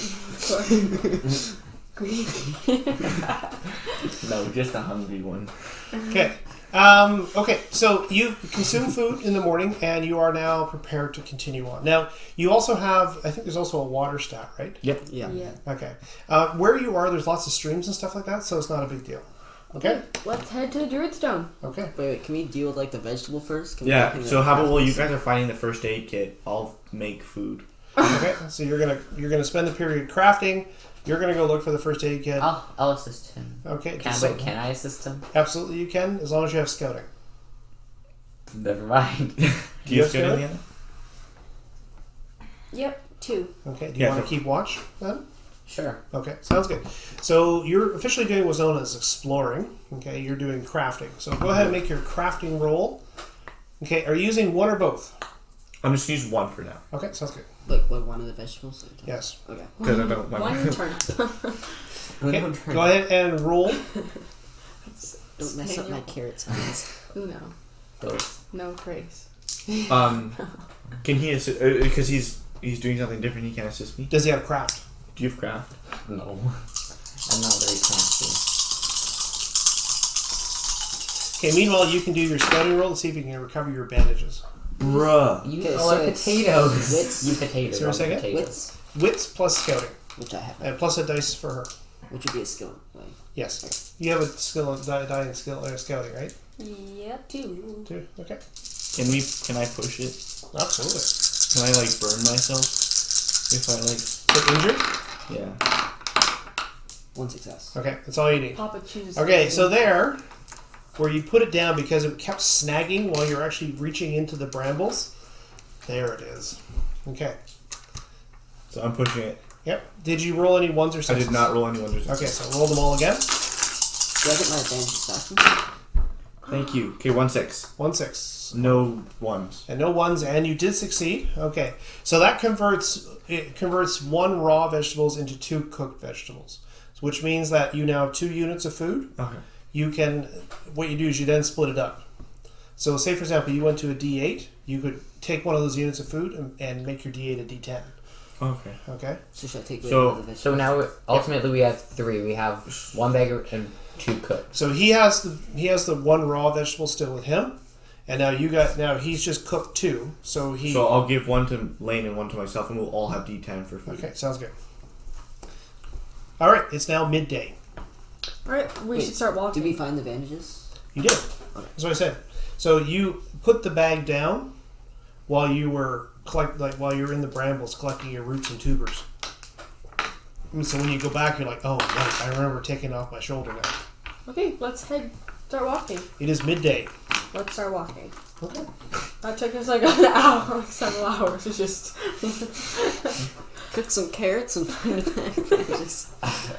No, just a hungry one. Okay. Okay. So you consume food in the morning, and you are now prepared to continue on. Now you also have. I think there's also a water stat, right? Yep. Yeah. Yeah. Okay. Where you are, there's lots of streams and stuff like that, so it's not a big deal. Okay. Let's head to the Druidstone. Okay. Wait, can we deal with like the vegetable first? Can we Yeah. hang So out how about while you with guys are finding the first aid kit, I'll make food. Okay. So you're gonna spend the period crafting. You're gonna go look for the first aid kit. I'll assist him. Okay. Can I assist him? Absolutely, you can, as long as you have scouting. Never mind. Do you Yes, have Gary? Indiana? Yep, 2. Okay. Do you Yeah, want to so- keep watch then? Sure. Okay, sounds good. So you're officially doing what's known as exploring. Okay, you're doing crafting. So go ahead and make your crafting roll. Okay, are you using one or both? I'm just gonna use one for now Okay, sounds good. Like what, one of the vegetables? Yes. Okay. because I don't want. One turn. Okay, go ahead and roll. Don't mess up my carrots, guys. Uno. Those. No trace. Can he assist? Because he's doing something different. He can assist me. Does he have craft? Do you have craft? No. I'm not very crafty. Okay, meanwhile, you can do your scouting roll to see if you can recover your bandages. Bruh. You Okay, are so it's potatoes. wits. You potatoes. Is there a I'm second? potatoes. Wits, Wits plus scouting, which I have, and plus a dice for her. which would be a skill. Like, Yes. You have a skill, dying skill, scouting, right? Yep, 2. 2. Okay. Can I push it? Absolutely. Can I like burn myself if I like? Get injured? Yeah. one success. Okay, that's all you need. Papa chooses. Okay, so there, where you put it down because it kept snagging while you're actually reaching into the brambles, there it is. Okay. So I'm pushing it. Yep. Did you roll any ones or I sixes? did not roll any wonders. Okay, so roll them all again. Do I get my advantage back? Thank you. Okay, 1-6. 1 6. No ones. And no ones, and you did succeed. Okay. So that converts 1 raw vegetables into 2 cooked vegetables. Which means that you now have 2 units of food. Okay. You can, what you do is you then split it up. So say for example you went to a D8, you could take one of those units of food and make your D8 a D10. Okay. Okay? So should I take away So- one of the So vegetables? now, ultimately, we have 3. We have 1 bagger and 2 cooked. So he has the 1 raw vegetable still with him, and now he's just cooked 2. So he So I'll give one to Lane and one to myself, and we'll all have D10 for food. okay, sounds good. All right, it's now midday. Alright, we Wait, should start walking. Did we find the bandages? You did. That's what I said. So you put the bag down while you were while you were in the brambles collecting your roots and tubers. And so when you go back, you're like, oh, right, I remember taking off my shoulder now. Okay, let's start walking. It is midday. Let's start walking. Okay. That took us like an hour, like several hours to just. Cook some carrots and find the bandages.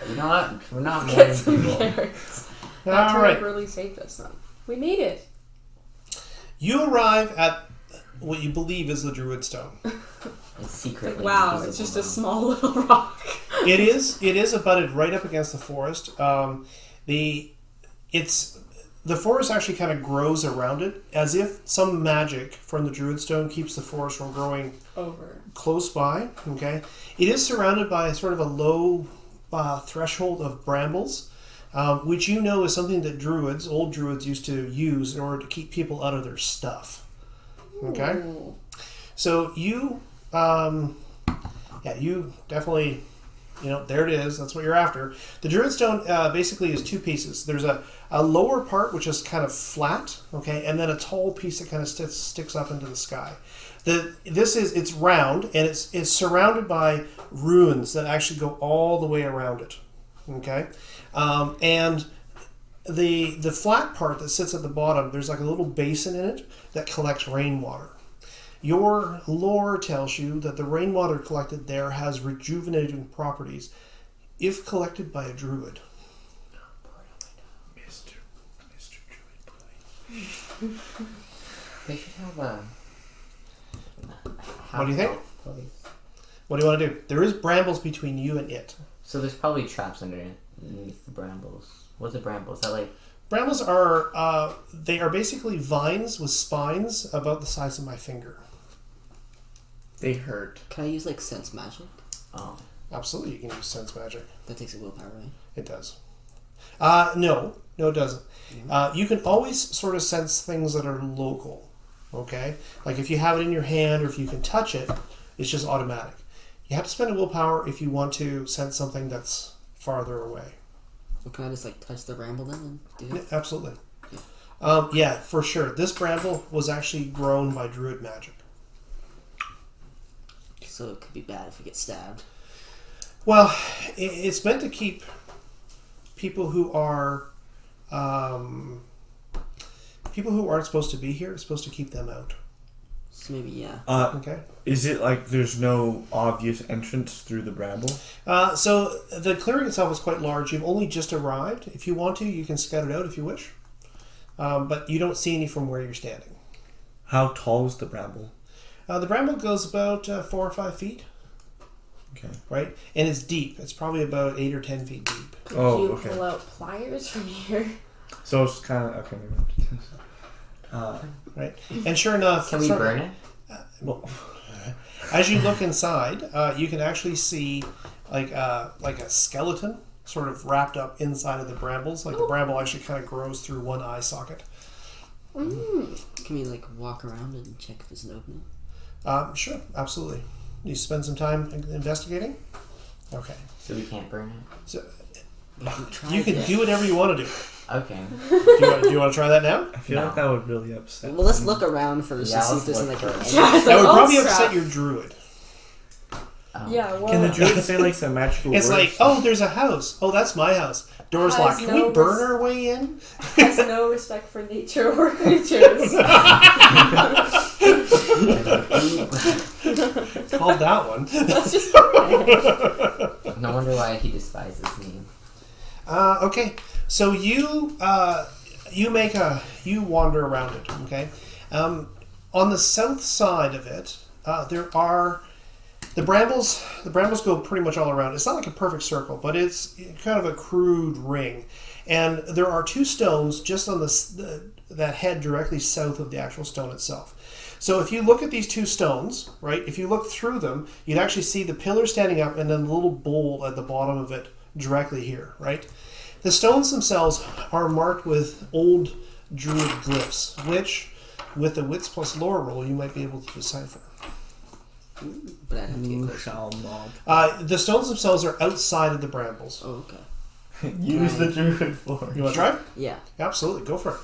You know what? We're not Get morning some people. carrots. That All turn right. really saved us then. We made it. You arrive at what you believe is the Druidstone. It's secretly Wow, invisible it's just a now. small little rock. It is abutted right up against the forest. The forest actually kind of grows around it, as if some magic from the Druidstone keeps the forest from growing Over. close by. Okay, it is surrounded by sort of a low threshold of brambles, which you know is something that old druids, used to use in order to keep people out of their stuff. Okay, Ooh. so you definitely. There it is. That's what you're after. The Druidstone basically is 2 pieces. There's a lower part which is kind of flat, okay, and then a tall piece that kind of sticks up into the sky. It's round and it's surrounded by ruins that actually go all the way around it, okay, and the flat part that sits at the bottom, there's like a little basin in it that collects rainwater. Your lore tells you that the rainwater collected there has rejuvenating properties if collected by a druid. Mr. Druid Boy. They should have a. What do you think? Place. What do you want to do? There is brambles between you and it. So there's probably traps underneath the brambles. What's a bramble? Is that like? Brambles are they are basically vines with spines about the size of my finger. They hurt. Can I use like sense magic? Oh. Absolutely, you can use sense magic. That takes a willpower, right? It does. No, it doesn't. You can always sort of sense things that are local. Okay, like if you have it in your hand or if you can touch it, it's just automatic. You have to spend a willpower if you want to sense something that's farther away. Well, can I just like touch the bramble then and do Yeah, it? absolutely. Yeah, for sure. This bramble was actually grown by druid magic. So it could be bad if we get stabbed. Well, it's meant to keep people who are people who aren't supposed to be here. It's supposed to keep them out. So maybe yeah. Okay. Is it like there's no obvious entrance through the bramble? So the clearing itself is quite large. You've only just arrived. If you want to, you can scout it out if you wish. But you don't see any from where you're standing. How tall is the bramble? The bramble goes about 4 or 5 feet, Okay. right? And it's deep. It's probably about 8 or 10 feet deep. Could Oh, you okay. pull out pliers from here? So it's kind of okay. Never mind. Right? And sure enough... Can we burn it? Well, as you look inside, you can actually see like a skeleton sort of wrapped up inside of the brambles. Like the bramble actually kind of grows through one eye socket. Mm. Can we like walk around and check if there's an opening? Sure, absolutely. You spend some time investigating? Okay. So we can't burn it? So We can try you can it. do whatever you want to do. Okay. Do you want to try that now? I feel like that would really upset. Well, let's look around first Yeah, and see if let's there's look like first. Yeah, it's That would like, probably oh, upset crap. your druid. Oh. Yeah, well, Can the druid say like some magical It's words? like, oh, there's a house. Oh, that's my house. Door's Has locked. Can no we burn res- our way in? has no respect for nature or creatures. Called that one. That's just No wonder why he despises me. Okay, so you wander around it. Okay, on the south side of it, there are the brambles. The brambles go pretty much all around. It's not like a perfect circle, but it's kind of a crude ring, and there are 2 stones just on that head directly south of the actual stone itself. So if you look at these 2 stones, right, if you look through them, you'd actually see the pillar standing up and then the little bowl at the bottom of it directly here, right? The stones themselves are marked with old druid glyphs, which, with the wits plus lore roll, you might be able to decipher. But I'd have to get Who closer. shall not The stones themselves are outside of the brambles. Oh, okay. use the druid for? You want to try? Yeah. Absolutely, go for it.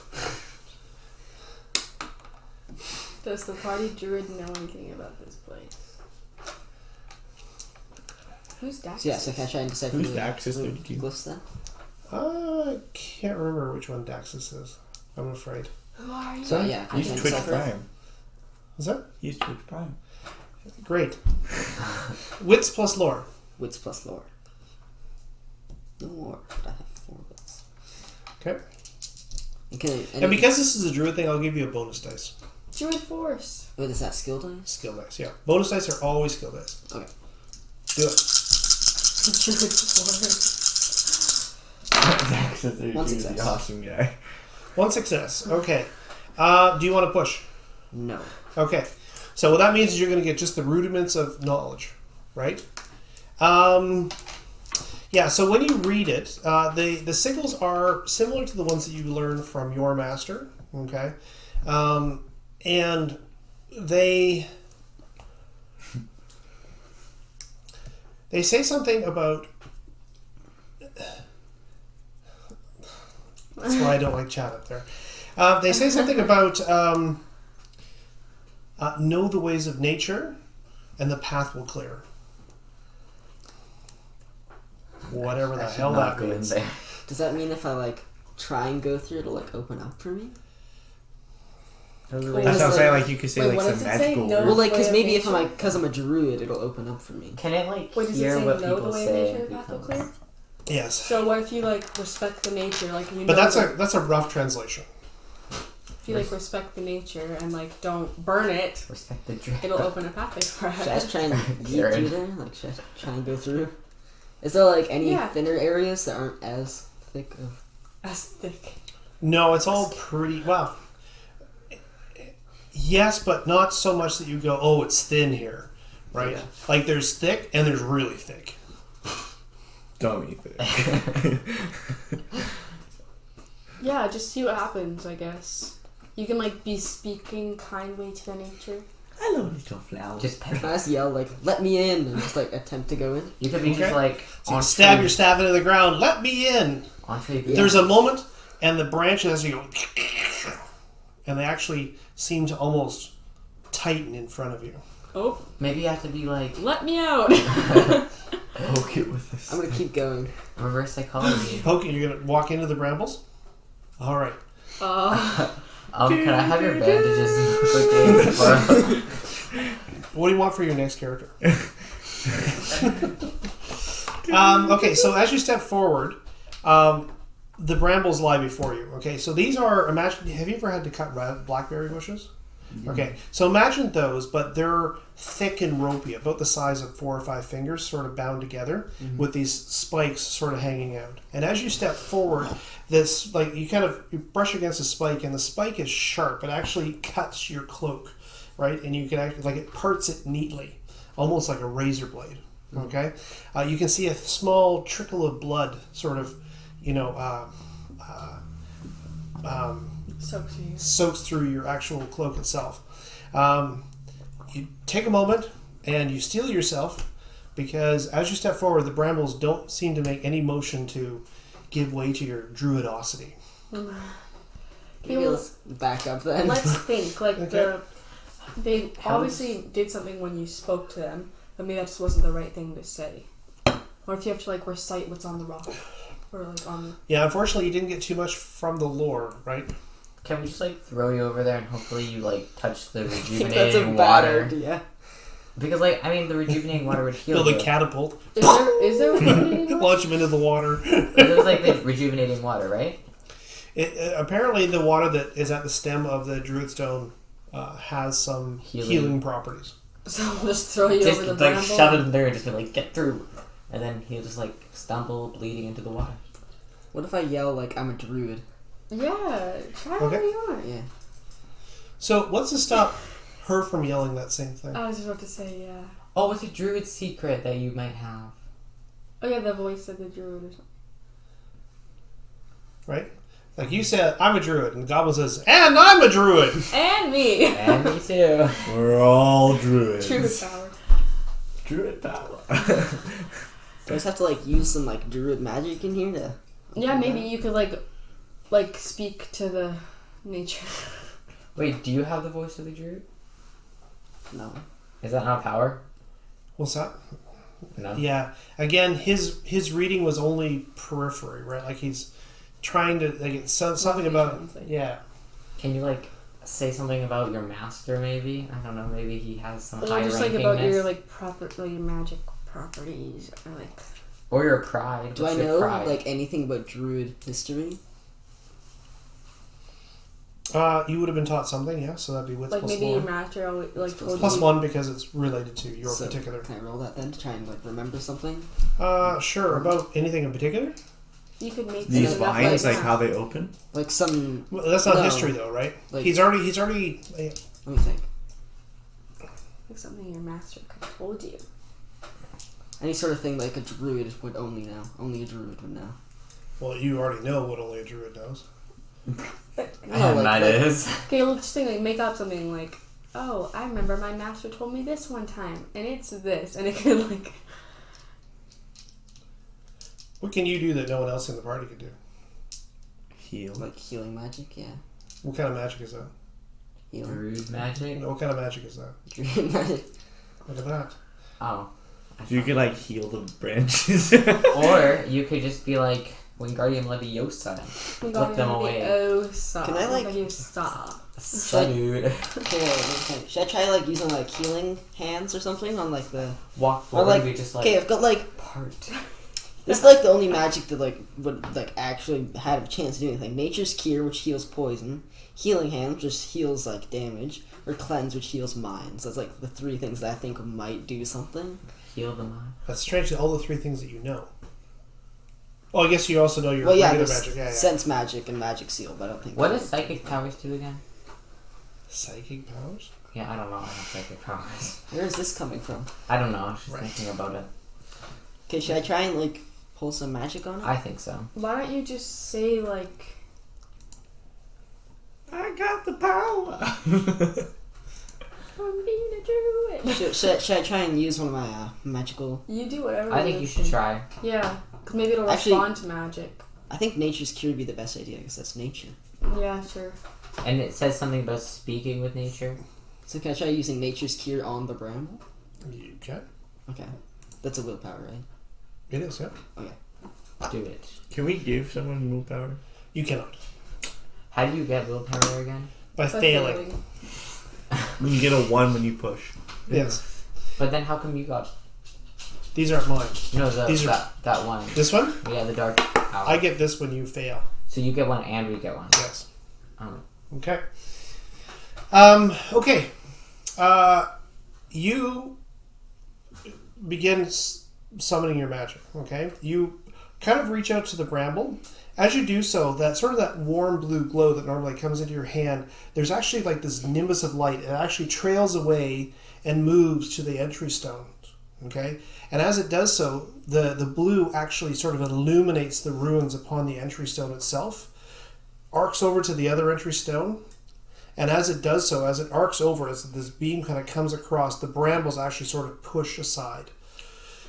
Does the party druid know anything about this place? Who's Dax? So yeah, so can I try and decipher Who's the Dax's the 32? glyphs then? I can't remember which one Daxus is. I'm afraid. Who are you? So yeah, can I Use try and Twitch decipher? Prime. Is that Use Twitch Prime. great? Wits plus lore. Wits plus lore. No more, but I have 4 wits. Okay. And because this is a druid thing, I'll give you a bonus dice. Druid force. Wait, is that skill dice? Skill dice, yeah. Bonus dice are always skill dice. Okay. Do it. Druid force. Dax is the One success. awesome guy. 1 success. Okay. Do you want to push? No. Okay. So what that means is you're going to get just the rudiments of knowledge, right? Yeah, so when you read it, the sigils are similar to the ones that you learned from your master, okay? And they say something about... That's why I don't like chat up there. They say something about know the ways of nature, and the path will clear. Whatever the I should hell not that go in means. there. Does that mean if I like try and go through, it'll like open up for me? That's Wait, what I'm is saying. it- Like you could say wait, like what some does it say? magical No. words. Well, like, because Way of maybe if nature? because I'm a druid, it'll open up for me. Can it like Wait, does it hear say what no the people way of say? nature path will clear? Yes. So what if you like respect the nature, like you know But that that's a rough translation. if you like respect the nature and like don't burn it, Respect the drip. it'll open a pathway for Should I us. just try and yeet Karen. through there? Like, should I try and go through? Is there like any Yeah. thinner areas that aren't as thick of? That's thick. No, it's all pretty well. Yes, but not so much that you go, oh, it's thin here. right? Yeah. Like there's thick and there's really thick. Dummy thing. Yeah, just see what happens, I guess. You can like be speaking kindly to the nature. Hello, little flower. Just Can I just yell like, "Let me in," and just like attempt to go in? you could be Okay. just like So you stab your staff into the ground. Let me in. entree. Yeah. There's a moment, and the branches you go, and they actually seem to almost tighten in front of you. Oh, Maybe you have to be like let me out. Poke it with this. I'm gonna keep going. reverse psychology. Poking, you're gonna walk into the brambles. All right. Can I have your bandages? What do you want for your next character? Okay, so as you step forward, the brambles lie before you. Okay, so these are, imagine, have you ever had to cut blackberry bushes? Okay, so imagine those, but they're thick and ropey, about the size of 4 or 5 fingers, sort of bound together, with these spikes sort of hanging out. And as you step forward, this, like, you brush against a spike, and the spike is sharp. It actually cuts your cloak, right? And you can actually, like, it parts it neatly, almost like a razor blade. Okay, you can see a small trickle of blood, sort of, soaks through your actual cloak itself. You take a moment and you steel yourself, because as you step forward, the brambles don't seem to make any motion to give way to your druidosity. Maybe let's back up then. Let's think. Like Okay. they obviously did something when you spoke to them, but maybe that just wasn't the right thing to say. Or if you have to like recite what's on the rock, or like on. Yeah, unfortunately, you didn't get too much from the lore, right? Can we just like throw you over there and hopefully you like touch the I think that's a rejuvenating bad water? idea. Because like I mean the rejuvenating water would heal Build a you. catapult, Is there rejuvenating water? launch him into the water. It was like the rejuvenating water, right? Apparently, the water that is at the stem of the druid stone has some healing properties. So we'll just throw you Just over the like bramble. shove him there and just be like get through, and then he'll just like stumble bleeding into the water. What if I yell like I'm a druid? Yeah, try Okay. whatever you want. Yeah. So, what's to stop her from yelling that same thing? I was just about to say, yeah. Oh, it's a druid secret that you might have. Oh yeah, the voice of the druid or something. Right? Like you said, I'm a druid, and the goblin says, and I'm a druid! And me! And me too. We're all druids. Druid power. Druid power. Do I just have to like use some like druid magic in here to? Yeah, maybe you could like speak to the nature. Wait, do you have the voice of the druid? No. Is that not power? What's that? No. Yeah. Again, his reading was only periphery, right? Like he's trying to, like, it's something about, yeah. Can you like say something about your master? Maybe I don't know. Maybe he has some Or high just like about your rankingness. like magic properties, or like. Or your pride. Do What's I your know pride? like anything about druid history? You would have been taught something, yeah, so that'd be wits Like plus maybe one. your master always like told Plus you. 1 because it's related to your So, particular. Can I roll that then to try and like remember something? Sure. About anything in particular? You could make These something up vines, like now. how they open. Like some. Well, that's not No. history, though, right? Like- He's already. Let me think. Like something your master could have told you. Any sort of thing like a druid would only know. Only a druid would know. Well, you already know what only a druid knows. No, like, is. Okay, well, just think like make up something like, oh, I remember my master told me this one time, and it's this, and it could like. What can you do that no one else in the party could do? Heal. like healing magic. Yeah. What kind of magic is that? Healing. Druid magic. What kind of magic is that? Druid magic. Look at that. Oh. You could like heal the branches. Or you could just be like Wingardium Leviosa. We Flip them away. Can I, like- Salute. Okay, wait. Should I try like using like healing hands or something on like the? Walk Or forward. like we just like okay, I've got like part. this is like the only magic that like would like actually have a chance to do anything. Nature's Cure, which heals poison. Healing Hand, which just heals like damage. Or Cleanse, which heals mind. So it's like the 3 things that I think might do something. Heal the mind. That's strangely all the 3 things that you know. Well, I guess you also know your Well, yeah, regular there's magic. Yeah. sense magic and magic seal, but I don't think. What does psychic powers do again? Psychic powers? Yeah, I don't know. I have psychic powers. Where is this coming from? I don't know. I was just Right. thinking about it. Okay, should I try and like pull some magic on it? I think so. Why don't you just say like I got the power. from being a druid? Should I try and use one of my magical? You do whatever. I think you should try. Yeah, because maybe it'll Actually- respond to magic. I think nature's cure would be the best idea because that's nature. Yeah, sure. And it says something about speaking with nature. So can I try using nature's cure on the bramble? You can. Okay, that's a willpower, right? It is, yeah. Do it. Can we give someone willpower? You cannot. How do you get willpower again? By By failing. When you get a 1 when you push. Yes. But then how come you got... These aren't mine. No, These are- that one. This one? Yeah, the dark hour. I get this when you fail. So you get one and we get one. Yes. Oh. Okay. Okay. You begin summoning your magic. Okay. You kind of reach out to the bramble. As you do so, that sort of that warm blue glow that normally comes into your hand, there's actually like this nimbus of light. It actually trails away and moves to the entry stone. Okay. And as it does so, the blue actually sort of illuminates the runes upon the entry stone itself, arcs over to the other entry stone, and as it does so, as it arcs over, as this beam kind of comes across, the brambles actually sort of push aside,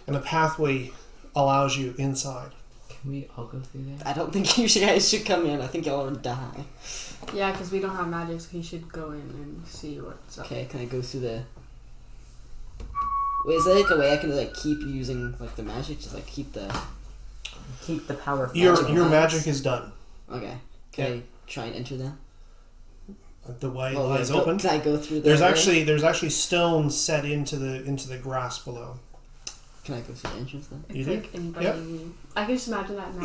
and a pathway allows you inside. Can we all go through there? I don't think you guys should come in. I think y'all would die. Yeah, because we don't have magic, so he should go in and see what's up. Okay, can I go through the? Wait, is there like a way I can like keep using like the magic? Just like keep the. Keep the power. Your Magic magic is done. Okay. Can I try and enter then? The way Well, lies go- open. Can I go through the? There's way? actually stones set into the grass below. Can I go through the entrance then? It's You do? like anybody. Yep. I can just imagine that now.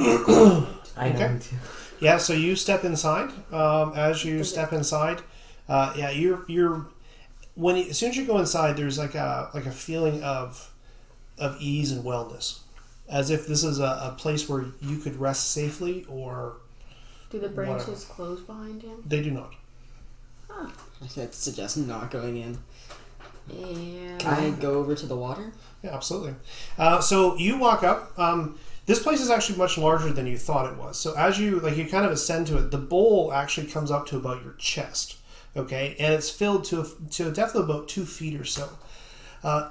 I know Okay. too. Yeah, so you step inside. As you step inside, yeah, you're when as soon as you go inside, there's like a feeling of ease and wellness, as if this is a place where you could rest safely, or Do the branches close behind him? they do not. I should suggest not going in. Yeah. Can I go over to the water? Yeah, absolutely. So you walk up. This place is actually much larger than you thought it was. So as you kind of ascend to it, the bowl actually comes up to about your chest. Okay, and it's filled to a depth of about 2 feet or so.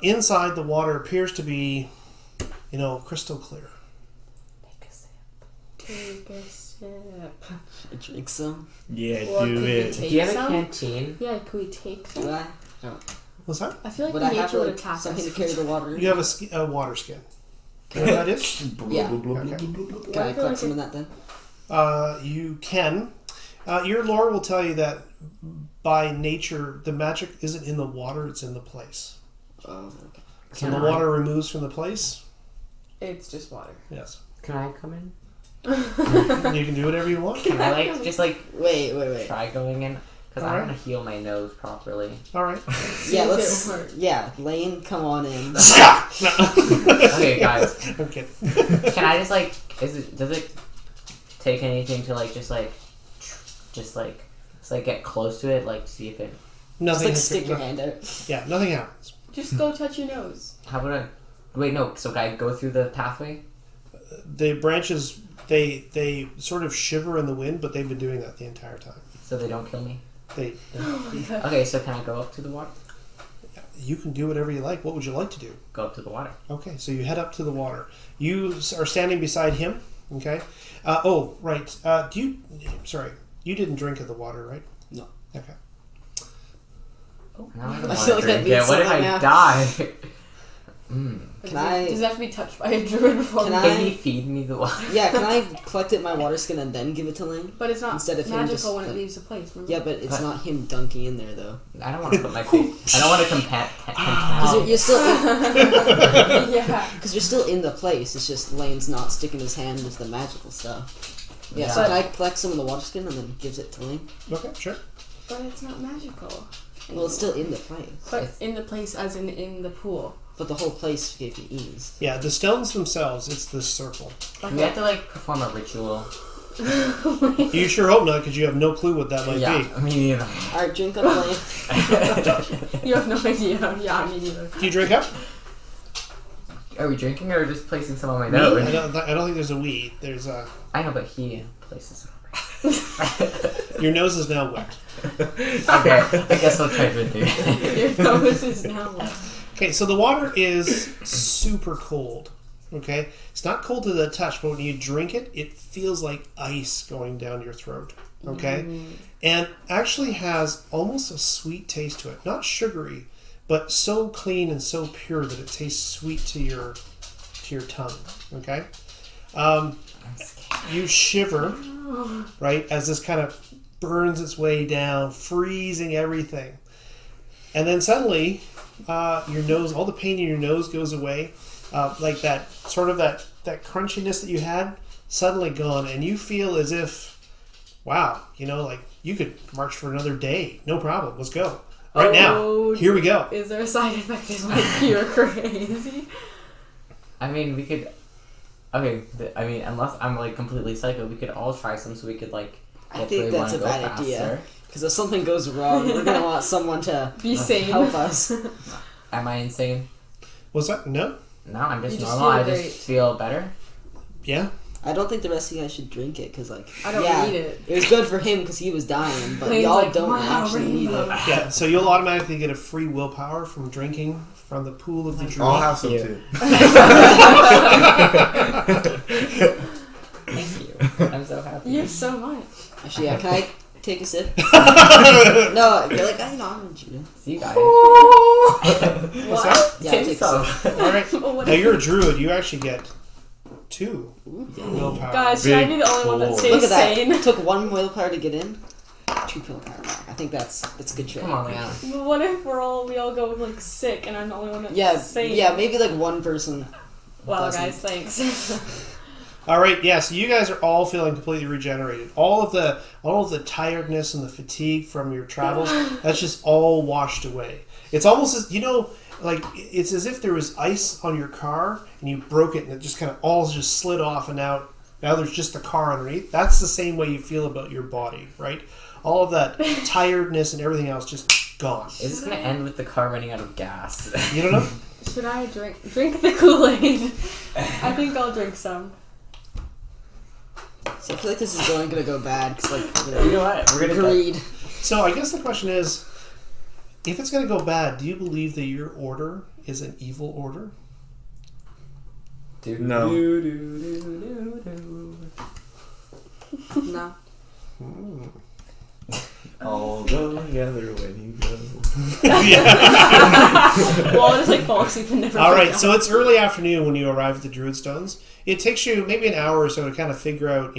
Inside, the water appears to be, crystal clear. Take a sip. I drink some. Yeah, Well, do could we it. take Do you have a some? canteen? Yeah, could we take some? Do I? What's that? I feel like Would I have nature would like attack something to us. carry the water? You have a water skin. You know what that is? Yeah. Okay. Can I I feel collect like some of that then? You can. Your lore will tell you that by nature, the magic isn't in the water; it's in the place. Oh, okay. So Can the I- water removes from the place. It's just water. Yes, Can I come in? you can do whatever you want. Can I just Wait. try going in? Because I Alright. want to heal my nose properly. All right. Yeah, if it let's. works. Yeah, Lane, come on in. Okay, guys. I'm kidding. Can I does it take anything to get close to it, see if it... Just Nothing. like stick your hand out. Yeah, nothing happens. Just go touch your nose. How about wait, no, so can I go through the pathway? The branches they sort of shiver in the wind, but they've been doing that the entire time. So they don't kill me? They. Okay, so can I go up to the water? You can do whatever you like. What would you like to do? Go up to the water. Okay, so you head up to the water. You are standing beside him. Okay. Oh, right. Sorry, you didn't drink of the water, right? No. Okay. Now I don't I want feel to like that drink means it. What if something I now. die? Can I? Does it have to be touched by a druid before? Can we- I- Can he feed me the water? Yeah, can I collect it in my water skin and then give it to Lane? But it's not Instead of him magical just, when it like- leaves the place. Remember? Yeah, but it's But- not him dunking in there though. I don't want to put my face... I don't want to Because compare... you're still Yeah. because you're still in the place. It's just Lane's not sticking his hand into the magical stuff. Yeah, so Yeah. can I collect some of the water skin and then gives it to Lane? Okay, sure. But it's not magical. Well, it's still in the place, But in the place, as in the pool. but the whole place gave you ease. Yeah, the stones themselves, it's this circle. We have to perform a ritual. You sure hope not, because you have no clue what that might Yeah, be. me neither. Alright, drink up, Blaine. You have no idea. Yeah, me neither. Do you drink up? Are we drinking or just placing some on my Me? nose? I don't think there's a we. There's a. I know, but he places it Your nose is now wet. on my Okay, I guess I'll try drinking. Your nose is now wet. Okay, so the water is super cold. Okay, it's not cold to the touch, but when you drink it, it feels like ice going down your throat. Okay, and actually has almost a sweet taste to it. Not sugary, but so clean and so pure that it tastes sweet to your tongue. Okay, you shiver, right, as this kind of burns its way down, freezing everything, and then suddenly, your nose, all the pain in your nose goes away. Like that sort of that crunchiness that you had suddenly gone, and you feel as if, wow, like you could march for another day, no problem. Let's go right now. Here we go. Is there a side effect? Is like you're crazy? I mean, we could. Okay, unless I'm like completely psycho, we could all try some so we could like. I think that's a bad idea. Because if something goes wrong, we're gonna want someone to Be sane. help us. Am I insane? What's that? No. No, I'm just You just normal. feel I great. just feel better. Yeah. I don't think the rest of you guys should drink it because, like, I don't yeah, need it. It was good for him because he was dying, but Lane's y'all like, don't wow, actually need it. rainbow. Yeah. So you'll automatically get a free willpower from drinking from the pool of the druid. I'll have some Yeah. too. Thank you. I'm so happy. You have so much. Actually, yeah, can I take a sip? No, you're like, I'm orange. See you guys. What's that? Yeah, Take take a some. sip. All right. What Now if- you're a druid. You actually get 2 Ooh, yeah. willpower. Guys, should I be the only one that Big stays Look at that. sane? Took 1 willpower to get in. 2 willpower back. I think that's a good trick. Come on, Leanna. But what if we all go like sick and I'm the only one that's Yeah, sane? yeah, maybe like 1 person. Wow, doesn't. guys, thanks. All right, yeah. So you guys are all feeling completely regenerated. All of the tiredness and the fatigue from your travels, that's just all washed away. It's almost as like it's as if there was ice on your car and you broke it and it just kind of all just slid off and now there's just the car underneath. That's the same way you feel about your body, right? All of that tiredness and everything else just gone. Is this gonna end with the car running out of gas? You don't know? Should I drink the Kool-Aid? I think I'll drink some. So I feel like this is going to go bad because, like, You know what? We're gonna greed. So I guess the question is, if it's going to go bad, do you believe that your order is an evil order? No. No. All go together when you go. Well, I'll just like fall asleep and never. All wake right, up. so it's early afternoon when you arrive at the Druid Stones. It takes you maybe an hour or so to kind of figure out,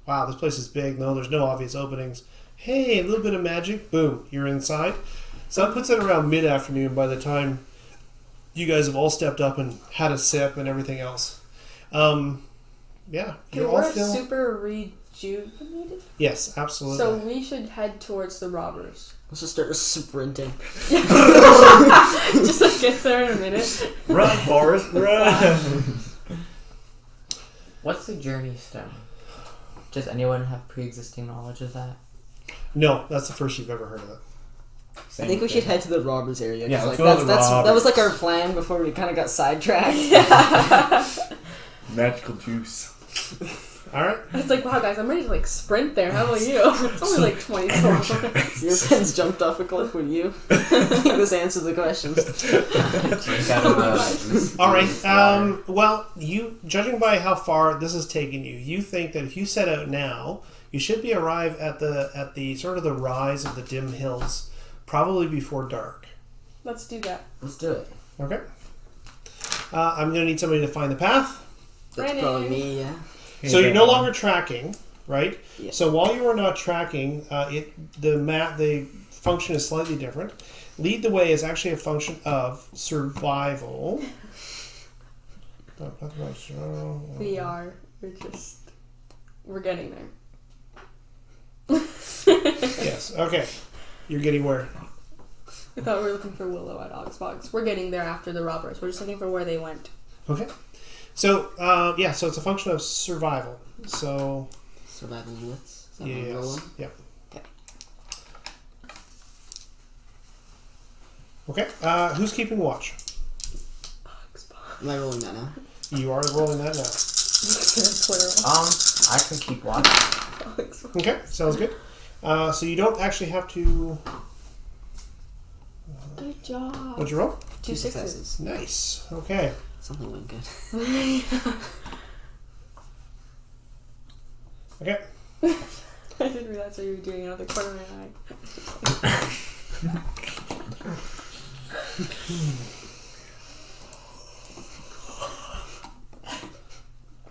wow, this place is big. No, there's no obvious openings. Hey, a little bit of magic. Boom, you're inside. So that puts it around mid-afternoon by the time you guys have all stepped up and had a sip and everything else. Yeah, Okay, you're all we're feeling... super rejuvenated. Yes, absolutely. So we should head towards the robbers. Let's just start sprinting. Just like get there in a minute. Run, Forrest, run! What's the journey stone? Does anyone have pre-existing knowledge of that? No, that's the first you've ever heard of it. I think we should head to the robbers area. 'cause, Yeah, like, let's go to the that was like our robbers. plan before we kind of got sidetracked. Magical juice. All right. It's like, wow, guys, I'm ready to like sprint there. How about you? It's only like 20 kilometers. Your friends jumped off a cliff with you. I think this answers the questions. Drink out of the All right. Well, judging by how far this has taken you, you think that if you set out now, you should be arrived at the sort of the rise of the dim hills, probably before dark. Let's do that. Let's do it. Okay. I'm going to need somebody to find the path. That's Brandon. probably me, yeah. So you're no longer tracking, right? Yeah. So while you are not tracking, the function is slightly different. Lead the way is actually a function of survival. We're getting there. Yes. Okay. You're getting where? I thought we were looking for Willow at Oxbox. We're getting there after the robbers. We're just looking for where they went. Okay. So so it's a function of survival. So Survival wits. Is that what I'm rolling? Yep. Okay. Okay. Who's keeping watch? Am I rolling that now? You are rolling that now. I can keep watch. Okay, sounds good. So you don't actually have to. Good job. What'd you roll? 2 sixes. Nice. Okay. Something went good. Okay. I didn't realize what you were doing out of the corner of my eye.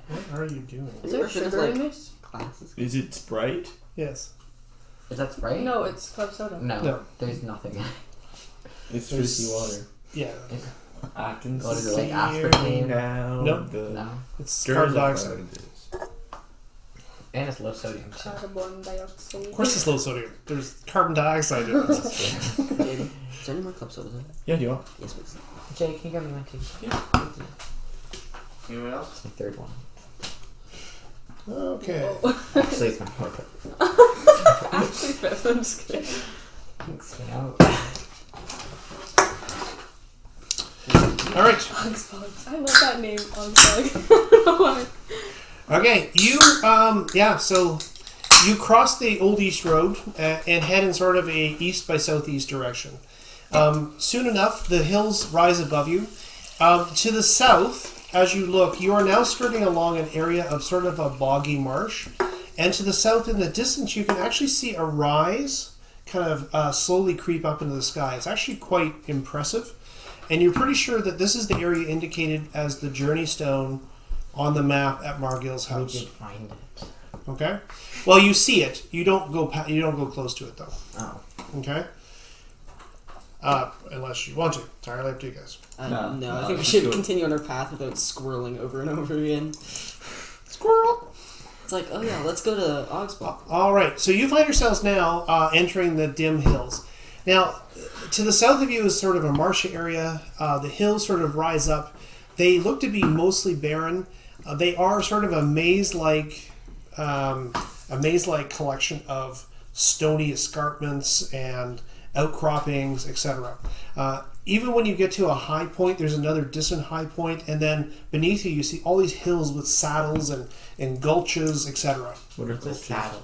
What are you doing? Is there Sort of sugar in like- this? Classes. Is it Sprite? Yes. Is that Sprite? No, it's club soda. No, No. there's nothing. It's There's- fizzy water. Yeah. I can What is it, like see aspartame? now. Nope. The No. It's girls carbon are dioxide. proud of this. And it's low sodium. too. Carbon dioxide. Of course, it's low sodium. There's carbon dioxide in it. Jaden, is there any more club sodas in there? Yeah, do you want? Yes, please. Jay, can you grab me my tea? Anyone else? It's my third one. Okay. Actually, it's my fourth. Actually, fifth. I'm just kidding. Thanks, you know. All right. Bugs. I love that name, Bugs. I don't know why. Okay. You so you cross the Old East Road and head in sort of a east by southeast direction. Soon enough, the hills rise above you. To the south, as you look, you are now skirting along an area of sort of a boggy marsh. And to the south, in the distance, you can actually see a rise kind of slowly creep up into the sky. It's actually quite impressive. And you're pretty sure that this is the area indicated as the journey stone on the map at Margil's We house. did find it. Okay. Well, you see it. You don't go. You don't go close to it, though. Oh. Okay. Unless you want to. It's entirely up to you guys. No, No, I think we let's should do it. continue on our path without squirreling over and over again. Squirrel. It's like, oh yeah, let's go to Augsburg. All right. So you find yourselves now entering the dim hills. Now, to the south of you is sort of a marshy area. The hills sort of rise up. They look to be mostly barren. They are sort of a maze-like collection of stony escarpments and outcroppings, etc. Even when you get to a high point, there's another distant high point, and then beneath you, you see all these hills with saddles and gulches, etc. What are It's a those? saddle.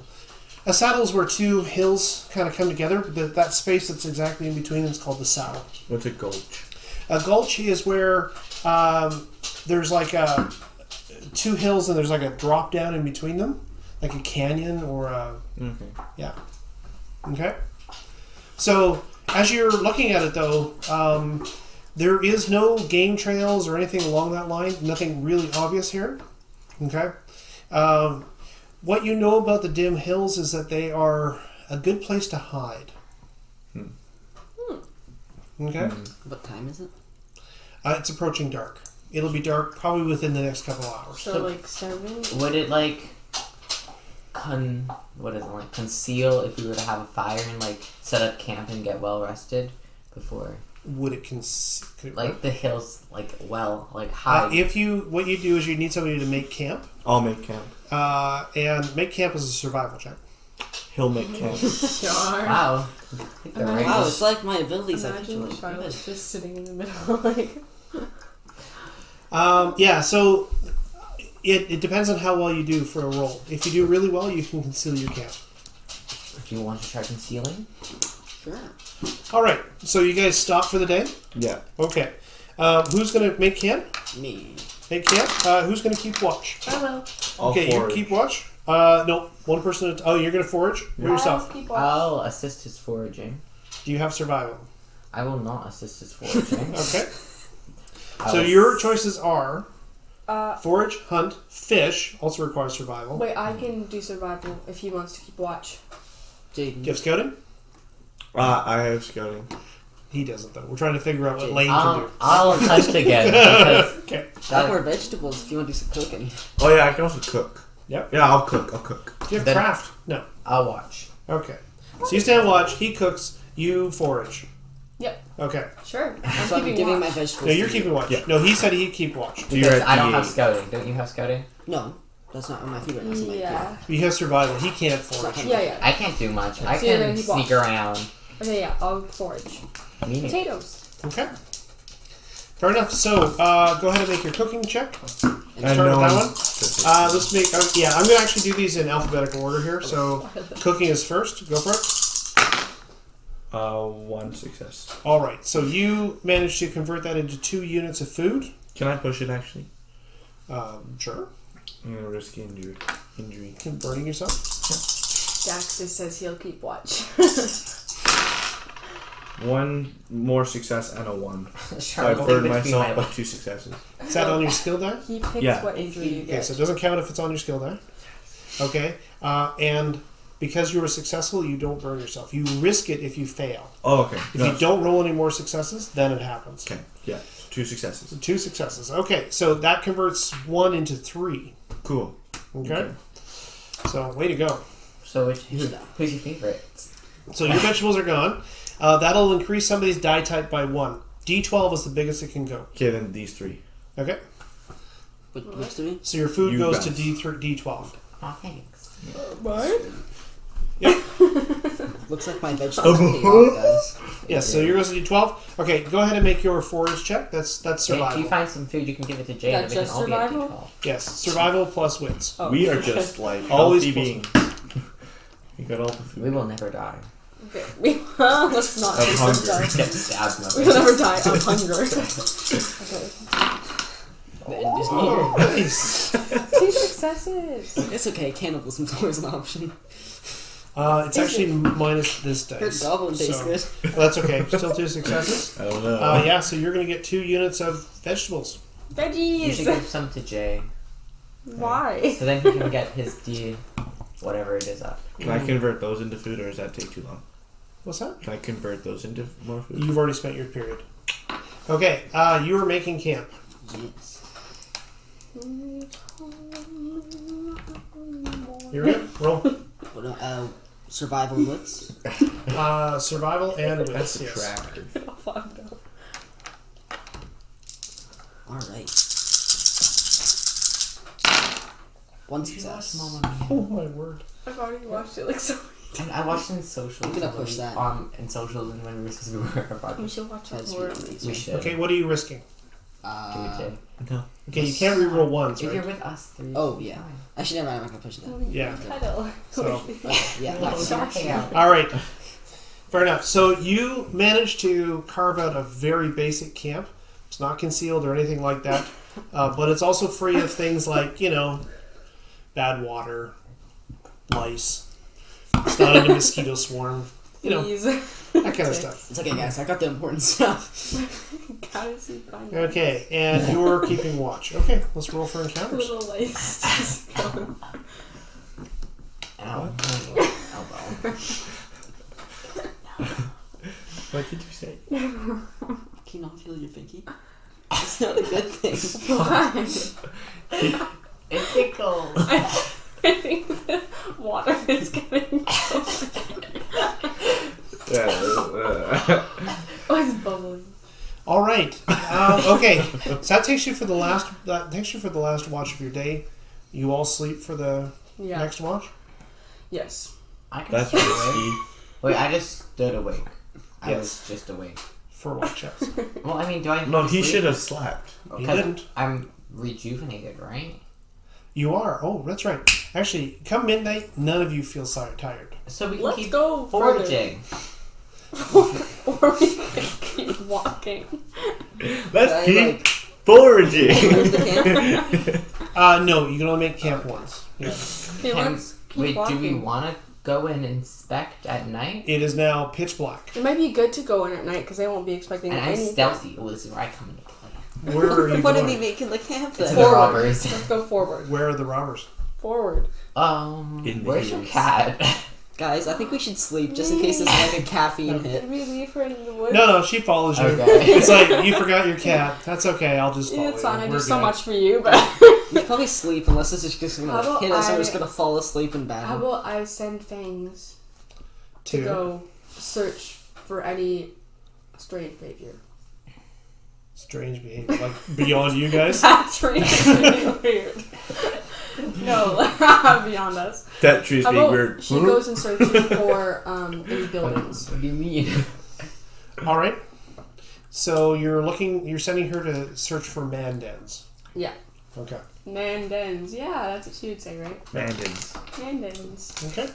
A saddle is where two hills kind of come together. That space that's exactly in between them is called the saddle. What's a gulch? A gulch is where there's like two hills and there's like a drop down in between them, like a canyon or a Okay. yeah. Okay. So as you're looking at it, though, there is no game trails or anything along that line. Nothing really obvious here. Okay. What you know about the dim hills is that they are a good place to hide. Okay. What time is it? It's approaching dark. It'll be dark probably within the next couple hours. So, like 7? Would it like conceal if we were to have a fire and like set up camp and get well rested before Would it like the hills like hide? what you do is you need somebody to make camp, I'll make camp. and make camp is a survival check. He'll make camp. Sure. Wow. I think they're Imagine- Wow, right. it's like my abilities. Imagine actually. Charlotte's just sitting in the middle, like. Yeah, so it depends on how well you do for a roll. If you do really well, you can conceal your camp. Do you want to try concealing? Sure. All right, so you guys stop for the day? Yeah. Okay. Who's going to make camp? Me. Make camp? Who's going to keep watch? I will. I'll Okay, forage. you keep watch? No, one person. You're going to forage? Or yourself? Keep watch. I'll assist his foraging. Do you have survival? I will not assist his foraging. Okay. I So will your choices are Uh, forage, hunt, fish, also requires survival. wait, I can do survival if he wants to keep watch. Jaden. Do you have scouting? I have scouting. He doesn't, though. We're trying to figure out what Lane can do. I'll hunt again because Okay. I have more vegetables if you want to do some cooking. Oh yeah, I can also cook. Yep. Yeah, I'll cook. Do you have Then- craft? No. I'll watch. Okay. So you stand watch, he cooks, you forage. Yep. Okay. Sure. I'm So I'm keeping giving my watch. vegetables. No, you're to keeping you. watch. Yeah. No, he said he'd keep watch. So you're Because at I don't have D8. scouting. Don't you have scouting? No. That's not on my feet right now. So Yeah. He has survival. He can't forage. Yeah. I can't do much. I So you're can gonna keep sneak walking. around. Okay, yeah. I'll forage. Me neither. Potatoes. Okay. Fair enough. So, go ahead and make your cooking check. Start with that one. Let's make. I'm going to actually do these in alphabetical order here. So, cooking is first. Go for it. 1 success. All right. So you managed to convert that into 2 units of food. Can I push it actually? Sure. I'm gonna risk injury. Keep burning yourself. Dax just says he'll keep watch. 1 more success and a 1. So I Charlotte burned between myself my by 2 successes. Is that on your skill die? He picks Yeah. what injury you Okay, get. so it doesn't count if it's on your skill die. Okay. And because you were successful, you don't burn yourself. You risk it if you fail. Oh, okay. If you don't roll any more successes, then it happens. Okay. Yeah. 2 successes. 2 successes. Okay, so that converts 1 into 3. Cool. Okay. So, way to go. So who's your favorite? So your vegetables are gone. That'll increase somebody's die type by 1. D12 is the biggest it can go. Okay, then these 3. Okay. Which 3? So your food You goes guys. to D12. Oh, thanks. What? Looks like my vegetables paid off, guys. Yes, so yours goes to D12. Okay, go ahead and make your forage check. That's If survival. you find some food, you can give it to Jay, That's and we can just all be at survival? D12. Yes, survival plus wits. Oh. We are just like Always healthy beings. We got all the food. We will never die. Okay. Let's not Of do hunger. die. Get stabbed. We will never die of hunger. Okay. The end is Oh, near. nice. 2 successes. It's okay, cannibalism's always an option. It's actually minus this Her dice. goblin tastes So- good. Well, that's okay. Still 2 successes. I don't know. Yeah, so you're going to get 2 units of vegetables. You should Veggies. give some to Jay, Why? so then he can get his D, whatever it is up. Can I convert those into food, or does that take too long? What's that? Can I convert those into more food? You've already spent your period. Okay, you are making camp. Yes. You're good. Roll. Survival wits. Survival and wits. That's Yes. attractive. Alright. 1 success. Oh my word. I've already watched it like so. And I watched in socials. I'm gonna push that. In socials and when we were supposed to be our We podcast. should watch that That's more. really We should. Okay, what are you risking? Give it Jay. No. Okay, you can't reroll ones, If you're right? with us three. Oh, yeah. Actually, never mind. I'm not gonna push that. Yeah. Pedal. So, Okay, yeah. nice. Hang out. all right. Fair enough. So you managed to carve out a very basic camp. It's not concealed or anything like that, but it's also free of things like, bad water, lice. It's not in a mosquito swarm. Please. That kind of stuff. It's okay, guys. I got the important stuff. Gotta see fine. Okay, and you're keeping watch. Okay, let's roll for encounters. Little lace just going. Ow. Elbow. What did you say? Can you not feel your pinky? It's not a good thing. Why? It tickles. I think the water is getting. Oh, it's bubbling. All right. Okay, so that takes you for the last. That takes you for the last watch of your day. You all sleep for the Yeah. next watch. Yes. I can That's stay awake. risky. Wait, I just stood awake. I Yes. was just awake. For watch checks. Well, I mean, do I? No, he sleep? should have slept. You 'Cause didn't. I'm rejuvenated, right? You are. Oh, that's right. Actually, come midnight, none of you feel tired. So we can Let's keep go further. foraging. Or we can keep walking. Let's I, keep like, foraging. move the camp. No, you can only make camp once. Yeah. Okay, let's keep Wait, walking. do we want to go and inspect at night? It is now pitch black. It might be good to go in at night because they won't be expecting And I'm anything. stealthy. Oh, this is where I come into play. Where are you What are we going? making the camp It's then? the Forward. robbers. Let's go forward. Where are the robbers? Forward. In the Where's your hills. cat? Guys, I think we should sleep just in case it's like a caffeine hit. Did we leave her in the woods? No, she follows you. Okay. It's like, you forgot your cat. That's okay, I'll just follow It's fine. I you. do We're so good. much for you, but We should probably sleep unless this is just How gonna about hit us and we're I- just gonna fall asleep in how battle. about I send Fangs to Two. go search for any strange behavior? Strange behavior. Like, beyond you guys? That's really weird. No, beyond us. That tree's How being about weird. she goes and searches for these buildings? What do you mean? All right. So you're sending her to search for man dens. Yeah. Okay. Mandens. Yeah, that's what she would say, right? Bandits. Mandens. Okay.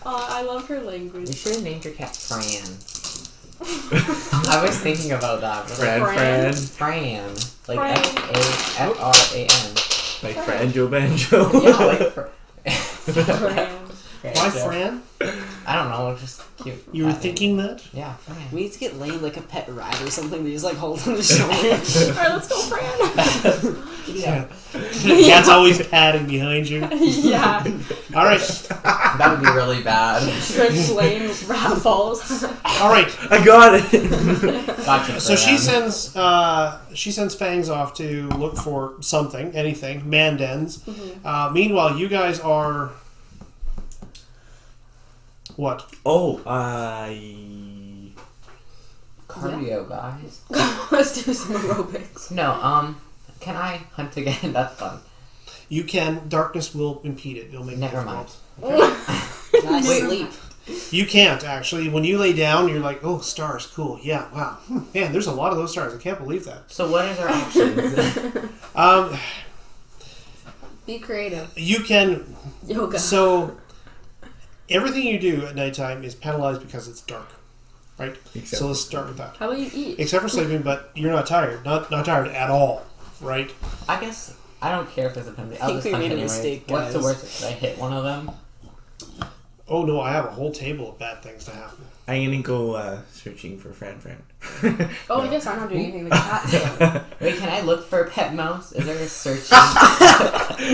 Oh, I love her You language. should have named your cat Fran. I was thinking about that. but Fran. Fran. Like Fran. F-A-F-R-A-N. Like Franjo Banjo. Yeah, like Fran. Why Fran? I don't know, it's just cute. You were Cat name. thinking that? Yeah, Fran. We need to get Lane like a pet rat or something that he's like holding the shoulder. Alright, let's go, Fran. Yeah. The cat's always padding behind you. Yeah. All right. That would be really bad. Stretch lane, rat falls. All right. I got it. Gotcha. So she Fran. sends Fangs off to look for something, anything, man dens. Meanwhile, you guys are what? Oh, Cardio, guys. Let's do some aerobics. No, can I hunt again? That's fun. You can. Darkness will impede it. It'll make it Never mind. difficult. Nice Wait. sleep. You can't actually. When you lay down, you're like, oh, stars, cool, yeah, wow, man. There's a lot of those stars. I can't believe that. So what is our options? Be creative. You can. Yoga. So everything you do at nighttime is penalized because it's dark, right? Except So let's start with that. How about you eat? Except for sleeping, but you're not tired. Not tired at all, right? I guess I don't care if there's a penalty. I I'll think just we hunt made a anyway. mistake, What's the guys. worst? Did I hit one of them? Oh no, I have a whole table of bad things to happen. I'm gonna go searching for Fran. Oh, I guess I'm not doing anything like that. Wait, can I look for a pet mouse? Is there a search?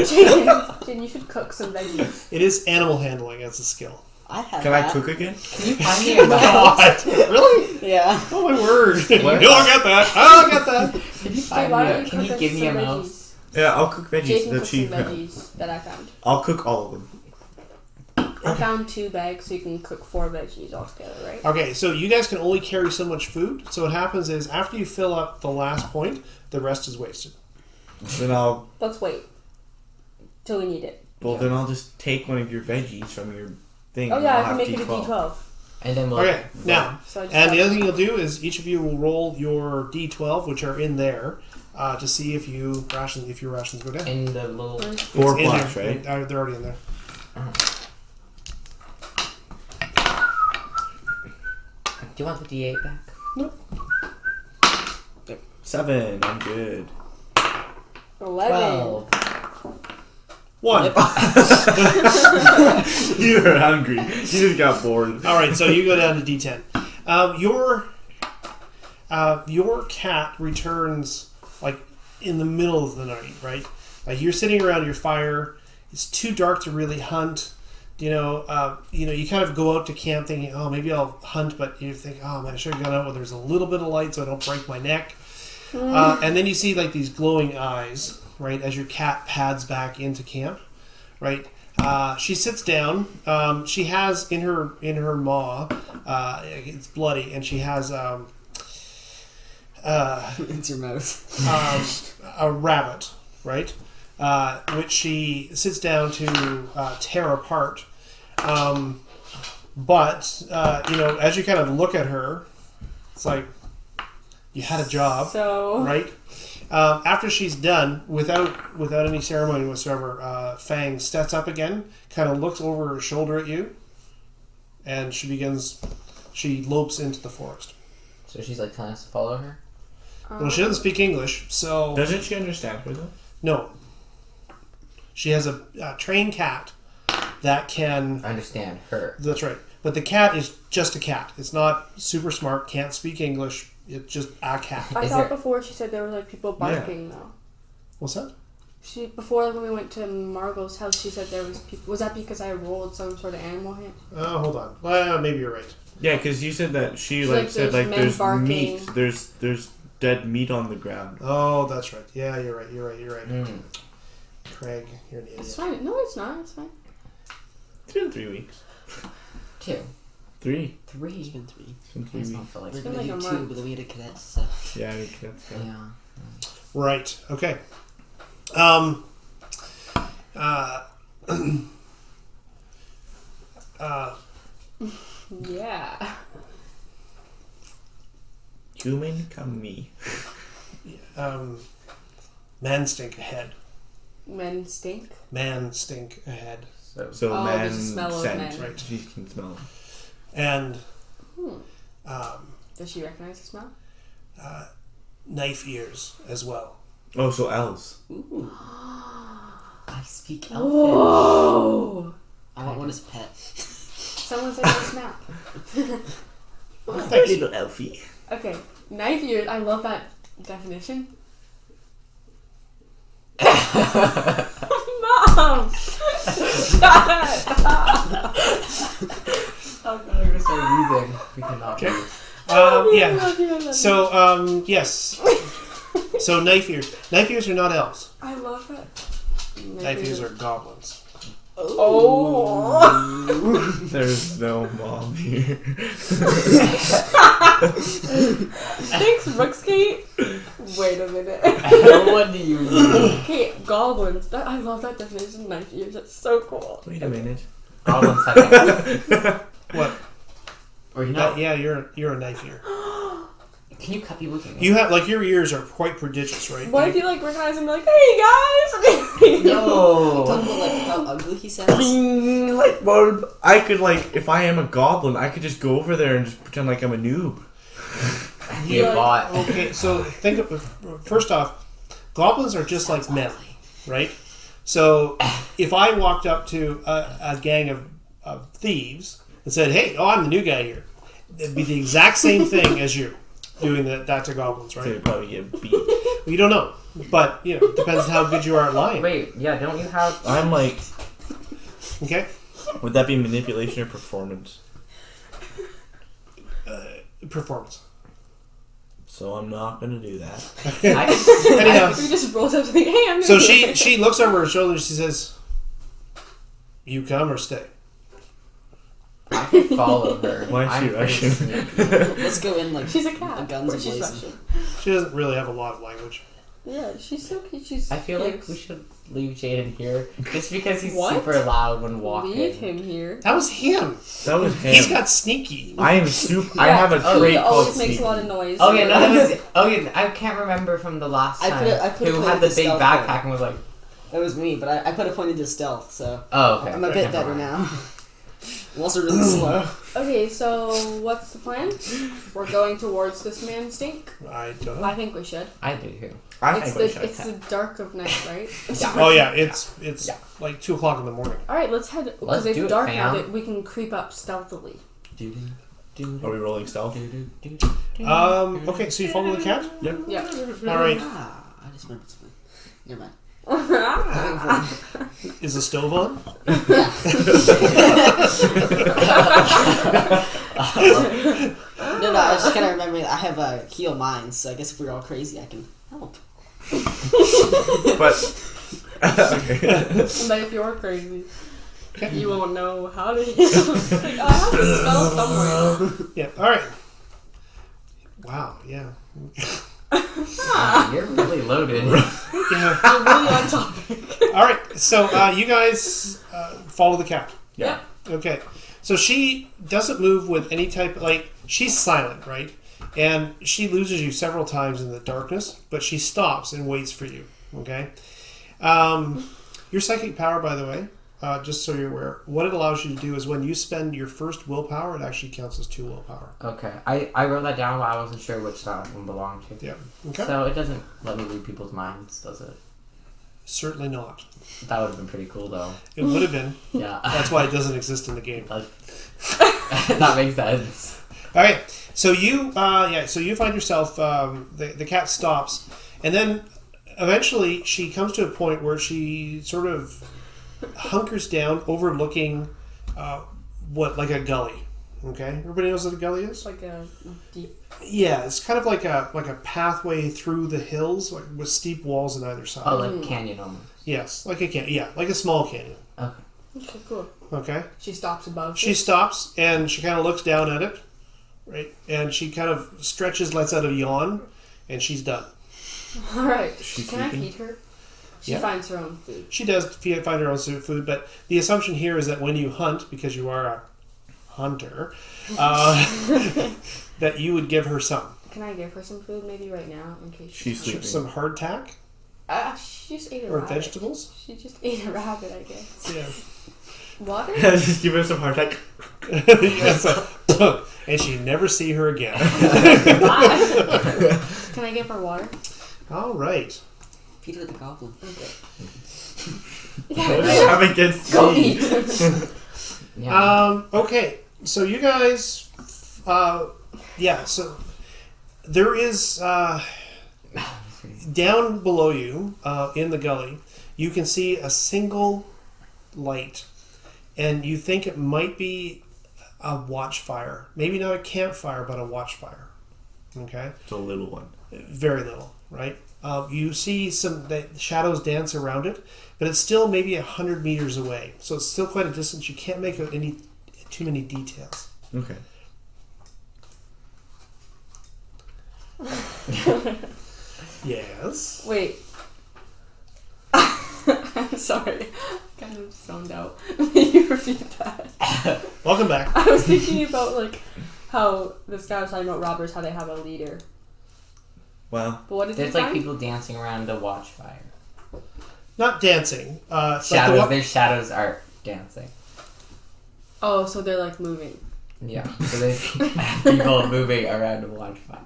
Jen, you should cook some veggies. It is animal handling as a skill. I have Can that. I cook again? Can you find me a mouse? What? Really? Yeah. Oh my word! You What? don't get that. I don't get that. Can you Hey, find why me don't a, you Can cook you us give me a some mouse? veggies? Yeah, I'll cook veggies. Jason The cooked some cheap. veggies that I found. I'll cook all of them. I found 2 bags, so you can cook 4 veggies altogether, right? Okay, so you guys can only carry so much food. So what happens is after you fill up the last point, the rest is wasted. Then I'll Let's wait till we need it. then I'll just take one of your veggies from your thing. Oh and yeah, I'll I can have make it a D12. D12. And then we'll. Okay, now, So I just and the got- other thing you'll do is each of you will roll your D12, which are in there, to see if your rations go down. In the little. 4 It's in plus, there. right? They're already in there. Do you want the D8 back? 7. I'm good. 11. 1. You're hungry. You just got bored. All right, so you go down to D10. Your cat returns like in the middle of the night, right? Like you're sitting around your fire. It's too dark to really hunt. You kind of go out to camp thinking, oh, maybe I'll hunt, but you think, oh man, I should have gone out when there's a little bit of light so I don't break my neck. And then you see like these glowing eyes, right, as your cat pads back into camp, right? She sits down. She has in her maw, it's bloody, and she has It's your mouth. a rabbit, right? Which she sits down to tear apart. But as you kind of look at her, it's like you had a job, So right? After she's done, without any ceremony whatsoever, Fang steps up again, kind of looks over her shoulder at you, and she lopes into the forest. So she's like telling us to follow her? Well, she doesn't speak English, so Doesn't she understand her though? no. She has a trained cat that can. I understand her. That's right. But the cat is just a cat. It's not super smart, can't speak English. It's just a cat. I Is thought there- before she said there were like people barking though. What's that? She before when we went to Margil's house, she said there was people. Was that because I rolled some sort of animal hit? Oh, hold on. Well, maybe you're right. Yeah, because you said that she She's like like, said there's like men there's barking. meat. There's dead meat on the ground. Oh, that's right. Yeah, you're right. Mm. Craig, you're an It's idiot. fine. No, it's not. It's fine. It's been 3 weeks. 2. 3. It's 3. been 3. It's been 3 It's weeks. not feel like We're been gonna like do a 2, month. but then we had a cadet stuff. Yeah, that's Yeah. Right. Okay. Yeah. Human come me. Man stink ahead. Men stink. Man stink ahead. So So Oh, man there's a smell of scent. men. Right. She can smell them. And Does she recognize the smell? knife ears as well. Oh, so elves. Ooh. I speak Elfish. Whoa! I want one as a pet. Someone said no snap. Thanks. Little elfie. Okay, knife ears. I love that definition. Mom! Shut up! I'm gonna start using. We cannot. Okay. I Yeah. love you, I love you. So, yes. So, knife ears. Knife ears are not elves. I love that. Knife ears are goblins. Oh! There's no mom here. Thanks, Rooksgate. Wait a minute. What do you mean? Okay, goblins. I love that definition of knife ears. That's so cool. Wait a minute. Goblins have What? Or you know, Yeah, you're a knife ear. can you cut people? You have like your ears are quite prodigious, right? What if you like recognize him like, hey guys? No. Talking about like how ugly he sounds. Like, well, I could like, if I am a goblin, I could just go over there and just pretend like I'm a noob. Be a bot. Okay, so think of first off, goblins are just like men, right? So if I walked up to a gang of thieves and said, "Hey, I'm the new guy here," it'd be the exact same thing as you doing that to goblins, So right? you'd probably get beat. You don't know, but you know, it depends on how good you are at lying. Wait, yeah, don't you have? I'm like, Okay, would that be manipulation or performance? performance. So I'm not gonna do that. Anyhow, We just roll up something. Hey, I'm. so gonna she looks over her shoulder and she says, "You come or stay." I can follow her. Why is she I'm pretty Russian? sneaky. Let's go in like She's a cat. guns Or a she's blazing. Russian. She doesn't really have a lot of language. Yeah, she's so cute. She's. I feel like cute. we should leave Jaden here just because he's What? super loud when walking. Leave him here. That was him. That was him. He's got sneaky. I am super. I Yeah. have a Oh, trait He called always makes sneaky. a lot of noise. Okay, no, that was. Okay, I can't remember from the last I time. put a who point had the to big stealth backpack there. and was like, That was me, but I put a point into stealth, so "Oh, okay." I'm a okay, bit never better mind. now. I'm also really slow. Okay, so what's the plan? We're going towards this man stink. I don't know. I think we should. I do too. I It's think the dark of night, right? Oh yeah, it's Yeah. like 2:00 in the morning. All right, let's head. Let's Because it's do it, dark now. fam. That we can creep up stealthily. Are we rolling stealth? Okay, so you follow the cat. Yep. Yeah. All right. Ah, I just remembered something. Never mind. Is the stove on? No, I was just kind of remembering I have heal minds, so I guess if we're all crazy, I can help. But okay. But if you're crazy, you won't know how to heal. Like, I have to spell somewhere. Yeah. All right. Wow. Yeah. You're really loaded. Yeah. I'm really on topic. All right. So you guys follow the cat. Yeah. Okay. So she doesn't move with any type. Like she's silent, right? And she loses you several times in the darkness, but she stops and waits for you. Okay. Your psychic power, by the way, just so you're aware, what it allows you to do is when you spend your first willpower, it actually counts as 2 willpower. Okay, I wrote that down, but I wasn't sure which that one belonged to. Yeah. Okay. So it doesn't let me read people's minds, does it? Certainly not. That would have been pretty cool, though. It would have been. Yeah. That's why it doesn't exist in the game. That makes sense. Okay, so you find yourself. The cat stops, and then eventually she comes to a point where she sort of hunkers down, overlooking like a gully. Okay, everybody knows what a gully is. Like a deep. Yeah, it's kind of like a pathway through the hills, like with steep walls on either side. Oh, like canyon almost. Yes, like a like a small canyon. Okay. Okay, cool. Okay. She stops above. She stops and she kind of looks down at it, right? And she kind of stretches, lets out a yawn, and she's done. All right. She's Can I sleeping? feed her? She Yeah. finds her own food. She does find her own food, but the assumption here is that when you hunt, because you are a hunter, that you would give her some. Can I give her some food maybe right now in case She's sleeping. Some hardtack she just ate a or rabbit. vegetables. She just ate a rabbit, I guess. Yeah. Water? Just give her some hard attack. Yeah, so, and she never see her again. Can I give her water? All right. Feed her the goblin. What do you have against Go me? eat. Yeah. Okay. So you guys, so there is down below you in the gully. You can see a single light, and you think it might be a watchfire. Maybe not a campfire, but a watchfire. Okay. It's a little one. Very little, right? You see some the shadows dance around it, but it's still maybe 100 meters away. So it's still quite a distance. You can't make out too many details. Okay. Yes. Wait. I'm sorry. Kind of zoned out. Can you repeat that? Welcome back. I was thinking about like how this guy was talking about robbers, how they have a leader. Well, But what did There's you like find? people dancing around a watchfire. Not dancing. But Shadows. Their shadows are dancing. Oh, so they're like moving. Yeah. So there's people moving around a watchfire.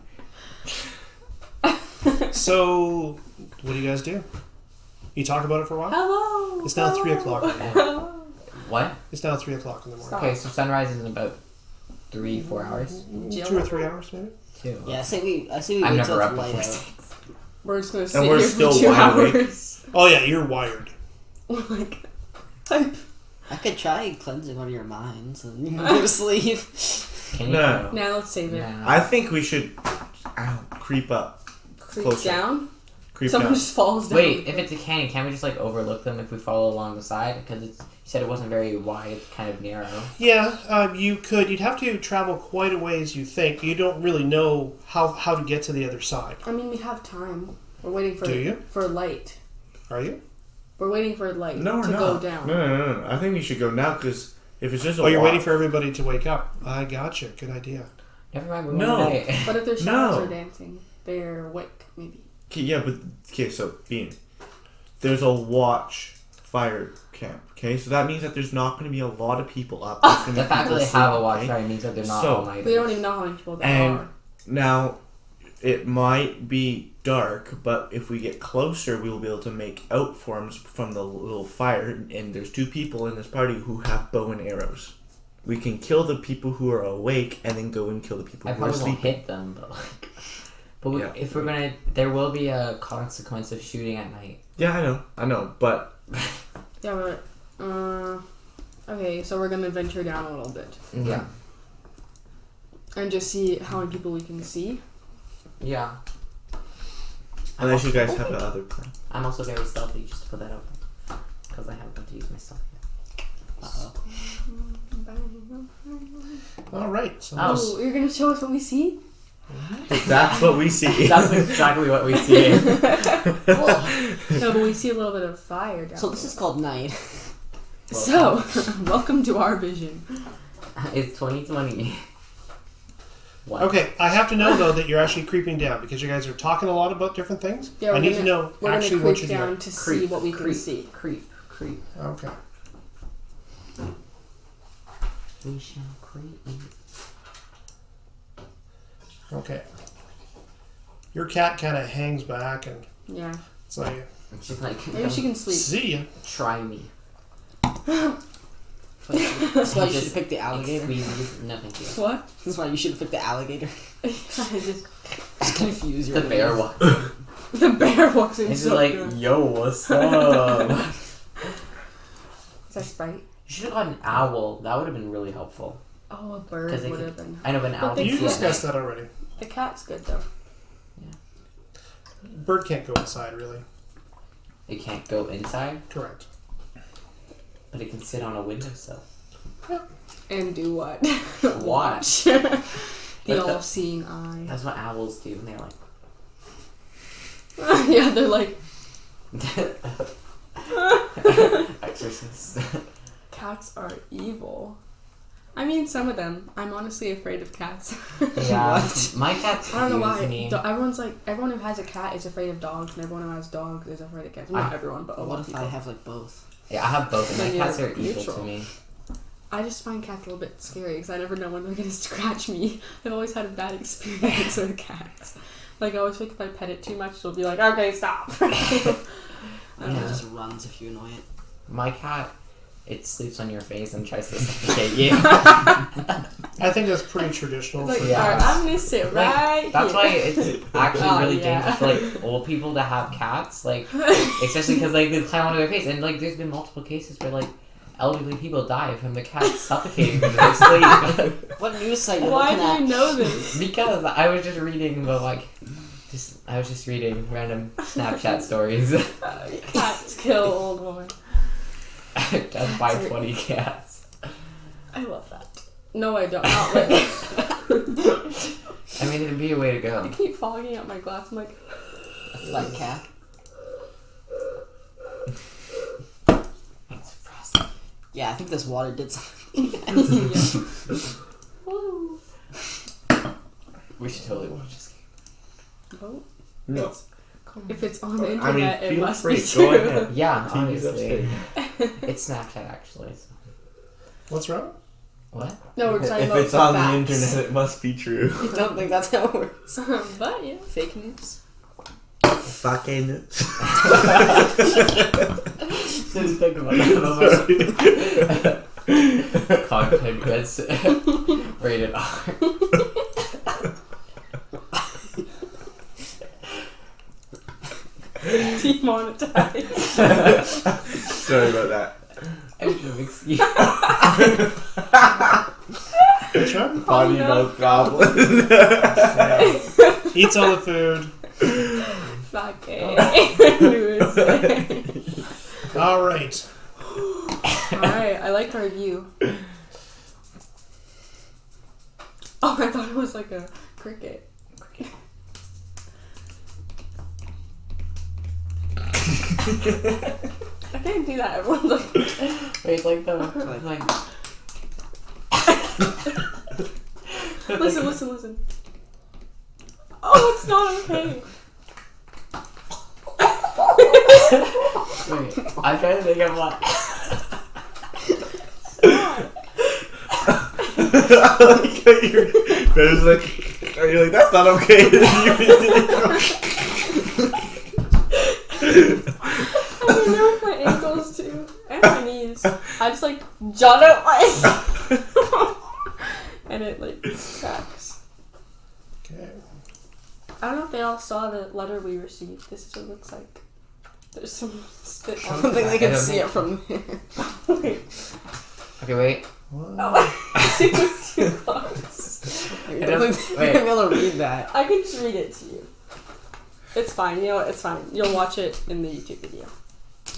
So, what do you guys do? You talk about it for a while? Hello. It's now 3 o'clock in the morning. Hello. What? It's now 3 o'clock in the morning. Okay, so sunrise is in about 3-4 hours. 2 or 3 hours, maybe? 2. Yeah, I say we I'm wait till never up it's light before out. 6. We're just gonna sit we're here still for 2 wide awake. hours. Oh, yeah, you're wired. Like, type. I could try cleansing one of your minds and you can go to sleep. Can you? no. Now let's save it. Nah. I think we should creep up. Creep Closer. down. Creep Someone down. just falls down. Wait, if it's a canyon, can't we just like overlook them if we follow along the side? Because you said it wasn't very wide, kind of narrow. Yeah, you could. You'd have to travel quite a ways, you think. You don't really know how to get to the other side. I mean, we have time. We're waiting for Do you? for light. Are you? We're waiting for light No, we're to not. go down. No. I think we should go now because if it's just a Oh, you're walk- waiting for everybody to wake up. I gotcha. Good idea. Never mind, we're No. going tonight. But if their shadows No. are dancing, they're awake, maybe. Okay, yeah, but okay. So, Bean, there's a watch fire camp. Okay, so that means that there's not going to be a lot of people up. There's gonna The be fact that people they have a sleeping, watch okay? fire means that they're not So- all night. We don't even know how many people there And- are. Now, it might be dark, but if we get closer, we will be able to make out forms from the little fire. And there's 2 people in this party who have bow and arrows. We can kill the people who are awake, and then go and kill the people I who are probably won't sleeping. hit them, but like, but we, Yeah. if we're gonna, there will be a consequence of shooting at night. Yeah, I know, but Yeah, but okay, so we're gonna venture down a little bit Yeah, and just see how many people we can see. yeah. unless you guys have another plan. I'm also very stealthy, just to put that out there, because I haven't got to use my stealth yet. Uh-oh. All right. So Oh. Oh, you're gonna show us what we see? That's what we see. That's exactly what we see. No, but we see a little bit of fire down. So this is called night. So, welcome to our vision. It's 2020. What? Okay, I have to know though that you're actually creeping down because you guys are talking a lot about different things. Yeah, I need to know We're actually gonna what creep you're down doing. to see what we can see. Creep. Okay. We shall creep. Okay. Your cat kind of hangs back and Yeah. it's like, And she's like, Maybe she can sleep. see ya. try me. That's why you should have picked the alligator. Squeeze. No, thank you. What? That's why you should have picked the alligager. I just Just confuse your The bear enemies. walks. the bear walks in. It's so just like, good. yo, what's up? Is that Sprite? You should have got an owl. That would have been really helpful. Oh, a bird 'Cause they would could- have been. I know, but an owl they can You see at discussed night. that already. The cat's good though. Bird can't go inside, really. It can't go inside, Correct. but it can sit on a windowsill. And do what? Watch. The the- all-seeing eye. That's what owls do. And they're like, Yeah, they're like, Exorcist. Cats are evil. I mean, some of them. I'm honestly afraid of cats. Yeah. My cat I don't know why. me. Everyone who has a cat is afraid of dogs, and everyone who has dogs is afraid of cats. Not everyone, but a lot What of if people. I have like both? Yeah, I have both, and Then my you're cats are evil neutral. to me. I just find cats a little bit scary because I never know when they're gonna scratch me. I've always had a bad experience with cats. Like, I always think if I pet it too much, it'll be like, okay, stop. And it just runs if you annoy it. My cat, it sleeps on your face and tries to suffocate you. I think that's pretty traditional. It's like, for Yeah. alright, cats. I'm gonna sit Like, right that's here. why it's actually Oh, really yeah. dangerous for like old people to have cats, like especially because like they climb onto their face, and like there's been multiple cases where like elderly people die from the cat suffocating them in their sleep. What news site you're Why looking do at? you know this? Because I was just reading the I was just reading random Snapchat stories. Cats kill old woman. Death by 20 cats. I love that. No, I don't. Not like I mean, it'd be a way to I go. keep fogging up my glass. I'm like, Like cat. It's frosty. Yeah, I think this water did something. woo. We should totally watch this Vote. No. If it's on the I mean, internet, it feel must free. be Go true. ahead. game. Yeah, TV's obviously. upstairs. It's Snapchat, actually. So. What's wrong? What? No, we're talking If about it's on facts. the internet, it must be true. I don't think that's how it works. But yeah. Fake news. Fucking. Just think about content gets rated R. Demonetized. Sorry about that. I should have excused. What's wrong? Potty no. mouth goblin. Eats all the food. Fuck it. All right. Alright, I like our view. Oh, I thought it was like a cricket. I can't do that. Everyone's like, Wait, like the like. listen. Oh, it's not okay. Wait, I'm trying to think of what. You're like, that's not okay. I don't know if my ankles too. And my knees. I just like jot out my and it like cracks. Okay. I don't know if they all saw the letter we received. This is what it looks like. There's some spit I on don't think they I can don't see think- it from here. Okay, wait. What? Too close. I don't think Wait. they're gonna be able to read that. I can just read it to you. It's fine. You know what? It's fine. You'll watch it in the YouTube video.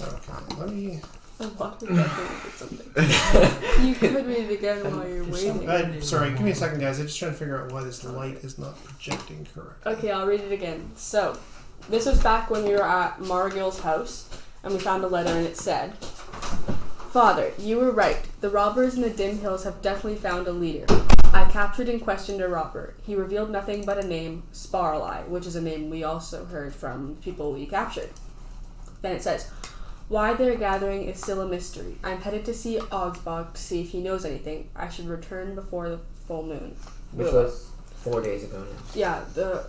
Okay. Let me. I want to definitely did something. You could read it again while you're waiting. Sorry, give me a second, guys. I'm just trying to figure out why this light is not projecting correctly. Okay, I'll read it again. So, this was back when we were at Margil's house, and we found a letter, and it said, "Father, you were right. The robbers in the dim hills have definitely found a leader. I captured and questioned a robber. He revealed nothing but a name, Sparly, which is a name we also heard from people we captured. Then it says, why they're gathering is still a mystery. I'm headed to see Augsburg to see if he knows anything. I should return before the full moon." Which was 4 days ago now. Yeah, the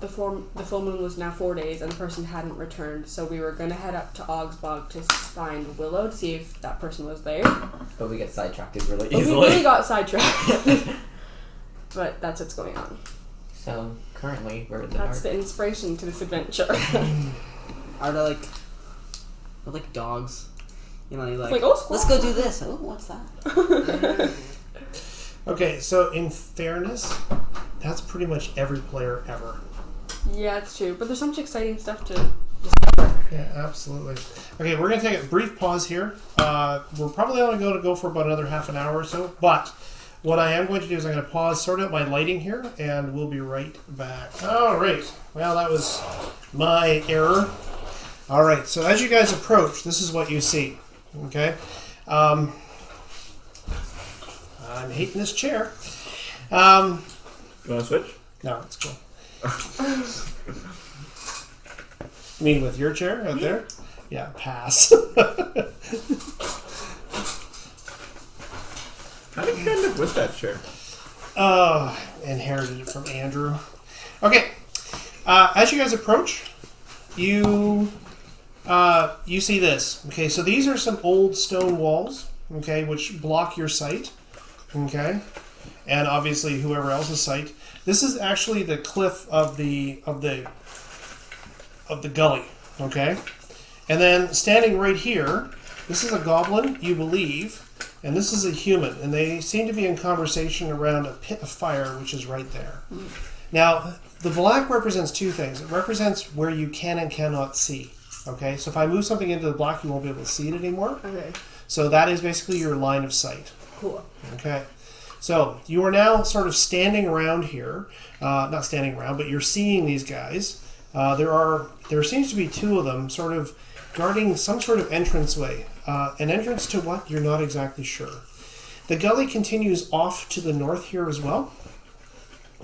full moon was now 4 days, and the person hadn't returned. So we were gonna head up to Augsburg to find Willow to see if that person was there. But we get sidetracked really But we easily. really got sidetracked. But that's what's going on. So, currently, we're in the That's dark. the inspiration to this adventure. Are they like, they're like dogs? You know, you're like, Like, oh, squirrel. let's go do this. Oh, what's that? Okay, so in fairness, that's pretty much every player ever. Yeah, it's true. But there's so much exciting stuff to. Yeah, absolutely. Okay, we're going to take a brief pause here. We're probably only going to go for about another half an hour or so, but what I am going to do is I'm going to pause, sort out my lighting here, and we'll be right back. All right. Well, that was my error. All right. So as you guys approach, this is what you see. Okay. I'm hating this chair. You want to switch? No, it's cool. You mean with your chair out there? Yeah, pass. How did you end up with that chair? Inherited it from Andrew. Okay. As you guys approach, you see this. Okay, so these are some old stone walls. Okay, which block your sight. Okay, and obviously whoever else's sight. This is actually the cliff of the gully. Okay, and then standing right here, this is a goblin, you believe. And this is a human, and they seem to be in conversation around a pit of fire, which is right there. Now, the black represents two things. It represents where you can and cannot see. Okay, so if I move something into the black, you won't be able to see it anymore. Okay. So that is basically your line of sight. Cool. Okay, so you are now sort of standing around here. Not standing around, but you're seeing these guys. There seems to be two of them sort of guarding some sort of entranceway. An entrance to what? You're not exactly sure. The gully continues off to the north here as well.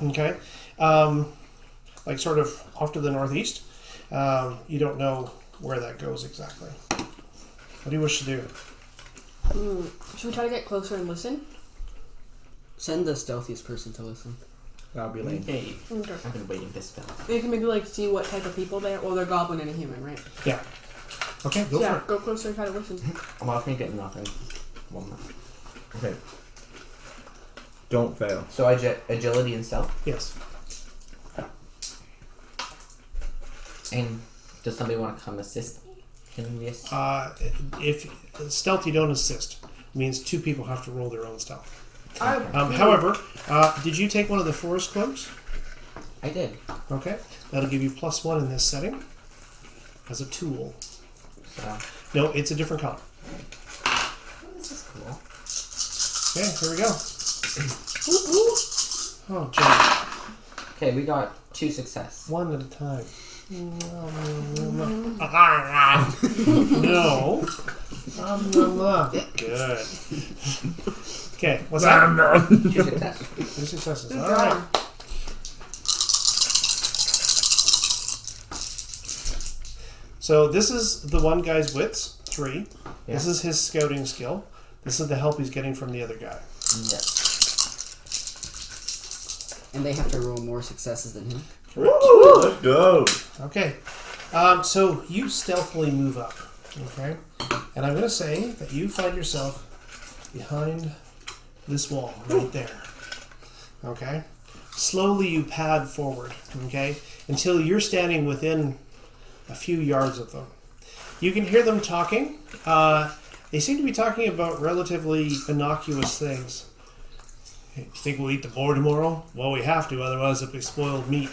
Okay. Like sort of off to the northeast. You don't know where that goes exactly. What do you wish to do? Should we try to get closer and listen? Send the stealthiest person to listen. That'll be lame. Hey, Okay. I've been waiting this spell. You can maybe like see what type of people they are. Well, they're goblin and a human, right? Yeah. Okay, go Yeah, for it. go closer and try to listen. Well, if we get nothing. One more. Okay. Don't fail. So agility and stealth. Yes. And does somebody want to come assist me? Can we assist? If stealth, you don't assist. It means two people have to roll their own stealth. Okay. However, did you take one of the forest cloaks? I did. Okay. That'll give you +1 in this setting as a tool. So No, it's a different color. this is cool. Okay, here we go. Oh, Jay. Okay, we got 2 success. One at a time. No. Good. Okay, what's that? 2 success. 2 successes. Good All job. right. So this is the one guy's wits, 3. This Yeah. is his scouting skill. This is the help he's getting from the other guy. Yeah. And they have to roll more successes than him. Woo! Let's go. Okay. So you stealthily move up. Okay. And I'm going to say that you find yourself behind this wall right there. Okay. Slowly you pad forward. Okay. Until you're standing within a few yards of them. You can hear them talking. They seem to be talking about relatively innocuous things. Hey, think we'll eat the boar tomorrow? Well, we have to, otherwise it'll be spoiled meat.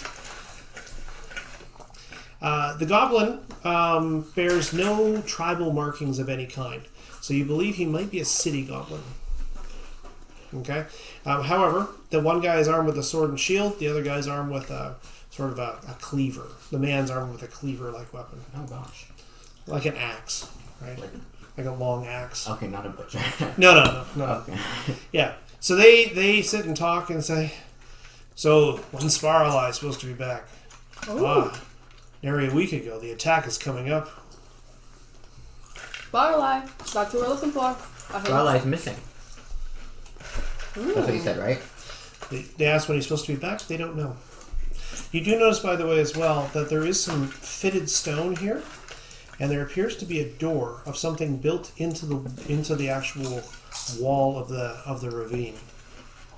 The goblin bears no tribal markings of any kind, so you believe he might be a city goblin. Okay. However, the one guy is armed with a sword and shield. The other guy is armed with a sort of a cleaver. The man's armed with a cleaver-like weapon, Oh gosh. like an axe, right? Like a long axe. Okay, not a butcher. No. Okay. Yeah. So they sit and talk and say, "So when's Sparroweye supposed to be back?" Nearly a week ago. The attack is coming up. Firelight. That's what we're looking for. Starlight's missing. That's what you said, right? They asked when he's supposed to be back. They don't know. You do notice, by the way, as well, that there is some fitted stone here, and there appears to be a door of something built into the actual wall of the ravine.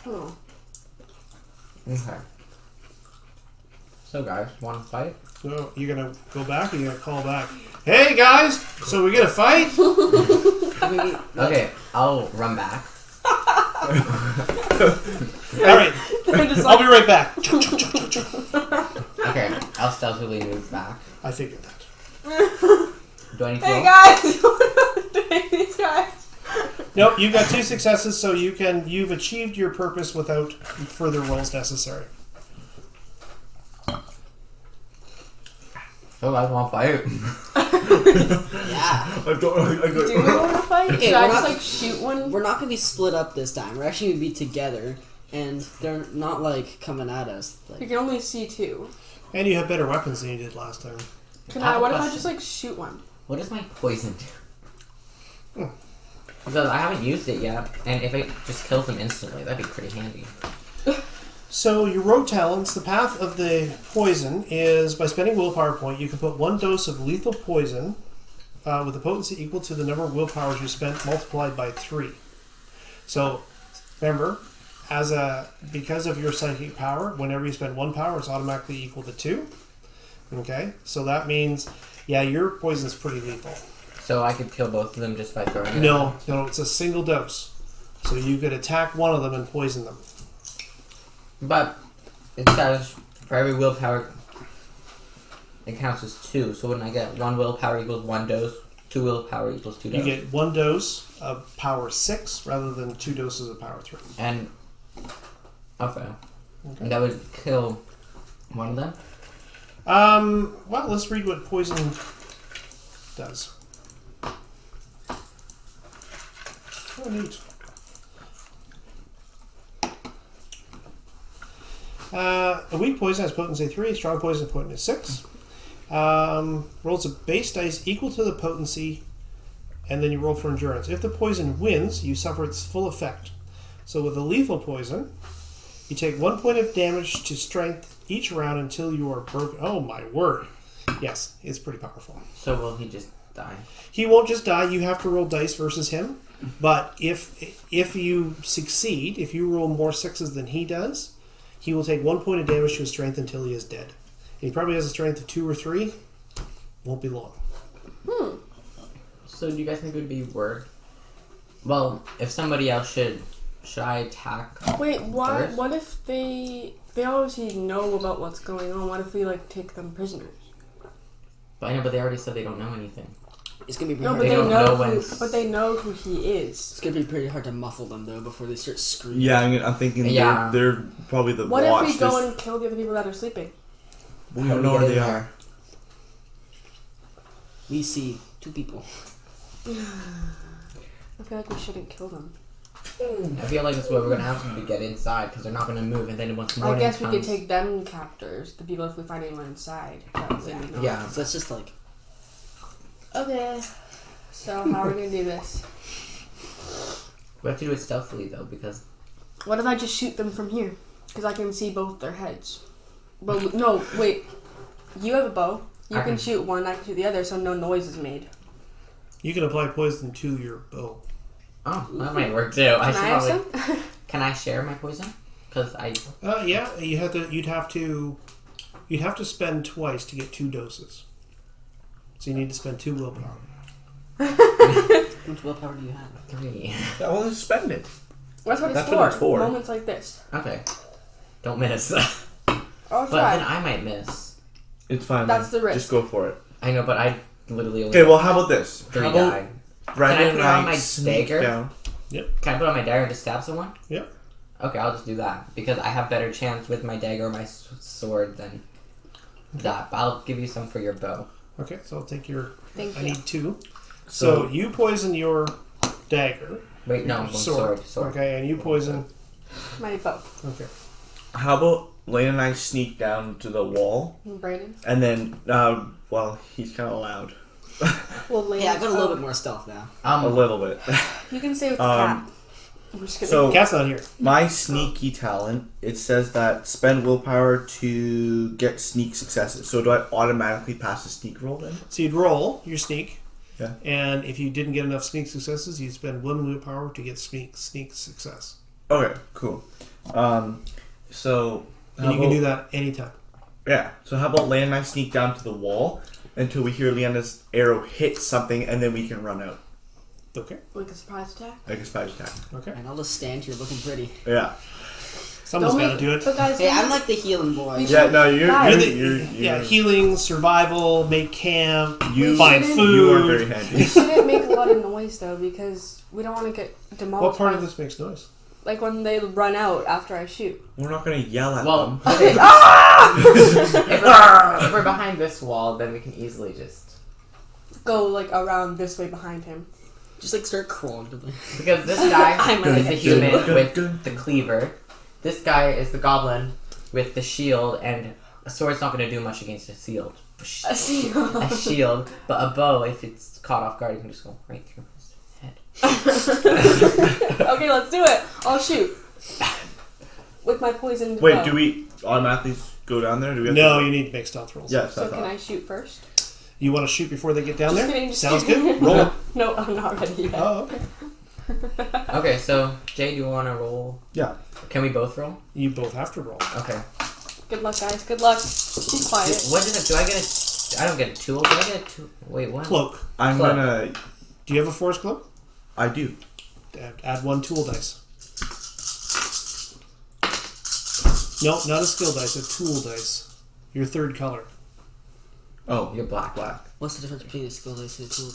Oh. Okay. So guys, want to fight? So you're gonna go back, or you're gonna call back? Hey guys, so we gonna fight? Okay, I'll run back. All right, I'll be right back. Okay, I'll stealthily move back. I figured that. Do I need to Hey roll? guys! These guys. Nope, you've got 2 successes, so you've achieved your purpose without further rolls necessary. So guys, want to fight? Yeah. I don't. Do we want to fight? Okay, Should I we're just not- like shoot one? We're not gonna be split up this time. We're actually gonna be together, and they're not like coming at us. You Like, can only see two. And you have better weapons than you did last time. Can I have I? a What if I question. just like shoot one? What does my poison do? Because I haven't used it yet, and if it just kills them instantly, that'd be pretty handy. So your rogue talents, the path of the poison is by spending willpower point, you can put 1 dose of lethal poison with a potency equal to the number of willpowers you spent multiplied by 3. So remember, because of your psychic power, whenever you spend 1 power, it's automatically equal to 2. Okay, so that means, yeah, your poison's pretty lethal. So I could kill both of them just by throwing it. No, it's a single dose. So you could attack one of them and poison them. But it says for every willpower, it counts as 2. So when I get 1 willpower equals 1 dose, 2 willpower equals 2 You doses. get 1 dose of power 6 rather than 2 doses of power 3. And okay, and that would kill one of them. Well, let's read what poison does. Oh, neat. A weak poison has potency 3, a strong poison potency 6. Rolls a base dice equal to the potency, and then you roll for endurance. If the poison wins, you suffer its full effect. So with a lethal poison, you take 1 point of damage to strength each round until you are broken. Oh my word. Yes, it's pretty powerful. So will he just die? He won't just die. You have to roll dice versus him. But if you succeed, if you roll more 6s than he does, he will take 1 point of damage to his strength until he is dead. And he probably has a strength of 2 or 3. Won't be long. So do you guys think it would be worth? Well, if somebody else should I attack? Wait, why? First? What if they obviously know about what's going on? What if we like take them prisoners? But I know, but they already said they don't know anything. it's gonna be pretty No, hard. but They they don't know know who. when- But they know who he is. It's gonna be pretty hard to muffle them though before they start screaming. Yeah, I'm thinking Yeah. they're probably the What watch. if we go this- and kill the other people that are sleeping? we How don't do know we where get they in are. We see 2 people. I feel like we shouldn't kill them. I feel like that's what we're gonna have to do to get inside because they're not gonna move, and then once I morning guess we could comes- take them captors, the people if we find anyone inside. Yeah. So that's just like Okay. So how are we gonna do this? We have to do it stealthily though because What if I just shoot them from here? Because I can see both their heads. Well, no, wait. You have a bow. You I can can- shoot one, I can shoot the other, so no noise is made. You can apply poison to your bow. oh that might work too. I Can should I have probably. some? Can I share my poison? Because I Yeah, you'd have to spend twice to get 2 doses. So you need to spend 2 willpower. how much willpower do you have? 3. Yeah, well, just spend it. That's what it's That's for. what it's for. Moments like this. Okay. Don't miss. I'll But try. then I might miss. It's fine. That's man. the risk. Just go for it. I know, but I literally only Okay, well, how about this? 3 How about died. Brandon Can I and put on I my sneak dagger? down? Can I put on my dagger and just stab someone? Yeah. Okay, I'll just do that because I have better chance with my dagger or my sword than that. But I'll give you some for your bow. Okay, so I'll take your... Thank I you. need 2. So you poison your dagger. Wait, no, I'm going sword. Okay, and you poison... My bow. Okay. How about Lane and I sneak down to the wall, Brayden? and then, well, he's kind of loud. Well, Lane. Yeah, I got a little bit more stealth now. A little bit. You can stay with the Um, cat. I'm just kidding. So, Cat's not here. my sneaky talent, it says that spend willpower to get sneak successes. So do I automatically pass a sneak roll then? So you'd roll your sneak. Yeah. And if you didn't get enough sneak successes, you'd spend 1 willpower to get sneak success. Okay, cool. So... And you can do that anytime. Yeah. So how about Leanna and I sneak down to the wall until we hear Leanna's arrow hit something, and then we can run out. Okay. Like a surprise attack? Like a surprise attack. Okay. And I'll just stand here looking pretty. Yeah. Someone's got to do it. But guys, Hey, I'm like the healing boy. You Yeah, no, you're Yeah, healing, survival, make camp, You- find shouldn't- food. you are very we handy. shouldn't make a lot of noise though because we don't want to get demolished. What part by- of this makes noise? Like when they run out after I shoot. We're not going to yell at Well, them. if we're behind this wall, then we can easily just. go like around this way behind him. Just like start crawling to the. Because this guy I'm gonna is the get human you. with the cleaver. This guy is the goblin with the shield, and a sword's not going to do much against a shield. A shield. A shield, but a bow, if it's caught off guard, you can just go right through his head. Okay, let's do it. I'll shoot with my poisoned Wait, bow. do we automatically go down there? Do we have No, to... you need to make stealth rolls. Yes, So I can thought. I shoot first? You want to shoot before they get down Just there? kidding, just Sounds kidding. good. Roll it. No, I'm not ready yet. Oh, okay. Okay, so, Jay, do you want to roll? Yeah. Can we both roll? You both have to roll. Okay. Good luck, guys. Good luck. Be quiet. What is it? Do I get a... I don't get a tool. Do I get a tool? Wait, what? Cloak. I'm Cloak. gonna... Do you have a force cloak? I do. Add 1 tool dice. No, not a skill dice, a tool dice. Your third color. Oh, You're black. black. What's the difference between a skill dice and a tool?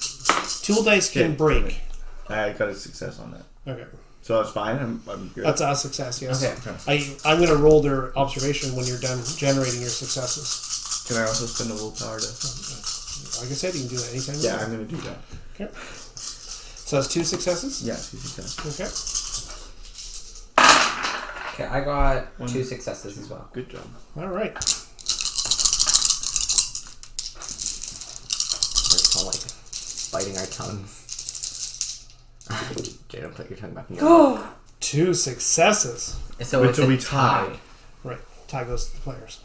Tool dice can Okay. break. I got a success on that. Okay. So that's fine. I'm good. That's a success, yes. Okay. I'm going to roll their observation when you're done generating your successes. Can I also spend a willpower to... Like I said, you can do that anytime you Yeah, want. I'm gonna do that. Okay. So that's 2 successes? Yeah, 2 successes. Okay. Okay, I got One. 2 successes as well. Good job. All right. We're all like biting our tongues. Jay, don't put your tongue back in your Go. 2 successes. So Wait it's till a we tie. tie. Right. Tie goes to the players.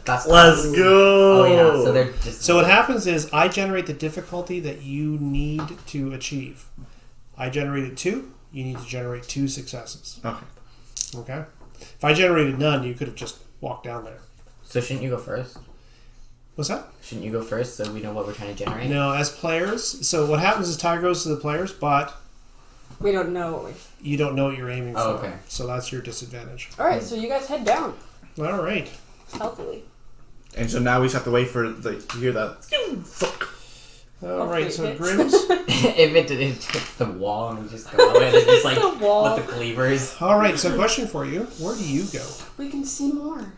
That's Let's go! Oh yeah, so they're just... So what happens is I generate the difficulty that you need to achieve. I generated 2. You need to generate 2 successes. Okay. Okay? If I generated none, you could have just walked down there. So shouldn't you go first? What's that? Shouldn't you go first so we know what we're trying to generate? No, as players. So what happens is tie goes to the players, but We don't know what we. you don't know what you're aiming for. Oh, okay. So that's your disadvantage. All right, so you guys head down All right. stealthily. And so now we just have to wait for to hear that. Fuck. All right. Hopefully So it Grims. If it hits the wall and we just go away, it's just like The wall. with the cleavers. All right. So question for you: where do you go? We can see more.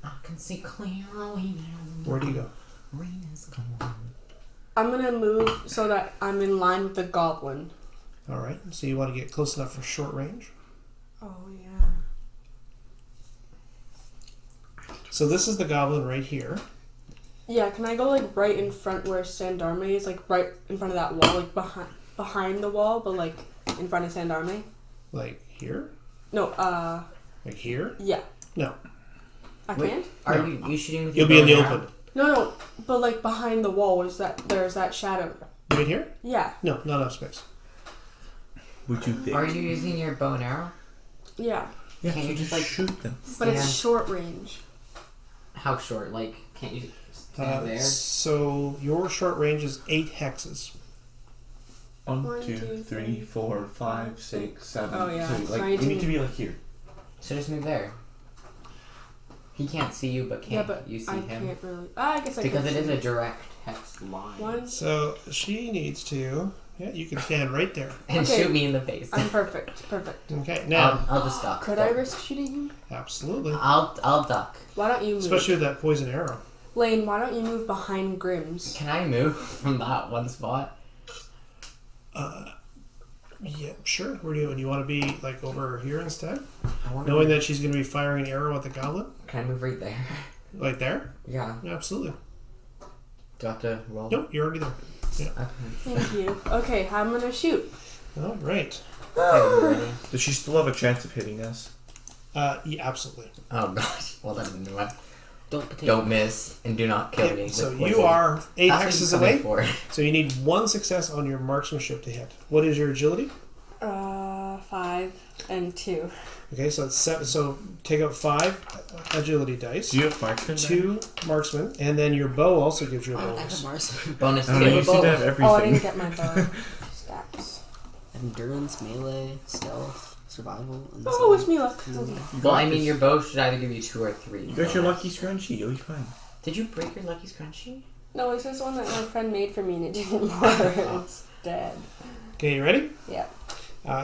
I can see clearly now. Where do you go? Rain is gone. I'm gonna move so that I'm in line with the goblin. All right. So you want to get close enough for short range. Oh yeah. So this is the goblin right here. Yeah, can I go like right in front where Sandarme is, like right in front of that wall, like behind the wall, but like in front of Sandarme? Like here? No, Like here? yeah. No. I Wait. can't? Are No. you shooting with You'll your be in bow the and arrow? open. No, but like behind the wall there's that shadow. Right here? Yeah, No, not enough space. Would you think? Are you using your bow and arrow? yeah. Yeah, Can't so you just, just like, shoot them? But it's Stand- short range. How short? Like, can't you stand there? So your short range is 8 hexes. 1, One, 2, two, 3, three, 4, 5, 6, 7. Oh, yeah. So, So like, I we need need to- to be like here. So just move there. He can't see you, but Yeah, can't but you see I him? can't really. I guess I Because can it is see. a direct hex line. One. So she needs to. Yeah, you can stand right there. And Okay. shoot me in the face. I'm perfect. Perfect. Okay, now, I'll just duck. Could I risk shooting him? absolutely. I'll duck. Why don't you move? Especially with that poison arrow. Lane, why don't you move behind Grimm's? Can I move from that one spot? Yeah, sure. Where do you want to be, like over here instead? I want Knowing that she's going to be firing an arrow at the goblin? Can I move right there? Like there? Yeah. Yeah, absolutely. Do I have to roll? Nope, you're already there. Okay. Thank you. Okay, I'm gonna shoot. All right. Okay, you ready? Does she still have a chance of hitting us? Yeah, absolutely. Oh gosh. Well then, never mind. Don't Don't miss and do not kill me. Yeah, so with you poison. are 8 That's what hexes you're coming away. for. So you need 1 success on your marksmanship to hit. What is your agility? 5 and 2. Okay, so it's 7. So take out 5 agility dice. Do you have marksman? 2 marksman, and then your bow also gives you a I have bonus. Mars. Bonus I don't know, you seem to have capable. Oh, I everything. didn't get my bow stats. Endurance, melee, stealth, survival, and Oh, wish me luck. Well, I mean, your bow should either give you 2 or 3. You got your lucky scrunchie. You'll be fine. Did you break your lucky scrunchie? No, it's just one that my friend made for me and it didn't work. It's dead. Okay, you ready? Yeah.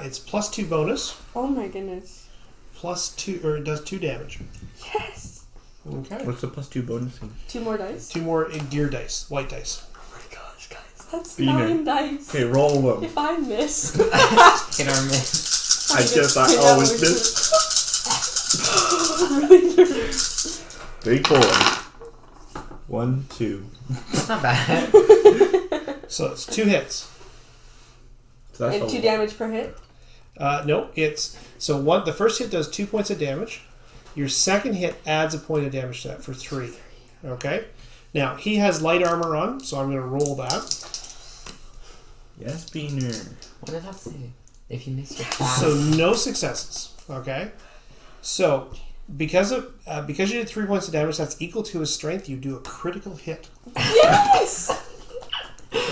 It's plus 2 bonus, Oh my goodness. plus 2, or it does 2 damage. Yes! Okay. What's the +2 bonus thing? 2 more dice. 2 more gear dice, white dice. That's Beaner. 9 dice. Okay, roll them. If I miss, Hit or miss. I guess I always miss. Big boy. 1, 2. That's not bad. So it's 2 hits. So that's And a 2 lot. damage per hit. No, it's so one. The first hit does 2 points of damage. Your second hit adds a point of damage to that for 3. Okay. Now he has light armor on, so I'm going to roll that. Yes, Beaner. What did that say? If you miss your So no successes. Okay. So because you did 3 points of damage, that's equal to his strength. You do a critical hit. Yes!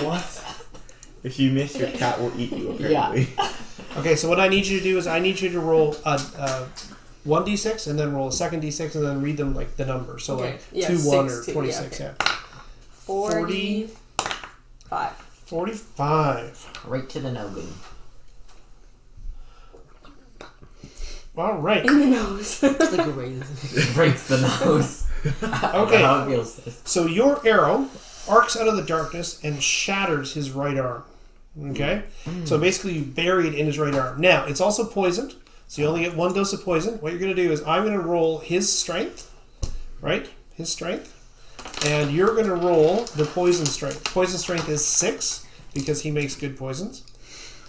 What? If you miss, your cat will eat you, apparently. Okay. So what I need you to do is I need you to roll a 1d6 and then roll a second d6 and then read them like the number. So Okay. like Yeah, 2, 1, or 6, 2, 26. yeah, Yeah. 45. 45. right to the noggin. All right. In the nose. It's the greatest. Breaks the nose. Okay. How it feels this. So your arrow arcs out of the darkness and shatters his right arm. Okay? So basically you bury it in his right arm. Now, it's also poisoned, so you only get 1 dose of poison. What you're going to do is I'm going to roll his strength, right? His strength. And you're going to roll the poison strength. Poison strength is 6 because he makes good poisons.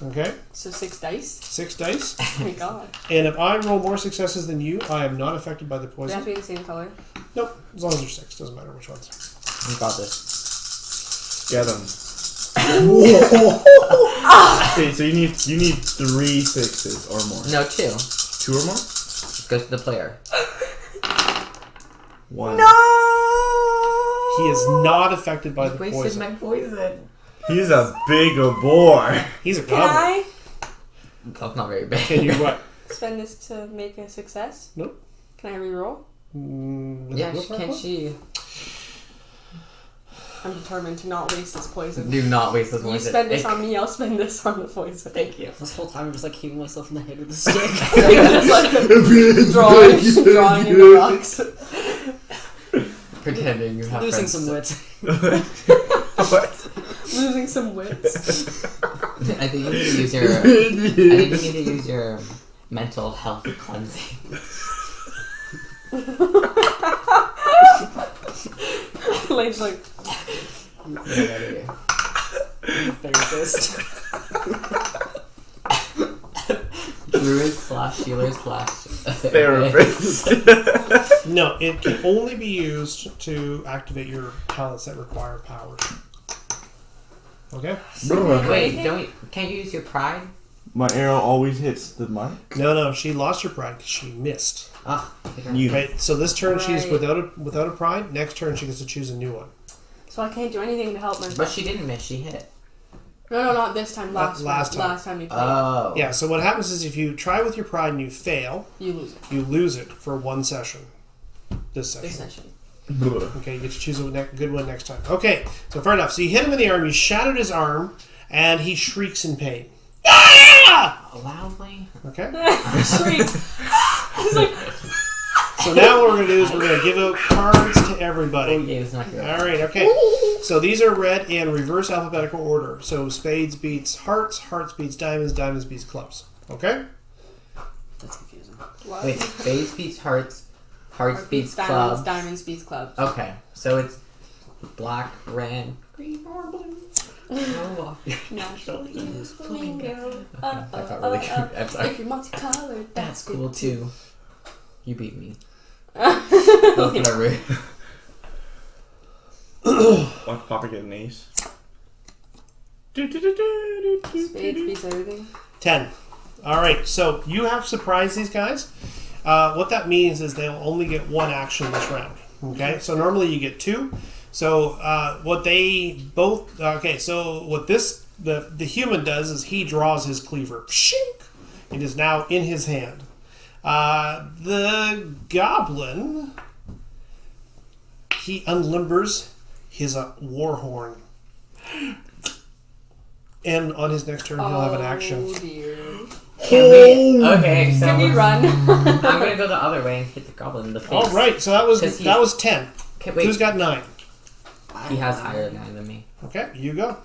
Okay? So 6 dice. 6 dice. Oh my god. And if I roll more successes than you, I am not affected by the They have poison. to be the same color. Nope. As long as they're 6. Doesn't matter which ones. You got this. Get him. Okay, so you need 3 6s or more. No, 2. 2 or more? It goes to the player. 1. He is not affected by the Wasted poison. my poison. He's a big boy. He's a Can goblin. I That's not very big. Can you what? spend this to make a success? Nope. Can I reroll? With Yeah, the willpower can point? she? I'm determined to not waste this poison. Do not waste this You poison. spend this on me, I'll spend this on the poison. Thank you. This whole time I'm just like hitting myself in the head with the stick. Just like drawing in the rocks. Pretending you have Losing friends. some wits. What? Losing some wits. I think you need to use your. I think you need to use your mental health cleansing. Lane's like, Therapist. Druid/healer/therapist. Therapist. No, it can only be used to activate your talents that require powers. Okay? Wait, can't you use your pride? My arrow always hits the mark. No, she lost her pride because she missed. You. Right, so this turn she's Right. without a pride. Next turn she gets to choose a new one. so I can't do anything to help myself. But she didn't miss. She hit. No, not this time. Last time. Last time you played. Oh. Yeah, so what happens is if you try with your pride and you fail, You lose it. you lose it for 1 session. This session. This session. Okay, you get to choose a good one next time. Okay, so fair enough. So you hit him in the arm, you shattered his arm, and he shrieks in pain. Ah! Loudly. Okay? Shriek. He's like, So now what we're going to do is we're going to give out cards to everybody. Oh yeah, it's not good. Alright, okay. So these are read in reverse alphabetical order. So spades beats hearts, hearts beats diamonds, diamonds beats clubs. Okay? That's confusing. what? Wait, spades beats hearts, hearts beats diamonds, clubs. diamonds beats clubs. Okay, so it's black, red, green, or blue. Oh, Natural use flamingo. that got really good. I'm sorry. If you're multicolored, That's cool good too. You beat me. That's whatever. Watch Papa get an ace. Spades beats everything. 10. Alright, so you have surprised these guys. What that means is they'll only get 1 action this round. Okay? So normally you get 2. So what they both... Okay, so what this... The human does is he draws his cleaver. Shink! It is now in his hand. The goblin... He unlimbers his war horn. And on his next turn, he'll have an action. Oh dear. Can we? Okay, so Can we run? I'm gonna go the other way and hit the goblin in the face. All right, so that was 'Cause he- 10. Okay, wait. Who's got 9? He has higher than me. Okay, you go.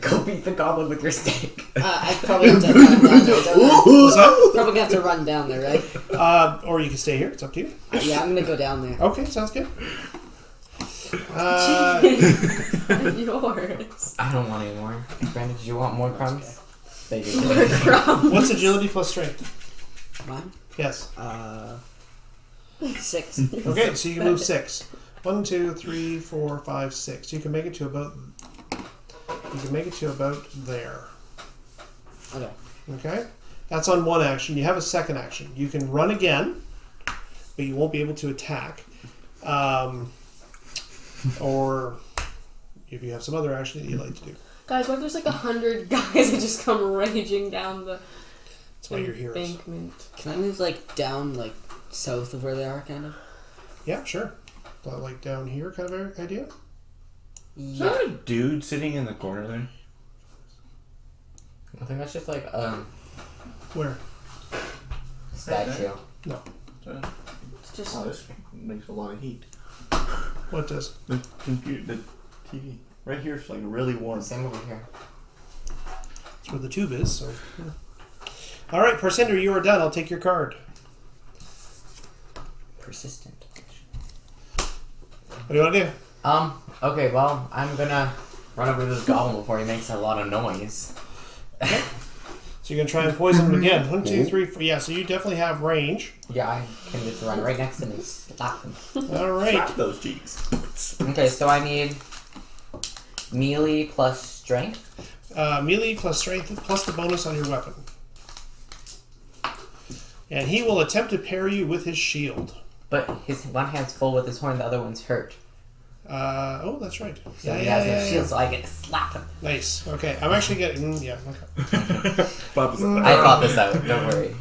Go beat the goblin with your stick. I probably have to run down there, don't I? What's that? Probably gonna have to run down there, right? Or you can stay here. It's up to you. Yeah, I'm gonna go down there. Okay, sounds good. Yours. I don't want any more. Brandon, did you want more crumbs? They do. What's agility plus strength? Mine? Yes. 6. Okay, so you can move 6. 1, 2, 3, 4, 5, 6. You can make it to about. You can make it to about there. Okay. Okay, that's on one action. You have a second action. You can run again, but you won't be able to attack. Or if you have some other action that you'd like to do. Guys, what if there's like 100 guys that just come raging down the That's why you're heroes. embankment? Can I move like down, like south of where they are, kind of? Yeah, sure. Like down here kind of idea? Is that a dude sitting in the corner there? I think that's just like Where? statue. It's just Oh, this makes a lot of heat. What does? The computer, the TV. Right here is like really warm. Same over here. That's where the tube is, so. Yeah. Alright, Parcinder, you are done. I'll take your card. Persistent. What do you want to do? Okay, well, I'm gonna run over to this goblin before he makes a lot of noise. So you're going to try and poison him again. 1, 2, 3, 4. Yeah, so you definitely have range. Yeah, I can just run right next to him and slap him. Alright. Slap those cheeks. Okay, so I need melee plus strength. Melee plus strength plus the bonus on your weapon. And he will attempt to parry you with his shield. But his one hand's full with his horn, the other one's hurt. Oh, that's right. So he has no shield, so I get to slap him. Nice. Okay, I'm actually getting. Yeah. Okay. I thought this out, don't worry.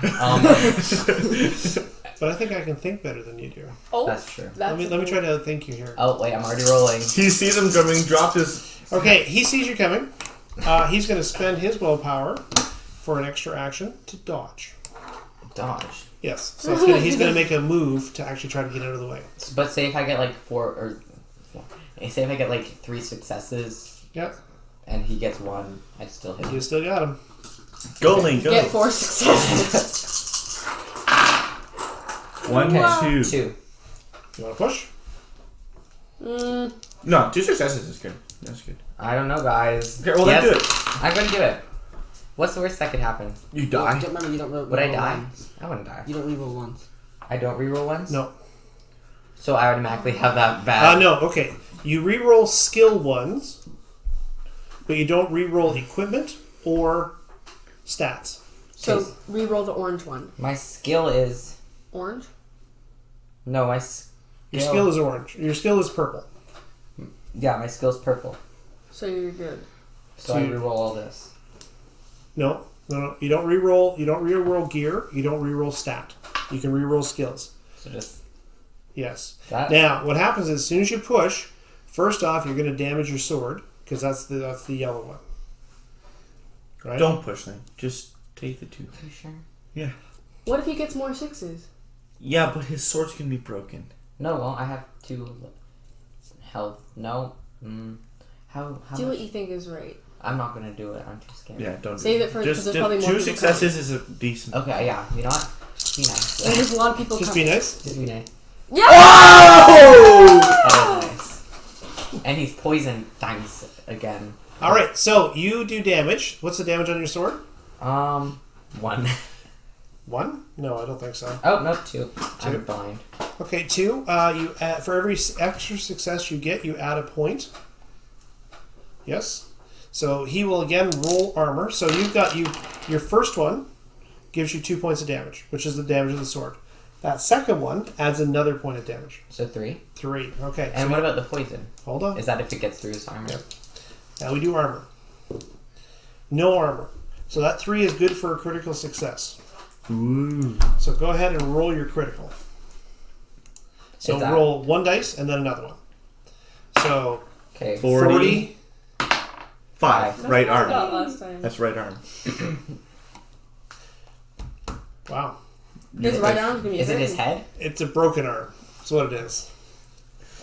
But I think I can think better than you do. oh, That's true. Let me try to think you here. Oh, wait, I'm already rolling. He sees him coming, dropped his. Okay, he sees you coming. He's going to spend his willpower for an extra action to dodge. Dodge. Yes. So he's going to make a move to actually try to get out of the way. But say if I get like 4 or... Say if I get like 3 successes Yeah. and he gets 1, I'd still hit him. You still got him. Go, Link, go. get 4 successes. 1, Wow. 2. 2. You want to push? No, 2 successes is good. That's good. I don't know, guys. Okay, well then do it. I'm gonna do it. What's the worst that could happen? You Don't die. remember, you don't roll. Would I roll die? ones. I wouldn't die. You don't reroll once. I don't reroll ones? No. So I automatically have that bad. No. Okay. You reroll skill ones, but you don't reroll equipment or stats. So Okay. re-roll the orange one. My skill is... Orange? No, my Your skill is orange. Your skill is purple. Yeah, my skill's purple. So you're good. So So I you- reroll all this. No. You don't reroll. You don't reroll gear. You don't reroll stat. You can reroll skills. So just Yes. that. Now, what happens is, as soon as you push, first off, you're going to damage your sword because that's the yellow one. Right? Don't push them. Just take the 2. Are you sure? Yeah. What if he gets more 6s? Yeah, but his sword's can be broken. No, well, I have 2 health. No. How Do what much? you think is right. I'm not gonna do it. I'm too scared. Yeah, don't Save do it for- Just 'cause there's probably more 2 people successes is a decent. Okay, yeah. You know what? Be nice. There's a lot of people Just be coming. nice. Just be nice. Yeah! Oh, nice. And he's poisoned times again. All right. So you do damage. What's the damage on your sword? 1. 1? No, I don't think so. Oh, no, 2. I'm blind. Okay, 2. You add, for every extra success you get, you add a point. Yes. So he will again roll armor. So you've got your first one gives you 2 points of damage, which is the damage of the sword. That second one adds another point of damage. So 3. 3. Okay. And so what about the poison? hold on. Is that if it gets through his armor? Yep. Now we do armor. No armor. So that 3 is good for a critical success. Ooh. So go ahead and roll your critical. So Is that- roll 1 dice and then another one. So Okay. 40. 5. Right That's what I got arm. last time. That's right arm. Wow. His right arm's gonna be Is it his hurting. head? It's a broken arm. That's what it is.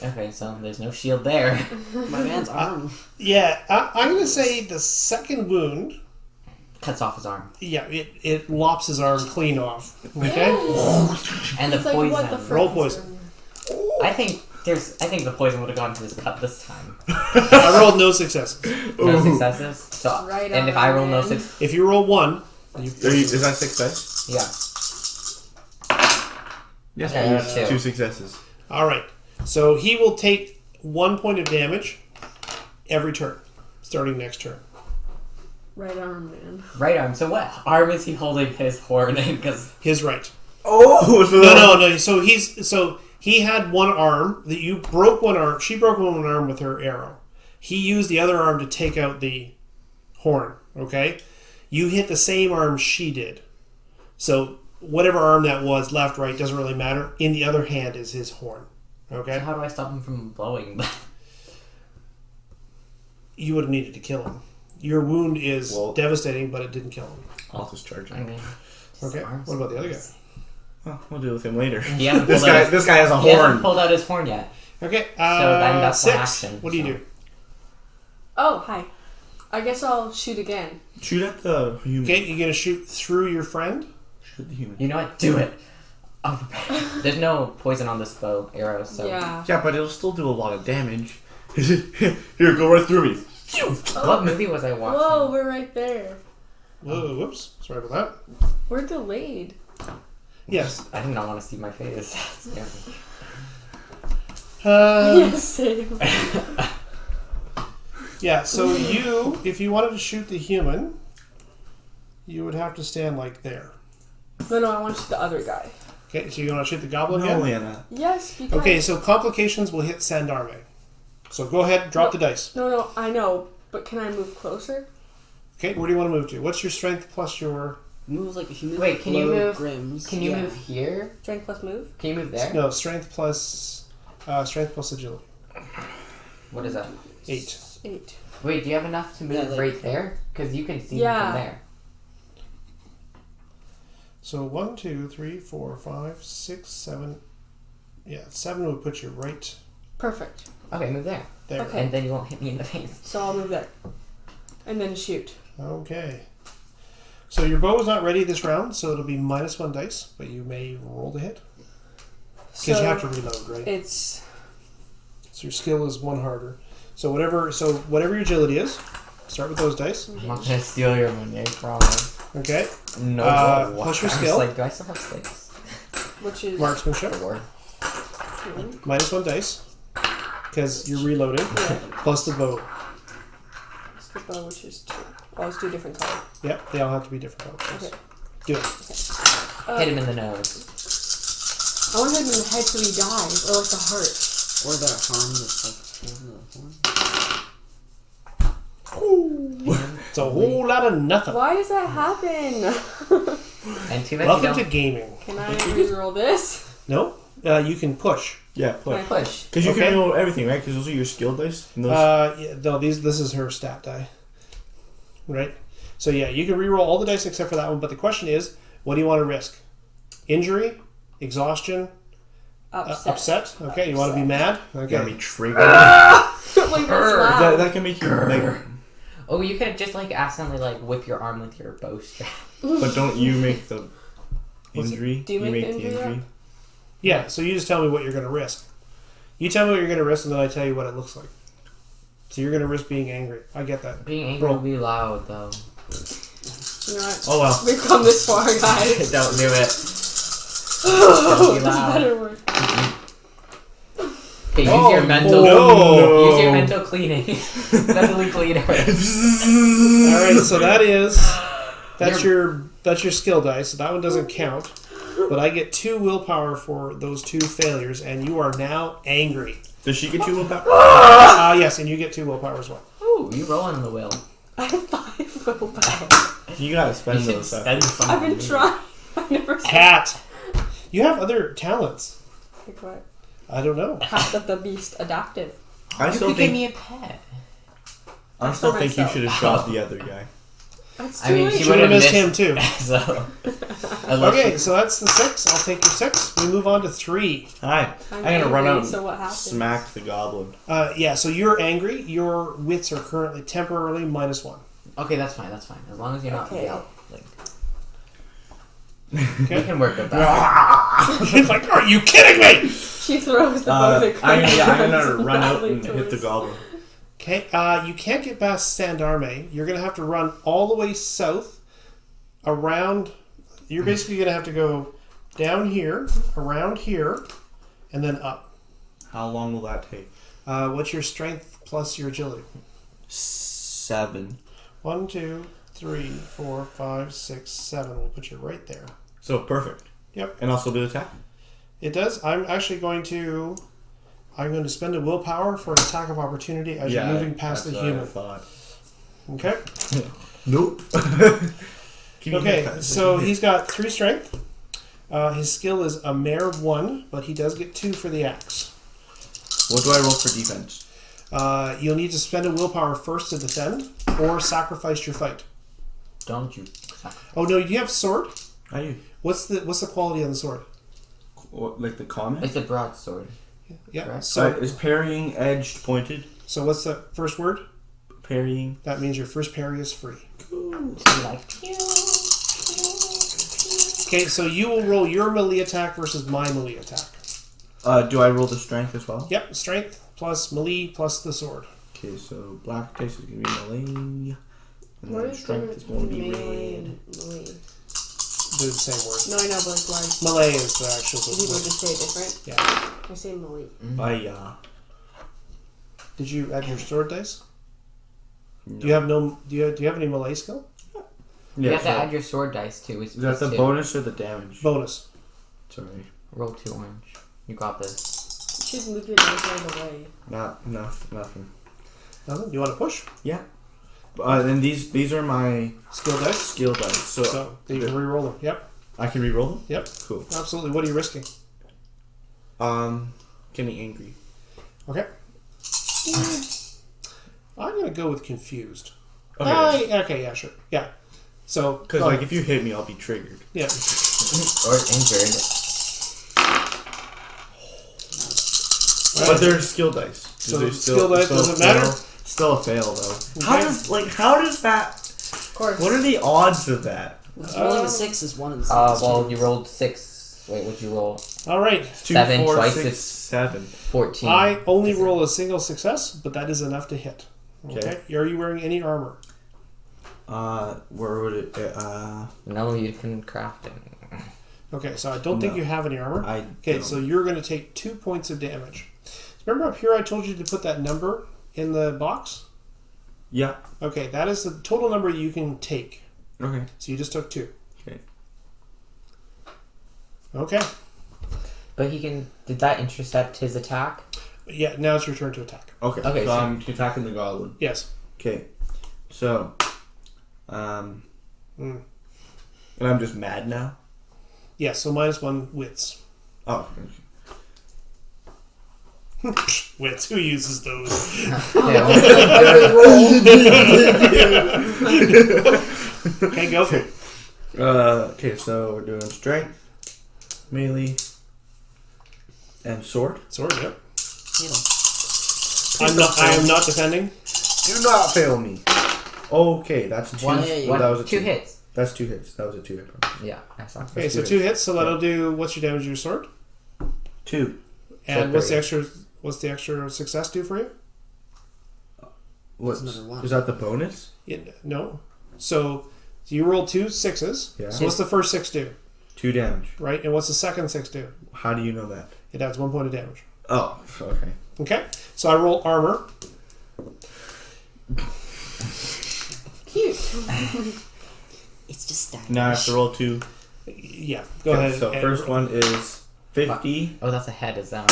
Okay, so there's no shield there. My man's arm. Yeah, I'm going to say the second wound, Cuts off his arm. yeah, it lops his arm clean off. Okay? And the It's like, poison. what the frick Roll is poison. I think the poison would have gone to his cut this time. I rolled no successes. No successes. So Right and if on, I roll no man. success, If you roll 1, Is that 6 dice? yeah. Yes, Okay, please. two. 2 successes. all right. So he will take 1 point of damage every turn, starting next turn. Right arm, man. Right arm. So what arm is he holding his horn in? Because His right. Oh! So No. So he had one arm that you broke one arm. She broke one arm with her arrow. He used the other arm to take out the horn. Okay, you hit the same arm she did. So whatever arm that was, left, right, doesn't really matter. In the other hand is his horn. Okay, how do I stop him from blowing? you would have needed to kill him. Your wound is Well- devastating, but it didn't kill him. I'll just charge I him. mean, Okay, what about the other guy? Well, we'll deal with him later. He hasn't This pulled out his, guy has a he hasn't horn. pulled out his horn yet. Okay, then that's one 6. action, What do you so. do? Oh, hi. I guess I'll shoot again. Shoot at the human. Okay, you're gonna shoot through your friend. Shoot at the human. You know what? Do it. Oh, there's no poison on this bow arrow, so Yeah. Yeah, but it'll still do a lot of damage. Here, go right through me. What movie was I watching? Whoa, we're right there. Whoa, whoops. Sorry about that. We're delayed. Yes. I did not want to see my face. Yeah. Yes, same. Yeah, so if you wanted to shoot the human, you would have to stand like there. No, I want to shoot the other guy. Okay, so you want to shoot the goblin No, again? Anna. Yes, because... Okay, so complications will hit Sandarme. So go ahead, drop the dice. No, I know, but can I move closer? Okay, where do you want to move to? What's your strength plus your... Move like if you move. Wait, can you below move- Grimm's. Can you yeah. move here? Strength plus move? Can you move there? No, strength plus agility. What is that? 8. 8. Wait, do you have enough to move Yeah, like- right there? Because you can see Yeah. him from there. So 1, 2, 3, 4, 5, 6, 7... Yeah, 7 would put you right Perfect. Okay, move there. there. Okay. And then you won't hit me in the face. So I'll move there. And then shoot. Okay. So your bow is not ready this round, so it'll be -1 dice, but you may roll to hit. Because So you have to reload, right? it's... So your skill is 1 harder. So whatever your agility is, start with those dice. I'm not gonna steal your money, I promise. Okay. No. Plus your I was skill. like, do I still have 6? Which is... Marksmanship. Four. -1 dice. Because you're reloading. Yeah. Plus the bow. It's the bow, which is 2. I'll just do a different color. Yep, they all have to be different colors. Okay. Do it. Hit him in the nose. I want to hit him in the head so he dies. Or like the heart. Or that harm that's like holding the horn. It's a whole lot of nothing. Why does that happen? And too bad Welcome you to don't gaming. Can I reroll this? No? You can push. Yeah, Can I push. push. Because you Okay. can roll everything, right? Because those are your skill dice. And those... Yeah, no, this is her stat die. Right? So yeah, you can reroll all the dice except for that one, but the question is, what do you want to risk? Injury? Exhaustion? Upset? Okay, you want to be mad? You Okay. gotta be triggered. Like that's loud. that can make you... Like, Oh, you could just like accidentally like whip your arm with your bow strap. but don't you make the What's it? injury? Do you make the injury? Yeah, so you just tell me what you're going to risk. You tell me what you're going to risk, and then I tell you what it looks like. So you're going to risk being angry. I get that. Being angry will be loud though. You know what? Oh well. We've come this far, guys. Don't do it. Oh, be this loud. better work. Okay, use Oh, your mental. no. Use your mental cleaning. Mentally clean her. All right, so that's your skill dice. So that one doesn't count. But I get 2 willpower for those 2 failures, and you are now angry. Does she get you willpower? Yes, and you get 2 willpower as well. Ooh, you rolling the wheel. I have 5 willpower. You gotta You spend should those. spend some. I've been on me. trying. I've never seen Cat. You have other talents. like what? I don't know. Cast of the Beast adaptive. I You still could give think me a pet. I still think you myself. should have shot the other guy. That's I too mean, late. she Should have would've missed him too. So Okay, so that's the 6. I'll take your 6. We move on to 3. Hi. I'm I'm gonna run angry, out so what and happens? smack the goblin. Yeah, so you're angry. Your wits are currently temporarily -1. Okay, that's fine. That's fine. As long as you're not Okay. yelling. Okay. We can work with that. He's like, are you kidding me? She throws the bow that I'm gonna run out and hit the goblin. Okay, you can't get past Sandarme. You're going to have to run all the way south, around. You're basically going to have to go down here, around here, and then up. How long will that take? What's your strength plus your agility? 7. 1, 2, 3, 4, 5, 6, 7. We'll put you right there. So perfect. Yep. And also do attack. It does. I'm going to spend a willpower for an attack of opportunity as you're moving past the human. Thought. Okay. Nope. Okay, so he's got 3 strength. His skill is a mere 1, but he does get 2 for the axe. What do I roll for defense? You'll need to spend a willpower first to defend, or sacrifice your fight. Don't you? Oh no, do you have sword? I do. What's the quality on the sword? What, like the comment? It's a broadsword. Yeah. Correct. So is parrying edged pointed? so what's the first word? Parrying. That means your first parry is free. Like, Okay, so you will roll your melee attack versus my melee attack. Do I roll the strength as well? Yep, strength plus melee plus the sword. Okay, so black dice is going to be melee. And What then is strength is going to be melee red. and melee? Do the same word. No, I know, but like, why? Melee is the actual People word. just say it different. Yeah. I say melee. Bye. Did you add your sword dice? No. Do you have no? Do you have any melee skill? you Yeah, have to so add your sword dice too. It's is that the +2. bonus or the damage? Bonus. Sorry. Roll 2 orange. You got this. You should move your dice out of the way. Nothing. Nothing. Do you want to push? Yeah. And these are my Skill dice. skill dice. So, So you can re-roll them. Yep. I can re-roll them? Yep. Cool. Absolutely. What are you risking? Getting angry. Okay. I'm gonna go with confused. Okay. Okay. Yeah. Sure. Yeah. So Because like if you hit me, I'll be triggered. yeah. Or injured. But they're skill dice. So They're skill dice doesn't fail. matter? Still a fail though. Okay. How does that? Of course. What are the odds of that? It's rolling a 6 is 1 and 6. Well, you rolled 6. Wait, what'd you roll? All right. 2, 7 4, twice 6, is- 7. 14. I only roll a single success, but that is enough to hit. Okay. Okay. Are you wearing any armor? Where would it? No, you can craft it. Okay. So I don't think No. you have any armor. I. Okay. don't. So you're going to take 2 points of damage. Remember up here I told you to put that number in the box? Yeah. Okay. That is the total number you can take. Okay. So you just took 2. Okay. Okay. But he can. Did that intercept his attack? Yeah. Now it's your turn to attack. Okay. Okay, So so- I'm attacking the goblin. Yes. Okay. So, Mm. and I'm just mad now. Yes. So -1 wits. Oh. Wits. Who uses those? Yeah. Okay. Go for it. Okay. So we're doing strength, melee, and sword. Sword. Yep. You know. I am not defending. Do not fail me. Okay, that's 2. One, Yeah, yeah, one, that was a 2 2. hits. That's 2 hits. That was a 2 hit. Yeah, I saw. Okay, That's so 2 2 hits. So that'll do. What's your damage to your sword? 2. And So what's the 3. extra? What's the extra success do for you? What's Another 1. is that the bonus? No. So you roll 2 6s. Yeah. So what's the first 6 do? 2 damage. Right. And what's the second 6 do? How do you know that? It adds 1 point of damage. Oh, okay. Okay. So I roll armor. Cute. It's just stylish. Now I have to roll 2. Yeah. Go Okay, ahead. So and first one is 51. Oh, that's a head. Is that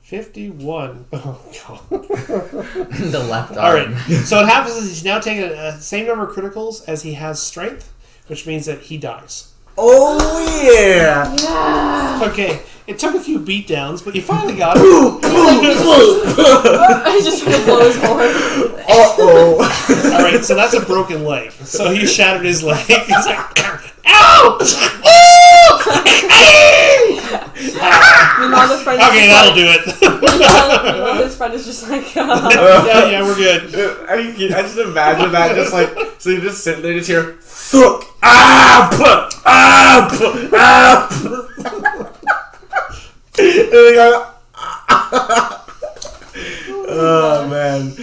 51. Oh god. the left arm? All right. So what happens is he's now taking the same number of criticals as he has strength, which means that he dies. Oh yeah! Yeah. Okay, it took a few beatdowns, but you finally got it. I just trying to blow his horn. Uh-oh. All right, so that's a broken leg. So he shattered his leg. He's like, ow! Meanwhile, the friend is Okay, just that'll like, do it. meanwhile, his friend is just like, Yeah, we're good. I just imagine that, just like, so you're just sitting there, just hear, thunk, ah, puh, ah, puh, ah, puh. And they go, oh man.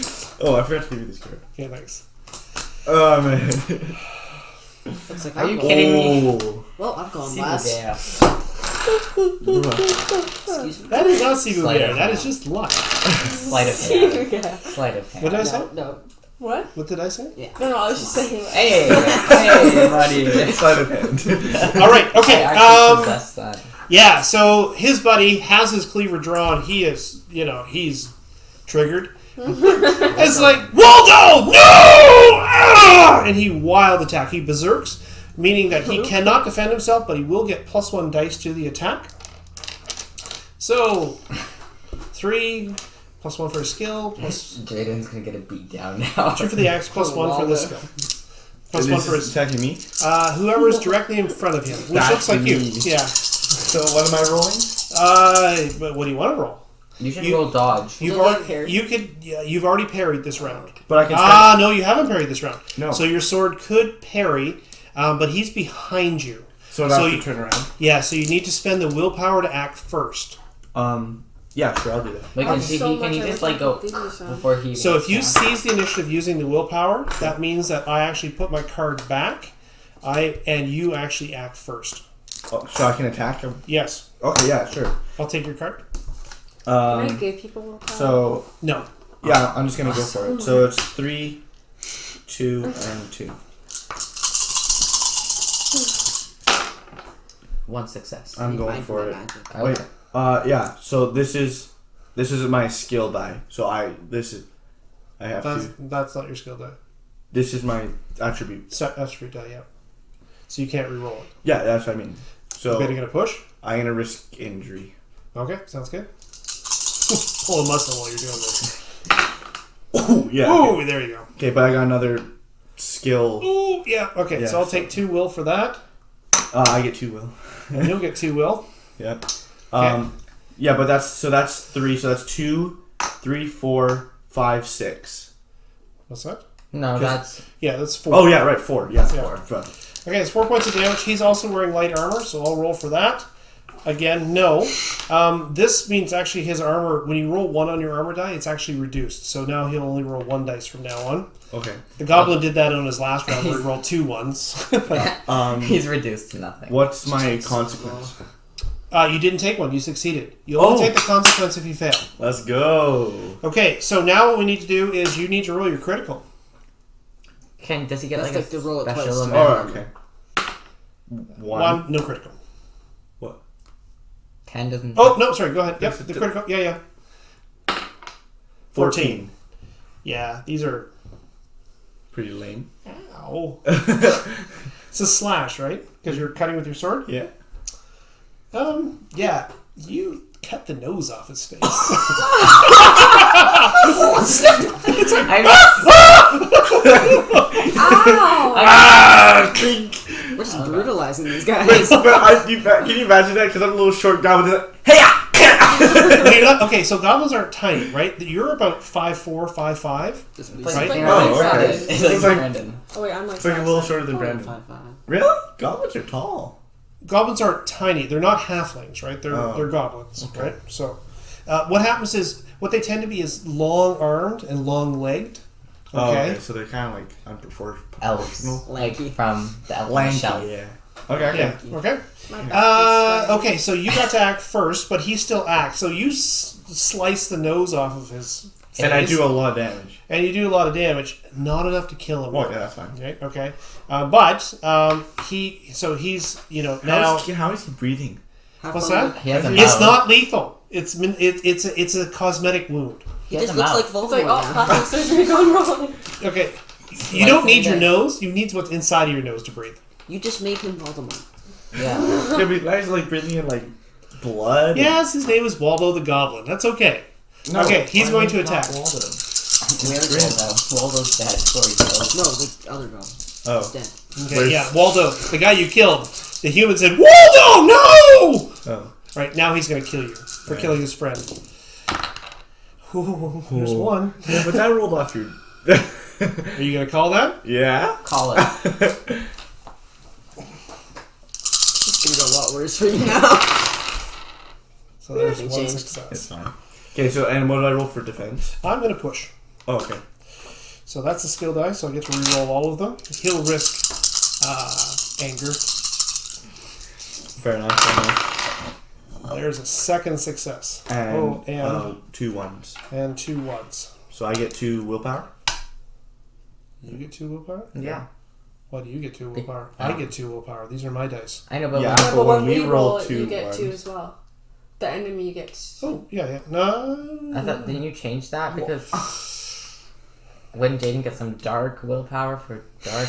Oh, I forgot to give you this card. Okay, thanks. Oh man. Looks like Are you I'm kidding me? Oh. Well, I've gone See last. there. Excuse me. That is not Sibu Sleight Bear. of That hand. is just luck. Sleight of hand. yeah. Sleight of hand. What did I say? No. What? What did I say? No, I was just saying. Hey, buddy. Sleight of hand. All right. Okay. I actually possess that. Yeah. So his buddy has his cleaver drawn. He is, he's triggered. It's like, Waldo, no! Ah! And he wild attack. He berserks, meaning that he cannot defend himself, but he will get +1 dice to the attack. So, 3, +1 for his skill, plus Jaden's gonna get a beat down now. 2 for the axe, +1 for the skill. +1 for his. attacking me? Whoever is directly in front of him, which That's looks like you. me. Yeah. So what am I rolling? But what do you want to roll? You should You- roll dodge. You've Don't already, get parried. you've already parried this round. But I can spend No, you haven't parried this round. No. So your sword could parry, but he's behind you. so that's so to you- turn around. Yeah, so you need to spend the willpower to act first. Yeah, sure, I'll do that. Like, I'm can so he much just I like go wish I could do this, before he? So if you hits seize the initiative using the willpower, that means that I actually put my card back, and you actually act first. Oh, so I can attack him? Yes, Okay, yeah, sure. I'll take your card. Can I give people willpower? So, No. yeah, I'm just gonna go for it. So it's 3, 2, and 2. one success. I'm Need going mine for my it. magic. Okay. Wait, yeah, so this is my skill die. So I have That's, to. that's not your skill die. This is my attribute. Attribute die, yeah. So you can't re-roll it. Yeah, that's what I mean. So Okay, you're going to push? I'm gonna risk injury. Okay, sounds good. Pull a muscle while you're doing this. Oh, yeah. Ooh, Okay. there you go. Okay, but I got another skill. Ooh, yeah. Okay, Yeah, so I'll so- take 2 will for that. I get 2 will. And you'll get 2 will. Yep. Okay. Yeah, but that's 3. So that's 2, 3, 4, 5, 6. What's that? No, that's Yeah, that's 4. Oh yeah, right. 4. Yeah, Yeah. 4. Okay, it's 4 points of damage. He's also wearing light armor, so I'll roll for that. Again, no. This means actually his armor, when you roll 1 on your armor die, it's actually reduced. So now he'll only roll 1 dice from now on. Okay. The goblin did that on his last round where he rolled 2 ones. he's reduced to nothing. What's my consequence? You didn't take one. You succeeded. You only Oh. take the consequence if you fail. Let's go. Okay, so now what we need to do is you need to roll your critical. Does he get That's like like a to roll it special twice. amount? Oh, okay. 1. No critical. 10 doesn't. Oh, no, sorry, go ahead. Yep, That's the the- critical. Yeah. 14. Yeah, these are... Pretty lame. Ow. It's a slash, right? Because you're cutting with your sword? Yeah. Yeah. You cut the nose off his face. Ow! Ah! Clink. We're just brutalizing these guys. But can you imagine that? Because I'm a little short guy with it. Hey! Well, you're not- okay, so goblins aren't tiny, right? You're about 5'4", 5'5". Just Like- Right? like Oh, Brandon. okay. It's like It's like- Brandon. Oh wait, I'm like. It's like a little 5'7". shorter than Oh, Brandon. 5'5". Really? Goblins are tall. Goblins aren't tiny. They're not halflings, right? They're Oh. they're goblins, right? So, what happens is what they tend to be is long-armed and long-legged. Oh, Okay. okay. So they're kind of like Elves. unproportional. Like from the elf Lanky, shelf. yeah. Okay. Yeah. Okay. My back is Okay. So you got to act first, but he still acts. So you slice the nose off of his face, And I do a lot of damage. and you do a lot of damage. Not enough to kill him. Oh, yeah, that's fine. Okay. Okay. But he's now. How is he breathing? Have What's fun. that? He has a It's mouth. not lethal. It's a cosmetic wound. He has just a looks mouth. like It's Voldemort like, oh, now. plastic surgery gone wrong. Okay. You don't need your it. nose. You need what's inside of your nose to breathe. You just made him Voldemort. Yeah. It'd be nice, like breathing in like blood. Yes, his name is Waldo the Goblin. That's okay. No, Okay, he's going to not attack. Waldo. We already told that. Waldo's dead. Sorry, No, the other goblin. Oh. He's dead. Okay, Where's- yeah, Waldo, the guy you killed. The human said, Waldo, no! Oh. Right, now he's going to kill you for killing his friend. Ooh, here's one. Yeah, but that rolled off your. Are you going to call that? Yeah. Call it. It's gonna go a lot worse for you now. So there's Nothing one changed. It's success. fine. Okay, so and what do I roll for defense? I'm going to push. Oh, okay. So that's a skill die, so I get to reroll all of them. He'll risk anger. Fair enough. Fair enough. There's a second success. And, and 2 ones. 2 ones. So I get 2 willpower. You get 2 willpower? Yeah. Why do you get 2 willpower? I get 2 willpower. These are my dice. I know, but Yeah. Yeah, but when we roll it, 2 you get 2 ones. as well. The enemy gets. Oh, yeah. No. I thought, didn't you change that? Because wouldn't Jaden get some dark willpower for dark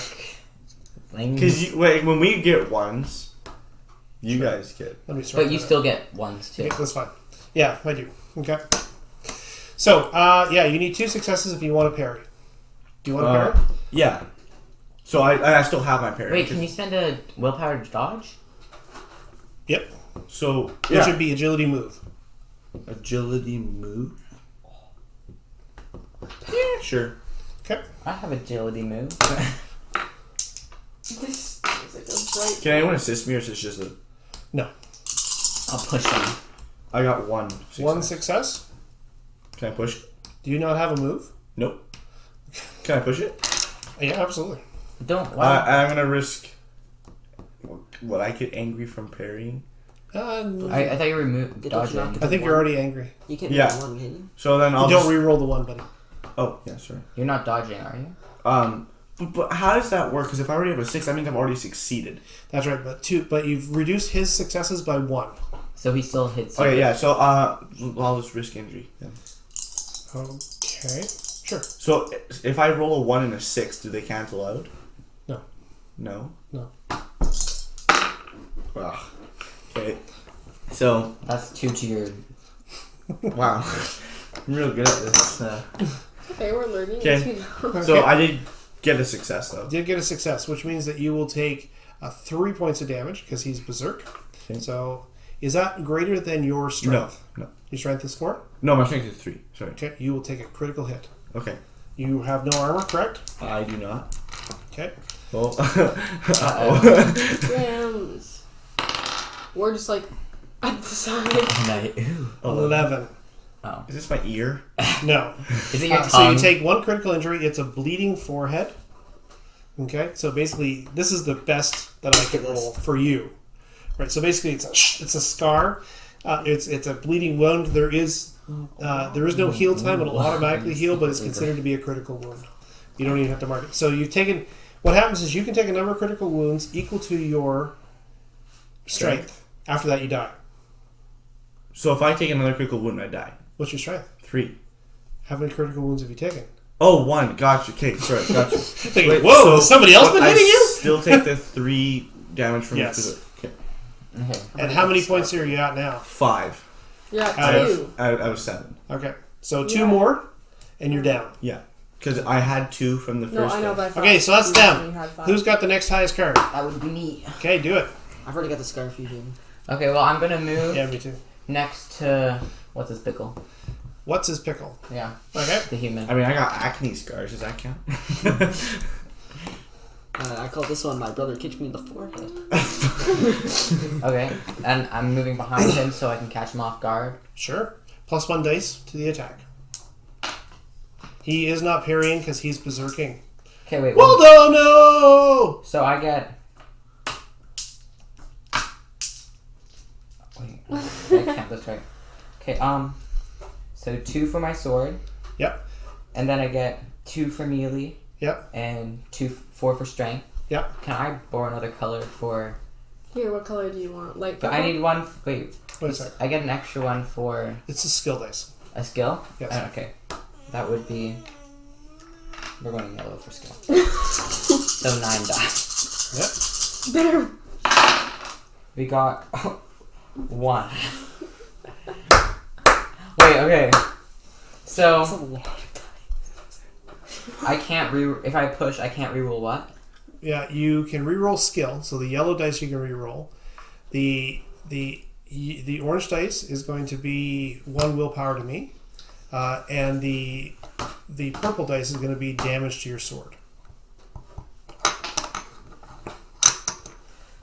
things? Because when we get ones, you guys get. Let me start. But you still get ones too. Okay, that's fine. Yeah, I do. Okay. So, yeah, you need 2 successes if you want to parry. Do you want to parry? Yeah. So I still have my parry. Wait, can you spend a willpower to dodge? Yep. So Which yeah. would be agility move. Agility move. Yeah, sure. Okay. I have agility move. This is like a bright. Can anyone assist me, or is this just a? No. I'll push them. I got 1 success. 1 success. Can I push? Do you not have a move? Nope. Can I push it? Yeah, absolutely. Don't. Why? I'm gonna risk. What I get angry from parrying. I thought you were dodging. I think you're already angry. You can't Yeah. do one, can you? So then I'll You don't just. re-roll the 1, buddy. Oh yeah, sorry. You're not dodging, are you? But how does that work? Because if I already have a 6, that means I've already succeeded. That's right, but you've reduced his successes by 1. So he still hits you. Okay, yeah. So I'll just risk injury then. Okay. Sure. So if I roll a 1 and a 6, do they cancel out? No. No. No. Ugh. Okay. So That's 2 to your. wow, I'm real good at this. Okay, we're learning. Okay. as we go. So I did get a success though. Did get a success, which means that you will take 3 points of damage because he's berserk. Okay. So, is that greater than your strength? No. Your strength is 4? No, my strength is 3. Sorry. Okay, you will take a critical hit. Okay. You have no armor, correct? I do not. Okay. Well. Grams. We're just like at the side. Ooh. 11. Oh. Is this my ear? No. Is it your So tongue? you take 1 critical injury. It's a bleeding forehead. Okay, so basically, this is the best that I can roll for you. Right. So basically, it's a scar. It's a bleeding wound. There is no heal time. It'll automatically heal, but it's considered to be a critical wound. You don't even have to mark it. So you've taken. What happens is you can take a number of critical wounds equal to your strength. After that, you die. So if I take another critical wound, I die. What's your strength? 3. How many critical wounds have you taken? Oh, 1. Gotcha. Okay, sorry. Gotcha. Thinking, Wait, whoa, so has somebody else been I hitting you? Still take the 3 damage from Yes. the. Okay. Okay. And how many points are you at now? 5. You're at Out of- 2. Out of 7. Okay, so 2 Yeah. more, and you're down. Yeah. Because I had 2 from the No, first. I know, guy. but Okay, so that's you them. had 5. Who's got the next highest card? That would be me. Okay, do it. I've already got the scar fusion. Okay, well, I'm gonna move Yeah, me too. next to. What's his pickle? What's his pickle? Yeah, Okay. the human. I mean, I got acne scars. Does that count? I call this one my brother kicked me in the forehead. Okay, and I'm moving behind him so I can catch him off guard. Sure. +1 dice to the attack. He is not parrying because he's berserking. Okay, wait. Waldo, no! So I get. Wait, I can't. That's right. Okay. So 2 for my sword. Yep. And then I get 2 for melee. Yep. And 4 for strength. Yep. Can I borrow another color for? Here, what color do you want? Like, But I need one. Wait. Wait a second. I get an extra one for It's a skill dice. a skill. Yes. Okay. That would be. We're going yellow for skill. So 9 die. Yep. better. We got 1. Wait, okay. So That's a lot. I can't if I push, I can't reroll what? Yeah, you can reroll skill. So the yellow dice you can reroll. The orange dice is going to be 1 willpower to me, and the purple dice is going to be damage to your sword.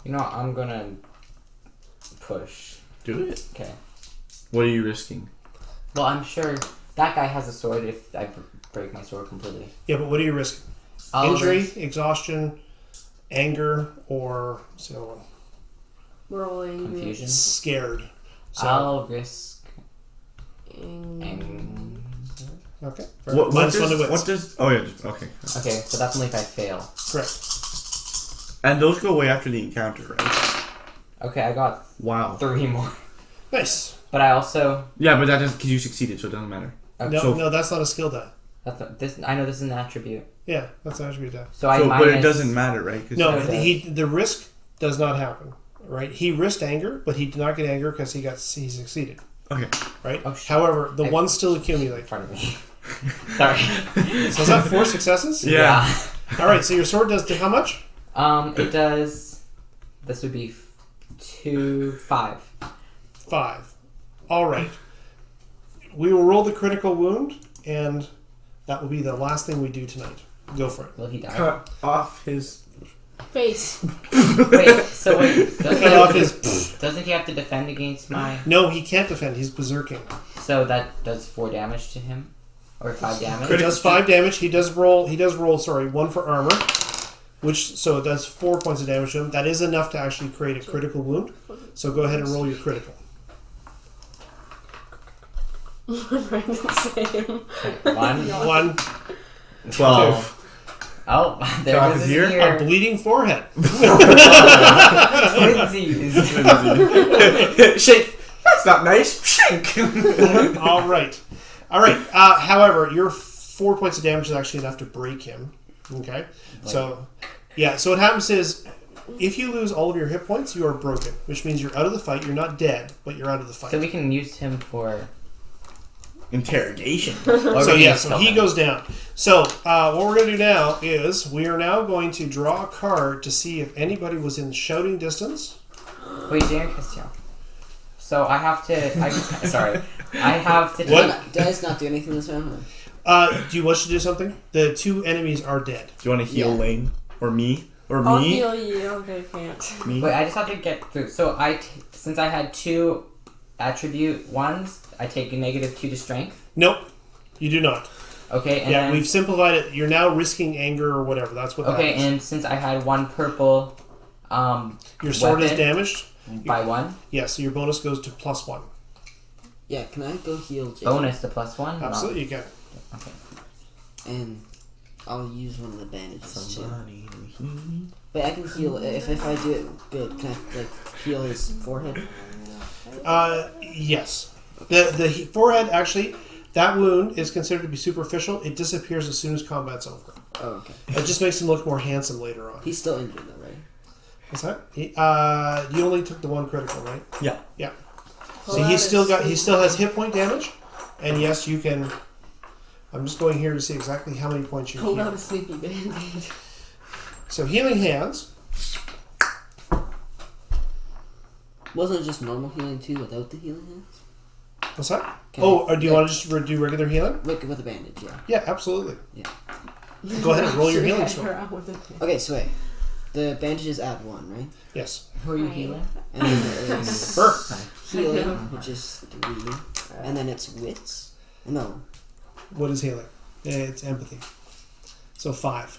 You know, I'm gonna push. Do it. Okay. What are you risking? Well, I'm sure that guy has a sword if I break my sword completely. Yeah, but what are you risking? I'll Injury, risk- exhaustion, anger, or what's the other one? Rolling. Confusion. Scared. So, I'll risk. okay. What Minus 1 to does? wits. What does? Oh yeah. Okay. Okay, so that's only if I fail. Correct. And those go away after the encounter, right? Okay, I got Wow. 3 more. Nice. But I also. Yeah, but that doesn't because you succeeded, so it doesn't matter. No, So- no, that's not a skill die. I know this is an attribute. Yeah, that's an attribute die. So I So, minus. but it doesn't matter, right? 'Cause No, Okay. the risk does not happen. Right? He risked anger, but he did not get anger because he succeeded. Okay. Right? Oh, shit. However, the I- ones still accumulate. Pardon me. Sorry. So is that 4 successes? Yeah. All right. So your sword does how much? It does. This would be 5. 5. All right. We will roll the critical wound, and that will be the last thing we do tonight. Go for it. Will he die? Cut off his. Face. Wait. So wait. Cut off his. Doesn't he have to defend against my? No, he can't defend. He's berserking. So that does 4 damage to him, or 5 damage. He does 5 damage. He does roll. Sorry, 1 for armor, so it does 4 points of damage to him. That is enough to actually create a critical wound. So go ahead and roll your critical. One. 1. 12. Oh, there Chalk it is is here? here. A bleeding forehead. Twinsies. Shake. That's not nice. Shake. All right. However, your 4 points of damage is actually enough to break him. Okay. So, yeah. So what happens is, if you lose all of your hit points, you are broken, which means you're out of the fight. You're not dead, but you're out of the fight. So we can use him for. Interrogation. So he goes down. So what we're going to do now is we are now going to draw a card to see if anybody was in shouting distance. Wait, Darren Christian. So I have to. Sorry. I have to. What? Did I just not do anything this round? Do you wish to do something? The 2 enemies are dead. Do you want to heal Yeah. Lane or me or I'll me? heal you. Okay, can't. Me? Wait, I just have to get through. So since I had 2 attribute ones, I take a -2 to strength. Nope, you do not. Okay, and Yeah, then, we've simplified it. You're now risking anger or whatever. That's what okay, that is. and since I had 1 purple, Your sword is weapon damaged. by 1 Yes, so your bonus goes to +1. Yeah, can I go heal Jake? bonus to +1. Absolutely, you can. Okay. And I'll use one of the bandages too. Somebody. Wait, I can heal if I do it good. Can I heal his forehead? Yes. The forehead, actually, that wound is considered to be superficial. It disappears as soon as combat's over. Oh, okay. It just makes him look more handsome later on. He's still injured though, right? What's that? You only took the 1 critical, right? Yeah. Yeah. Well, So that he is still has hit point damage, and yes, you can. I'm just going here to see exactly how many points you Pulled out heal. a sleepy band-aid. So healing hands. Wasn't it just normal healing too without the healing hands? What's that? Can Or do you I- want to just do regular healing? with a bandage? Yeah. Yeah, absolutely. Yeah. Go ahead and roll your Should healing I score. around with it? Okay, so wait. The bandages add 1, right? Yes. Who are you Right. healing? And then it's Burr. healing, which is 3, and then it's wits. No, What is healing? It's empathy. So 5.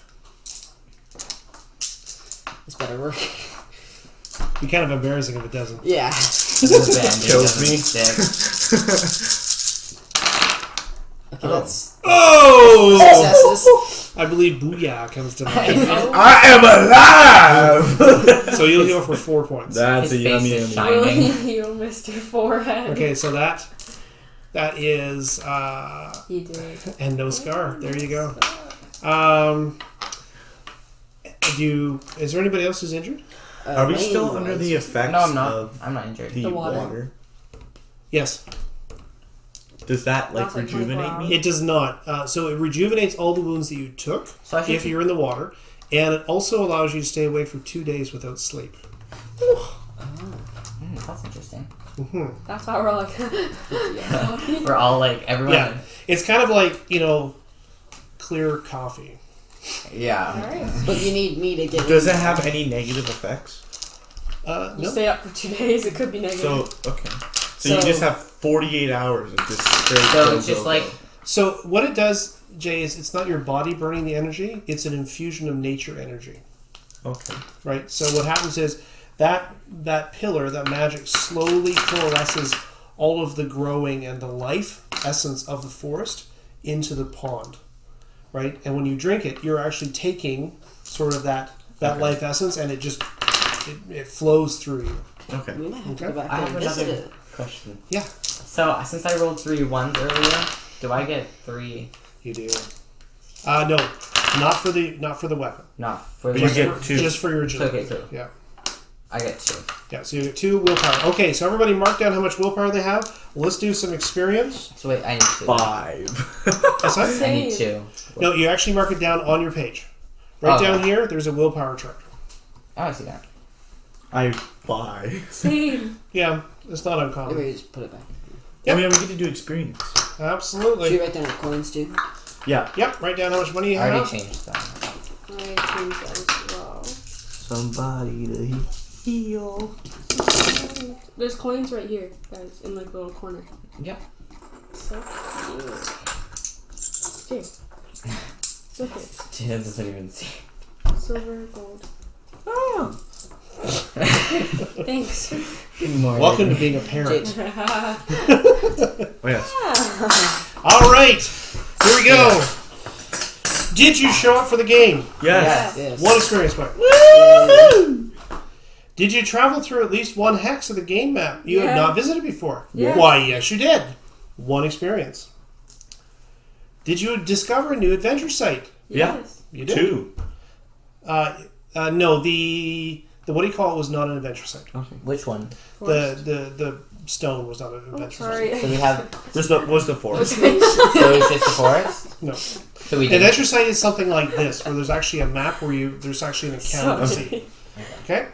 this better work. Be kind of embarrassing if it doesn't. Yeah. The bandage Kills doesn't me. stick. Okay, that's Oh! successes. I believe Booyah comes to mind. I am alive! So you'll heal for 4 points. That's His a face yummy, is yummy. Will shining. he heal Mr. Forehead? Okay, so that is He did. and no scar. There you go. Is there anybody else who's injured? Are we still Lane under was- the effects No, I'm not. of I'm not injured. the The water. water? Yes. Does that like Lasts like 24 rejuvenate me? It does not. So it rejuvenates all the wounds that you took So I should if you're in the water, and it also allows you to stay awake for 2 days without sleep. that's interesting. That's why we're like, yeah. We're all like everyone. Yeah. It's kind of like, clear coffee. Yeah. Alright. But you need me to get. Does it have any negative effects? You No. stay up for 2 days, it could be negative. So okay. So you just have 48 hours of just straight. So it's just like So what it does, Jay, is it's not your body burning the energy; it's an infusion of nature energy, okay. right? So what happens is that pillar, that magic, slowly coalesces all of the growing and the life essence of the forest into the pond, right? And when you drink it, you're actually taking sort of that Okay. life essence, and it just it flows through you. Okay. We might have to Okay. go back I and have visit another it. question. Yeah, So since I rolled 3 ones earlier, do I get 3? you do. No, not for the weapon. Not for But the you get for, 2. just for your agility. Okay, 2. Yeah. I get 2. Yeah, so you get 2 willpower. Okay, so everybody mark down how much willpower they have. Let's do some experience. So wait, I need 2. 5. That's right. I need 2. No, you actually mark it down on your page. Right Okay. down here, there's a willpower chart. Oh, I see that. I 5. Same. Yeah, it's not uncommon. Maybe just put it back. Yep. Oh yeah, we get to do experience. Should Absolutely. you write down your coins too? Yeah. Yep, write down how much money you I already have. changed that. I changed that as well. Somebody to heal. There's coins right here, guys, in like the little corner. Yep. So cute. Look it. Jen doesn't even see. Silver, gold. Oh. Thanks. Welcome to being a parent. Jade. Oh yes. All right, here we go. Did you show up for the game? Yes. Yes. 1 experience point. Did you travel through at least 1 hex of the game map you have Yeah. not visited before? Yes. Why, yes, you did. 1 experience. Did you discover a new adventure site? Yeah. Yes. You did. 2. No, the what do you call it was not an adventure site. Okay. Which one? The stone was not an Oh, adventure sorry. So we have. Was the forest? So it's just the forest. site. No, So we an did. adventure site is something like this, where there's actually a map where there's actually an account to see. Okay.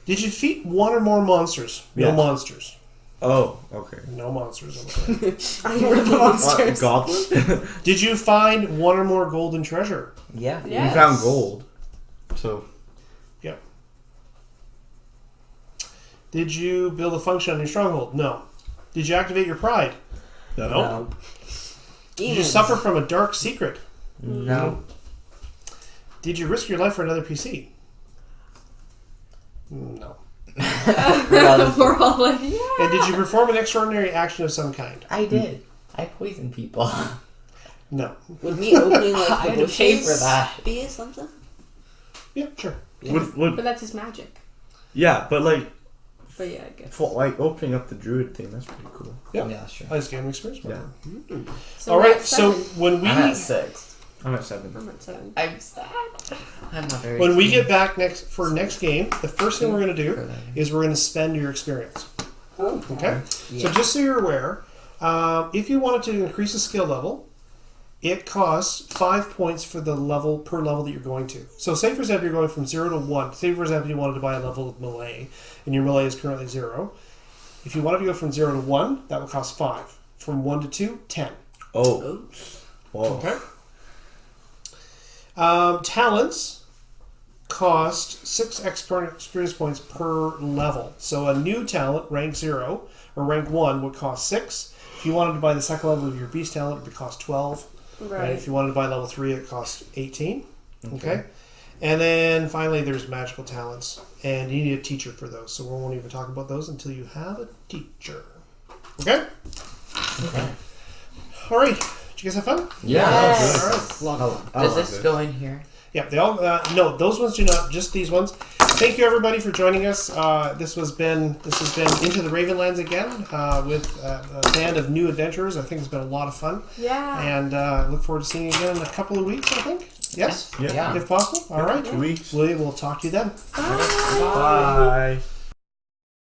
Did you defeat 1 or more monsters? No Yeah. monsters. Oh, okay. No monsters. I'm afraid. I'm one of the monsters. Goblin? Did you find 1 or more golden treasure? Yeah. Yes. We found gold. So Yep. Did you build a function on your stronghold? No. Did you activate your pride? No. Did you Demons. suffer from a dark secret? No. Did you risk your life for another PC? No. We're all like, yeah. And did you perform an extraordinary action of some kind? I did. I poisoned people. No. Would me opening like I the had to pay bushes for that. be something? Yeah, sure. would But that's his magic. yeah, but like But yeah, I guess. like opening up the druid thing, that's pretty cool. Yeah. Yeah, sure. I just gave him experience. Yeah. So All we're right. at So 7. when we I'm at 6. I'm at 7. I'm at 7. I'm sad. I'm not very. when we get back next game, the first thing we're going to do For that. is we're going to spend your experience. Oh. Okay. Yeah. So just so you're aware, if you wanted to increase the skill level, it costs 5 points for the level per level that you're going to. So say for example you're going from 0 to 1. Say for example you wanted to buy a level of melee, and your melee is currently 0. If you wanted to go from 0 to 1, that would cost 5. From 1 to 2, 10. Oh. Whoa. Okay. Talents cost 6 experience points per level. So a new talent, rank 0 or rank 1, would cost 6. If you wanted to buy the second level of your beast talent, it would cost 12. Right. And if you wanted to buy level 3, it costs 18. Okay. And then finally, there's magical talents, and you need a teacher for those. So we won't even talk about those until you have a teacher. Okay. Okay. All right. Did you guys have fun? Yeah. Yes. All right. Long Oh, I does love this it. go in here? Yeah, they all. No, those ones do not. Just these ones. Thank you everybody for joining us. This has been Into the Ravenlands again with a band of new adventurers. I think it's been a lot of fun, Yeah. and look forward to seeing you again in a couple of weeks. I think. Yes? Yeah. If possible? All right. 2 weeks. We will talk to you then. Bye.